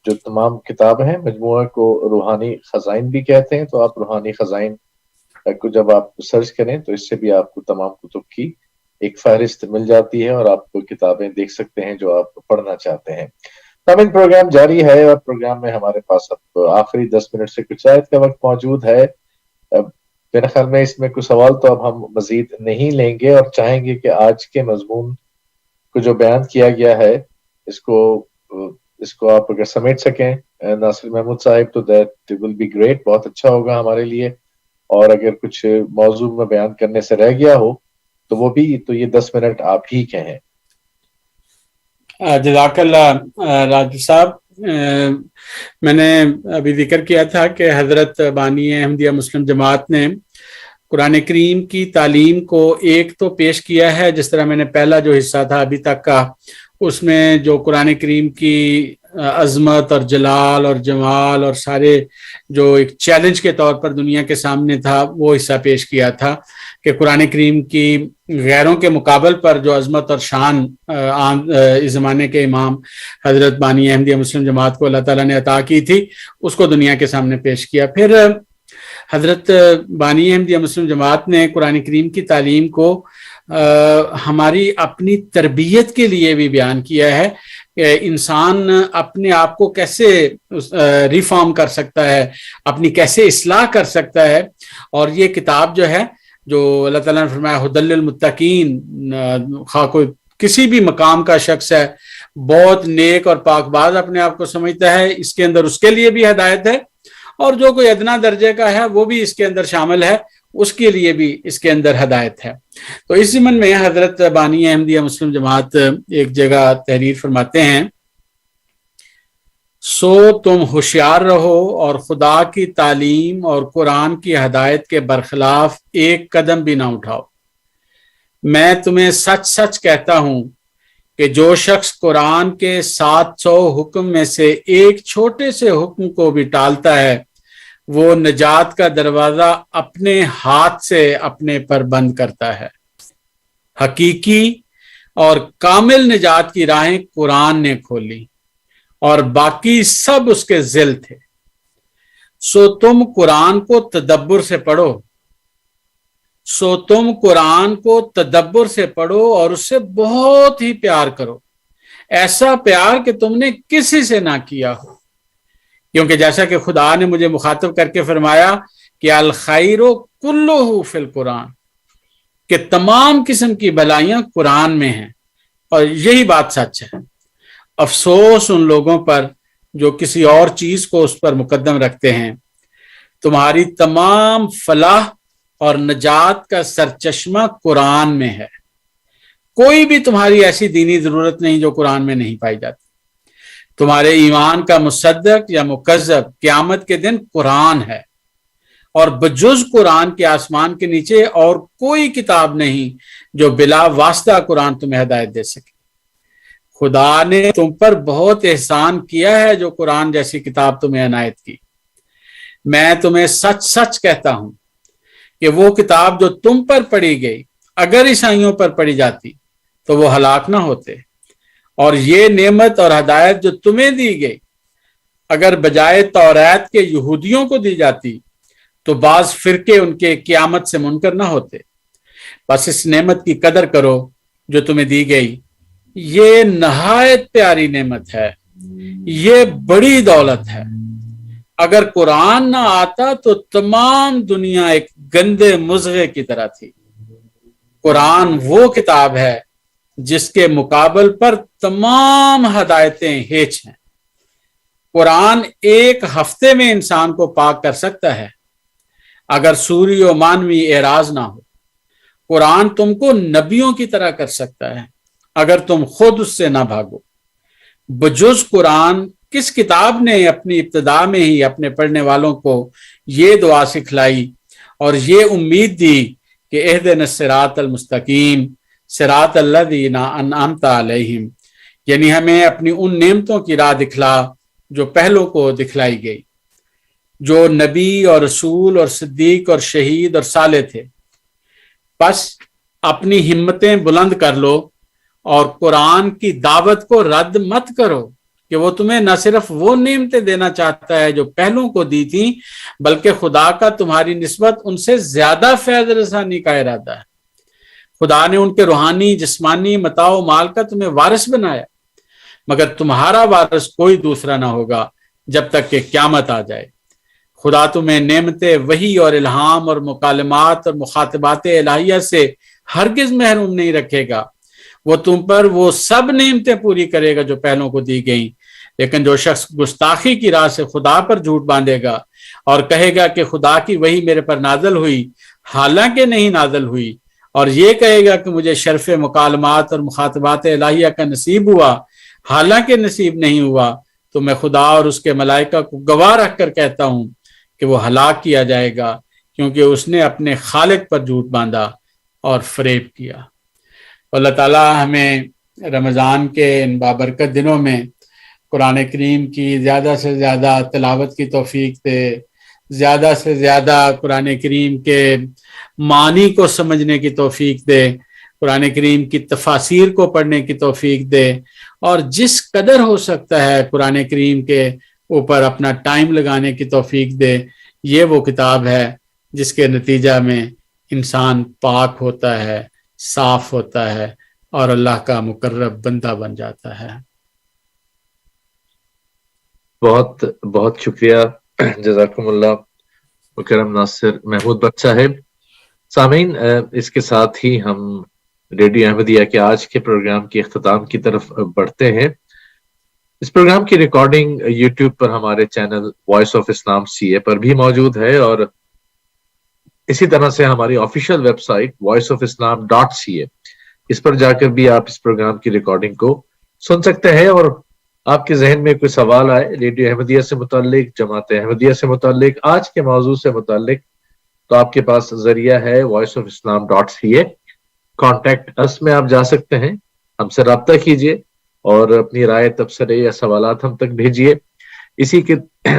جو تمام کتاب ہیں مجموعہ کو روحانی خزائن بھی کہتے ہیں، تو آپ روحانی خزائن کو جب آپ سرچ کریں تو اس سے بھی آپ کو تمام کتب کی ایک فہرست مل جاتی ہے، اور آپ کو کتابیں دیکھ سکتے ہیں جو آپ پڑھنا چاہتے ہیں. تمام پروگرام جاری ہے، اور پروگرام میں ہمارے پاس اب آخری 10 منٹ سے کچھ آیت کا وقت موجود ہے. میرے خیال میں اس میں کوئی سوال تو اب ہم مزید نہیں لیں گے، اور چاہیں گے کہ آج کے مضمون کو جو بیان کیا گیا ہے اس کو آپ اگر سمیٹ سکیں ناصر محمود صاحب تو دیٹ ول بی گریٹ، بہت اچھا ہوگا ہمارے لیے. اور اگر کچھ موضوع میں بیان کرنے سے رہ گیا ہو تو وہ بھی، تو یہ 10 منٹ آپ ہی کہیں. جزاک اللہ راجو صاحب. میں نے ابھی ذکر کیا تھا کہ حضرت بانی احمدیہ مسلم جماعت نے قرآن کریم کی تعلیم کو ایک تو پیش کیا ہے، جس طرح میں نے پہلا جو حصہ تھا ابھی تک کا، اس میں جو قرآن کریم کی عظمت اور جلال اور جمال اور سارے جو ایک چیلنج کے طور پر دنیا کے سامنے تھا وہ حصہ پیش کیا تھا کہ قرآن کریم کی غیروں کے مقابل پر جو عظمت اور شان اس زمانے کے امام حضرت بانی احمدیہ مسلم جماعت کو اللہ تعالیٰ نے عطا کی تھی، اس کو دنیا کے سامنے پیش کیا. پھر حضرت بانی احمدیہ مسلم جماعت نے قرآن کریم کی تعلیم کو ہماری اپنی تربیت کے لیے بھی بیان کیا ہے کہ انسان اپنے آپ کو کیسے ریفارم کر سکتا ہے، اپنی کیسے اصلاح کر سکتا ہے. اور یہ کتاب جو ہے، جو اللہ تعالیٰ نے فرمایا ہدی للمتقین، خواہ کوئی کسی بھی مقام کا شخص ہے، بہت نیک اور پاک باز اپنے آپ کو سمجھتا ہے، اس کے اندر اس کے لیے بھی ہدایت ہے، اور جو کوئی ادنا درجے کا ہے وہ بھی اس کے اندر شامل ہے، اس کے لیے بھی اس کے اندر ہدایت ہے. تو اس ضمن میں حضرت بانی احمدیہ مسلم جماعت ایک جگہ تحریر فرماتے ہیں، سو تم ہوشیار رہو اور خدا کی تعلیم اور قرآن کی ہدایت کے برخلاف ایک قدم بھی نہ اٹھاؤ. میں تمہیں سچ سچ کہتا ہوں کہ جو شخص قرآن کے 700 حکم میں سے ایک چھوٹے سے حکم کو بھی ٹالتا ہے، وہ نجات کا دروازہ اپنے ہاتھ سے اپنے پر بند کرتا ہے. حقیقی اور کامل نجات کی راہیں قرآن نے کھولی اور باقی سب اس کے ذل تھے. سو تم قرآن کو تدبر سے پڑھو، اور اس سے بہت ہی پیار کرو، ایسا پیار کہ تم نے کسی سے نہ کیا ہو. کیونکہ جیسا کہ خدا نے مجھے مخاطب کر کے فرمایا کہ الخیر کلہ فی القرآن، کہ تمام قسم کی بھلائیاں قرآن میں ہیں، اور یہی بات سچ ہے. افسوس ان لوگوں پر جو کسی اور چیز کو اس پر مقدم رکھتے ہیں. تمہاری تمام فلاح اور نجات کا سرچشمہ قرآن میں ہے. کوئی بھی تمہاری ایسی دینی ضرورت نہیں جو قرآن میں نہیں پائی جاتی. تمہارے ایمان کا مصدق یا مکذب قیامت کے دن قرآن ہے، اور بجز قرآن کے آسمان کے نیچے اور کوئی کتاب نہیں جو بلا واسطہ قرآن تمہیں ہدایت دے سکے. خدا نے تم پر بہت احسان کیا ہے جو قرآن جیسی کتاب تمہیں عنایت کی. میں تمہیں سچ سچ کہتا ہوں کہ وہ کتاب جو تم پر پڑھی گئی اگر عیسائیوں پر پڑھی جاتی تو وہ ہلاک نہ ہوتے، اور یہ نعمت اور ہدایت جو تمہیں دی گئی اگر بجائے توریت کے یہودیوں کو دی جاتی تو بعض فرقے ان کے قیامت سے منکر نہ ہوتے. بس اس نعمت کی قدر کرو جو تمہیں دی گئی. یہ نہایت پیاری نعمت ہے، یہ بڑی دولت ہے. اگر قرآن نہ آتا تو تمام دنیا ایک گندے مضغے کی طرح تھی. قرآن وہ کتاب ہے جس کے مقابل پر تمام ہدایتیں ہیچ ہیں. قرآن ایک ہفتے میں انسان کو پاک کر سکتا ہے اگر سوری و مانوی اعراض نہ ہو. قرآن تم کو نبیوں کی طرح کر سکتا ہے اگر تم خود اس سے نہ بھاگو. بجز قرآن کس کتاب نے اپنی ابتدا میں ہی اپنے پڑھنے والوں کو یہ دعا سکھلائی اور یہ امید دی کہ اہدنا الصراط المستقیم صراط الذین انعمت علیہم، یعنی ہمیں اپنی ان نعمتوں کی راہ دکھلا جو پہلوں کو دکھلائی گئی، جو نبی اور رسول اور صدیق اور شہید اور صالح تھے. بس اپنی ہمتیں بلند کر لو اور قرآن کی دعوت کو رد مت کرو کہ وہ تمہیں نہ صرف وہ نعمتیں دینا چاہتا ہے جو پہلوں کو دی تھیں، بلکہ خدا کا تمہاری نسبت ان سے زیادہ فیض رسانی کا ارادہ ہے. خدا نے ان کے روحانی جسمانی متاع و مال کا تمہیں وارث بنایا، مگر تمہارا وارث کوئی دوسرا نہ ہوگا جب تک کہ قیامت آ جائے. خدا تمہیں نعمتیں وحی اور الہام اور مکالمات اور مخاطبات الہیہ سے ہرگز محروم نہیں رکھے گا. وہ تم پر وہ سب نعمتیں پوری کرے گا جو پہلوں کو دی گئیں. لیکن جو شخص گستاخی کی راہ سے خدا پر جھوٹ باندھے گا اور کہے گا کہ خدا کی وحی میرے پر نازل ہوئی حالانکہ نہیں نازل ہوئی، اور یہ کہے گا کہ مجھے شرف مکالمات اور مخاطبات الہیہ کا نصیب ہوا حالانکہ نصیب نہیں ہوا، تو میں خدا اور اس کے ملائکہ کو گواہ رکھ کر کہتا ہوں کہ وہ ہلاک کیا جائے گا، کیونکہ اس نے اپنے خالق پر جھوٹ باندھا اور فریب کیا. اللہ تعالیٰ ہمیں رمضان کے ان بابرکت دنوں میں قرآن کریم کی زیادہ سے زیادہ تلاوت کی توفیق دے، زیادہ سے زیادہ قرآن کریم کے معنی کو سمجھنے کی توفیق دے، قرآن کریم کی تفاسیر کو پڑھنے کی توفیق دے، اور جس قدر ہو سکتا ہے قرآن کریم کے اوپر اپنا ٹائم لگانے کی توفیق دے. یہ وہ کتاب ہے جس کے نتیجہ میں انسان پاک ہوتا ہے، صاف ہوتا ہے اور اللہ کا مقرب بندہ بن جاتا ہے. بہت بہت شکریہ، جزاکم اللہ مکرم ناصر محمود بٹ صاحب. سامعین، اس کے ساتھ ہی ہم ریڈیو احمدیہ کے آج کے پروگرام کے اختتام کی طرف بڑھتے ہیں. اس پروگرام کی ریکارڈنگ یوٹیوب پر ہمارے channel voice of Islam CA پر بھی موجود ہے، اور اسی طرح سے ہماری آفیشیل ویب سائٹ voiceofislam.ca، اس پر جا کر بھی آپ اس پروگرام کی ریکارڈنگ کو سن سکتے ہیں. اور آپ کے ذہن میں کوئی سوال آئے ریڈیو احمدیہ سے متعلق، جماعت احمدیہ سے متعلق، آج کے موضوع سے متعلق، تو آپ کے پاس ذریعہ ہے voiceofislam.ca. کانٹیکٹ اس میں آپ جا سکتے ہیں، ہم سے رابطہ کیجئے اور اپنی رائے، تبصرے یا سوالات ہم تک بھیجیے. اسی کے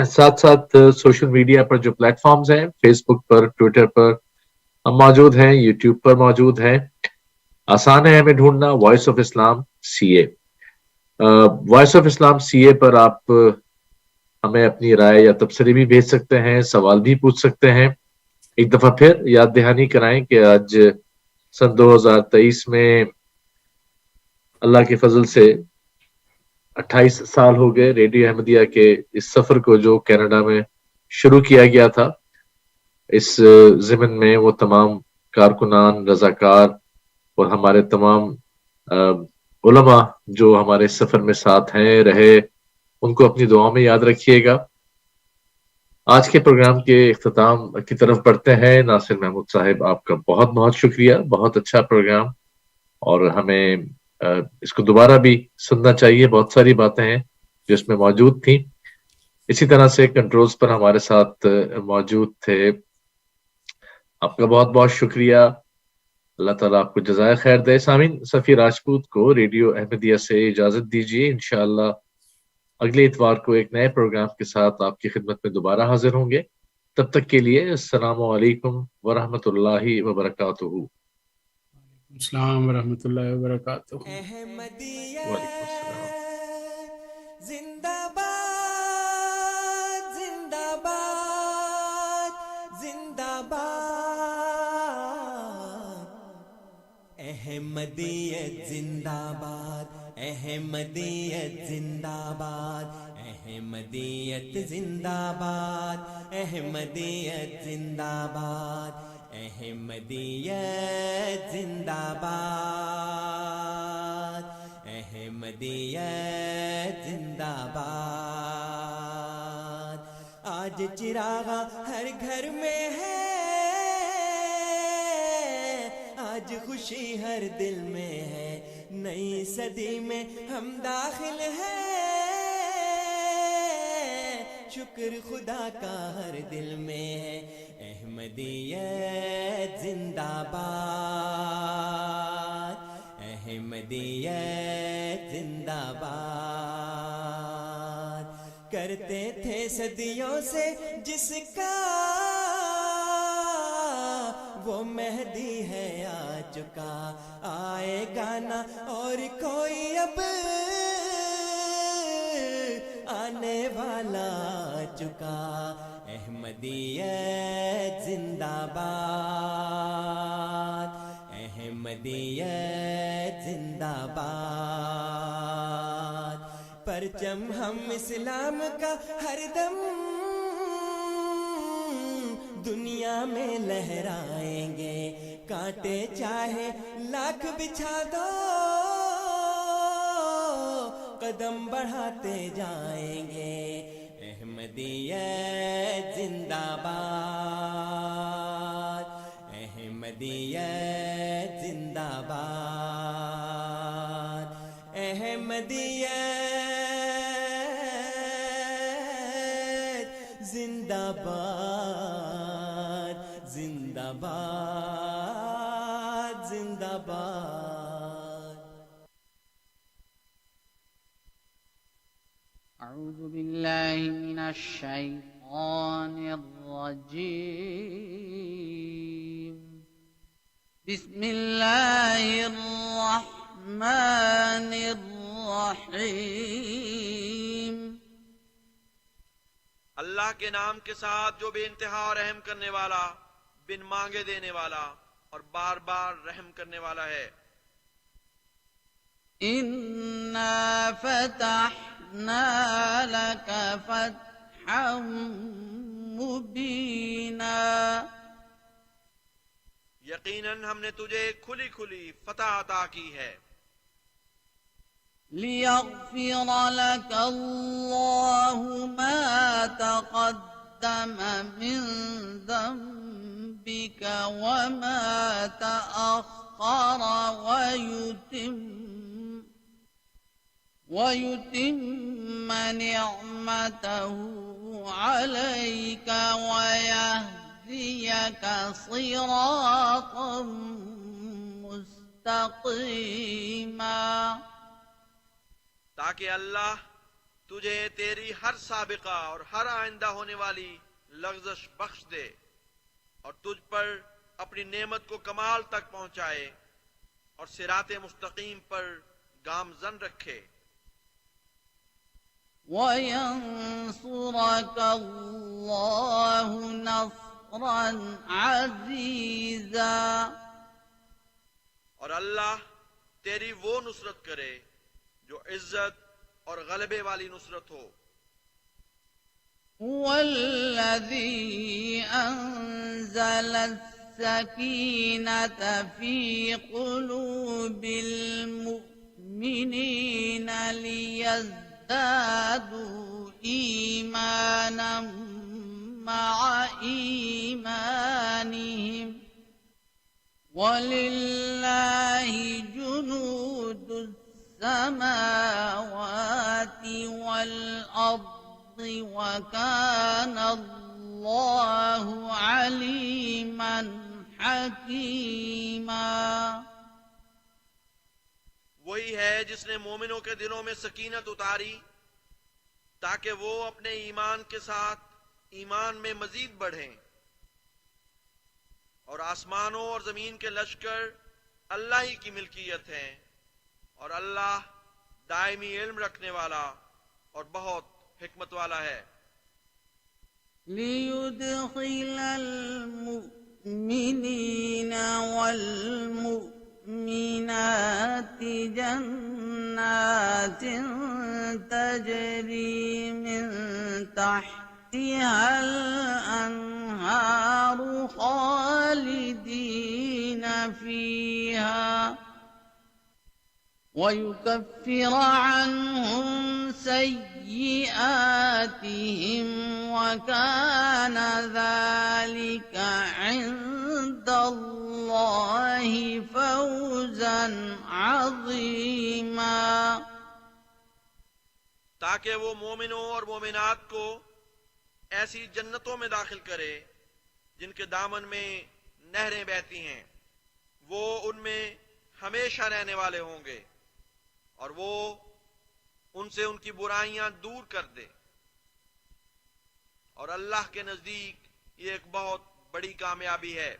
ساتھ ساتھ سوشل میڈیا پر جو پلیٹ فارمز ہیں، فیس بک پر، ٹویٹر پر ہم موجود ہیں، یوٹیوب پر موجود ہیں. آسان ہے ہمیں ڈھونڈنا، voice of Islam CA. Voice of Islam CA پر آپ ہمیں اپنی رائے یا تبصرے بھی بھیج سکتے ہیں، سوال بھی پوچھ سکتے ہیں. ایک دفعہ پھر یاد دہانی کرائیں کہ آج سن 2023 میں اللہ کے فضل سے 28 سال ہو گئے ریڈیو احمدیہ کے اس سفر کو جو کینیڈا میں شروع کیا گیا تھا. اس ضمن میں وہ تمام کارکنان، رضاکار اور ہمارے تمام علماء جو ہمارے سفر میں ساتھ ہیں، رہے، ان کو اپنی دعاؤں میں یاد رکھیے گا. آج کے پروگرام کے اختتام کی طرف بڑھتے ہیں. ناصر محمود صاحب، آپ کا بہت بہت شکریہ، بہت اچھا پروگرام، اور ہمیں اس کو دوبارہ بھی سننا چاہیے. بہت ساری باتیں ہیں جو اس میں موجود تھیں. اسی طرح سے کنٹرولز پر ہمارے ساتھ موجود تھے. آپ کا بہت بہت شکریہ. اللہ تعالیٰ آپ کو جزائے خیر دے. سامعین، صفی راجپوت کو ریڈیو احمدیہ سے اجازت دیجیے. انشاءاللہ اگلے اتوار کو ایک نئے پروگرام کے ساتھ آپ کی خدمت میں دوبارہ حاضر ہوں گے. تب تک کے لیے السلام علیکم ورحمۃ اللہ وبرکاتہ. السلام ورحمۃ اللہ وبرکاتہ. وعلیکم السلام. زندہ باد زندہ باد زندہ باد. احمدیت زندہ باد احمدیت زندہ باد احمدیت زندہ باد احمدیت زندہ باد احمدیت زندہ باد احمدیت زندہ باد. آج چراغاں ہر گھر میں ہے، آج خوشی ہر دل میں ہے، نئی صدی میں ہم داخل ہیں، شکر خدا کا ہر دل میں ہے. احمدیت زندہ باد احمدیت زندہ باد. کرتے تھے صدیوں سے جس کا وہ مہدی ہے آ چکا، آئے گا نہ اور کوئی اب آنے والا آ چکا. احمدیت زندہ باد احمدیت زندہ باد. پرچم ہم اسلام کا ہر دم دنیا میں لہرائیں گے، کانٹے چاہے لاکھ بچھا دو قدم بڑھاتے جائیں گے. احمدیت زندہ باد احمدیت زندہ باد احمدیت زندہ باد زندہ باد زندہ باد. أعوذ بالله من الشيطان الرجيم. بسم الله الرحمن الرحيم. اللہ کے نام کے ساتھ جو بے انتہا رحم کرنے والا، بن مانگے دینے والا اور بار بار رحم کرنے والا ہے. إنا فتحنا لك فتحا مبينا. یقیناً ہم نے تجھے کھلی کھلی فتح عطا کی ہے. ليغفر لك الله ما تقدم من ذنبك وما تأخر ويتم نعمته عليك ويهديك صراطا مستقيما. تاکہ اللہ تجھے تیری ہر سابقہ اور ہر آئندہ ہونے والی لغزش بخش دے اور تجھ پر اپنی نعمت کو کمال تک پہنچائے اور صراط مستقیم پر گامزن رکھے. وَيَنصُرَكَ اللَّهُ نَصْرًا عَزِيزًا. اور اللہ تیری وہ نصرت کرے جو عزت اور غلبے والی نصرت ہو. هُوَ الَّذِي أَنزَلَ السَّكِينَةَ فِي قُلُوبِ الْمُؤْمِنِينَ لِيَزْدَادُوا إِيمَانًا مَعَ إِيمَانِهِمْ وَلِلَّهِ جُنُودُ السماوات والأرض وكان الله عليما حكيما۔ وہی ہے جس نے مومنوں کے دلوں میں سکینت اتاری تاکہ وہ اپنے ایمان کے ساتھ ایمان میں مزید بڑھیں، اور آسمانوں اور زمین کے لشکر اللہ ہی کی ملکیت ہیں، اور اللہ دائمی علم رکھنے والا اور بہت حکمت والا ہے۔ لِيُدْخِلَ الْمُؤْمِنِينَ وَالْمُؤْمِنَاتِ جَنَّاتٍ تَجْرِي مِن تَحْتِهَا الْأَنْهَارُ خَالِدِينَ فِيهَا وَيُكَفِّرَ عَنْهُمْ سَيِّئَاتِهِمْ وَكَانَ ذَلِكَ عِندَ اللَّهِ فَوْزًا عَظِيمًا۔ تاکہ وہ مومنوں اور مومنات کو ایسی جنتوں میں داخل کرے جن کے دامن میں نہریں بہتی ہیں، وہ ان میں ہمیشہ رہنے والے ہوں گے، اور وہ ان سے ان کی برائیاں دور کر دے، اور اللہ کے نزدیک یہ ایک بہت بڑی کامیابی ہے۔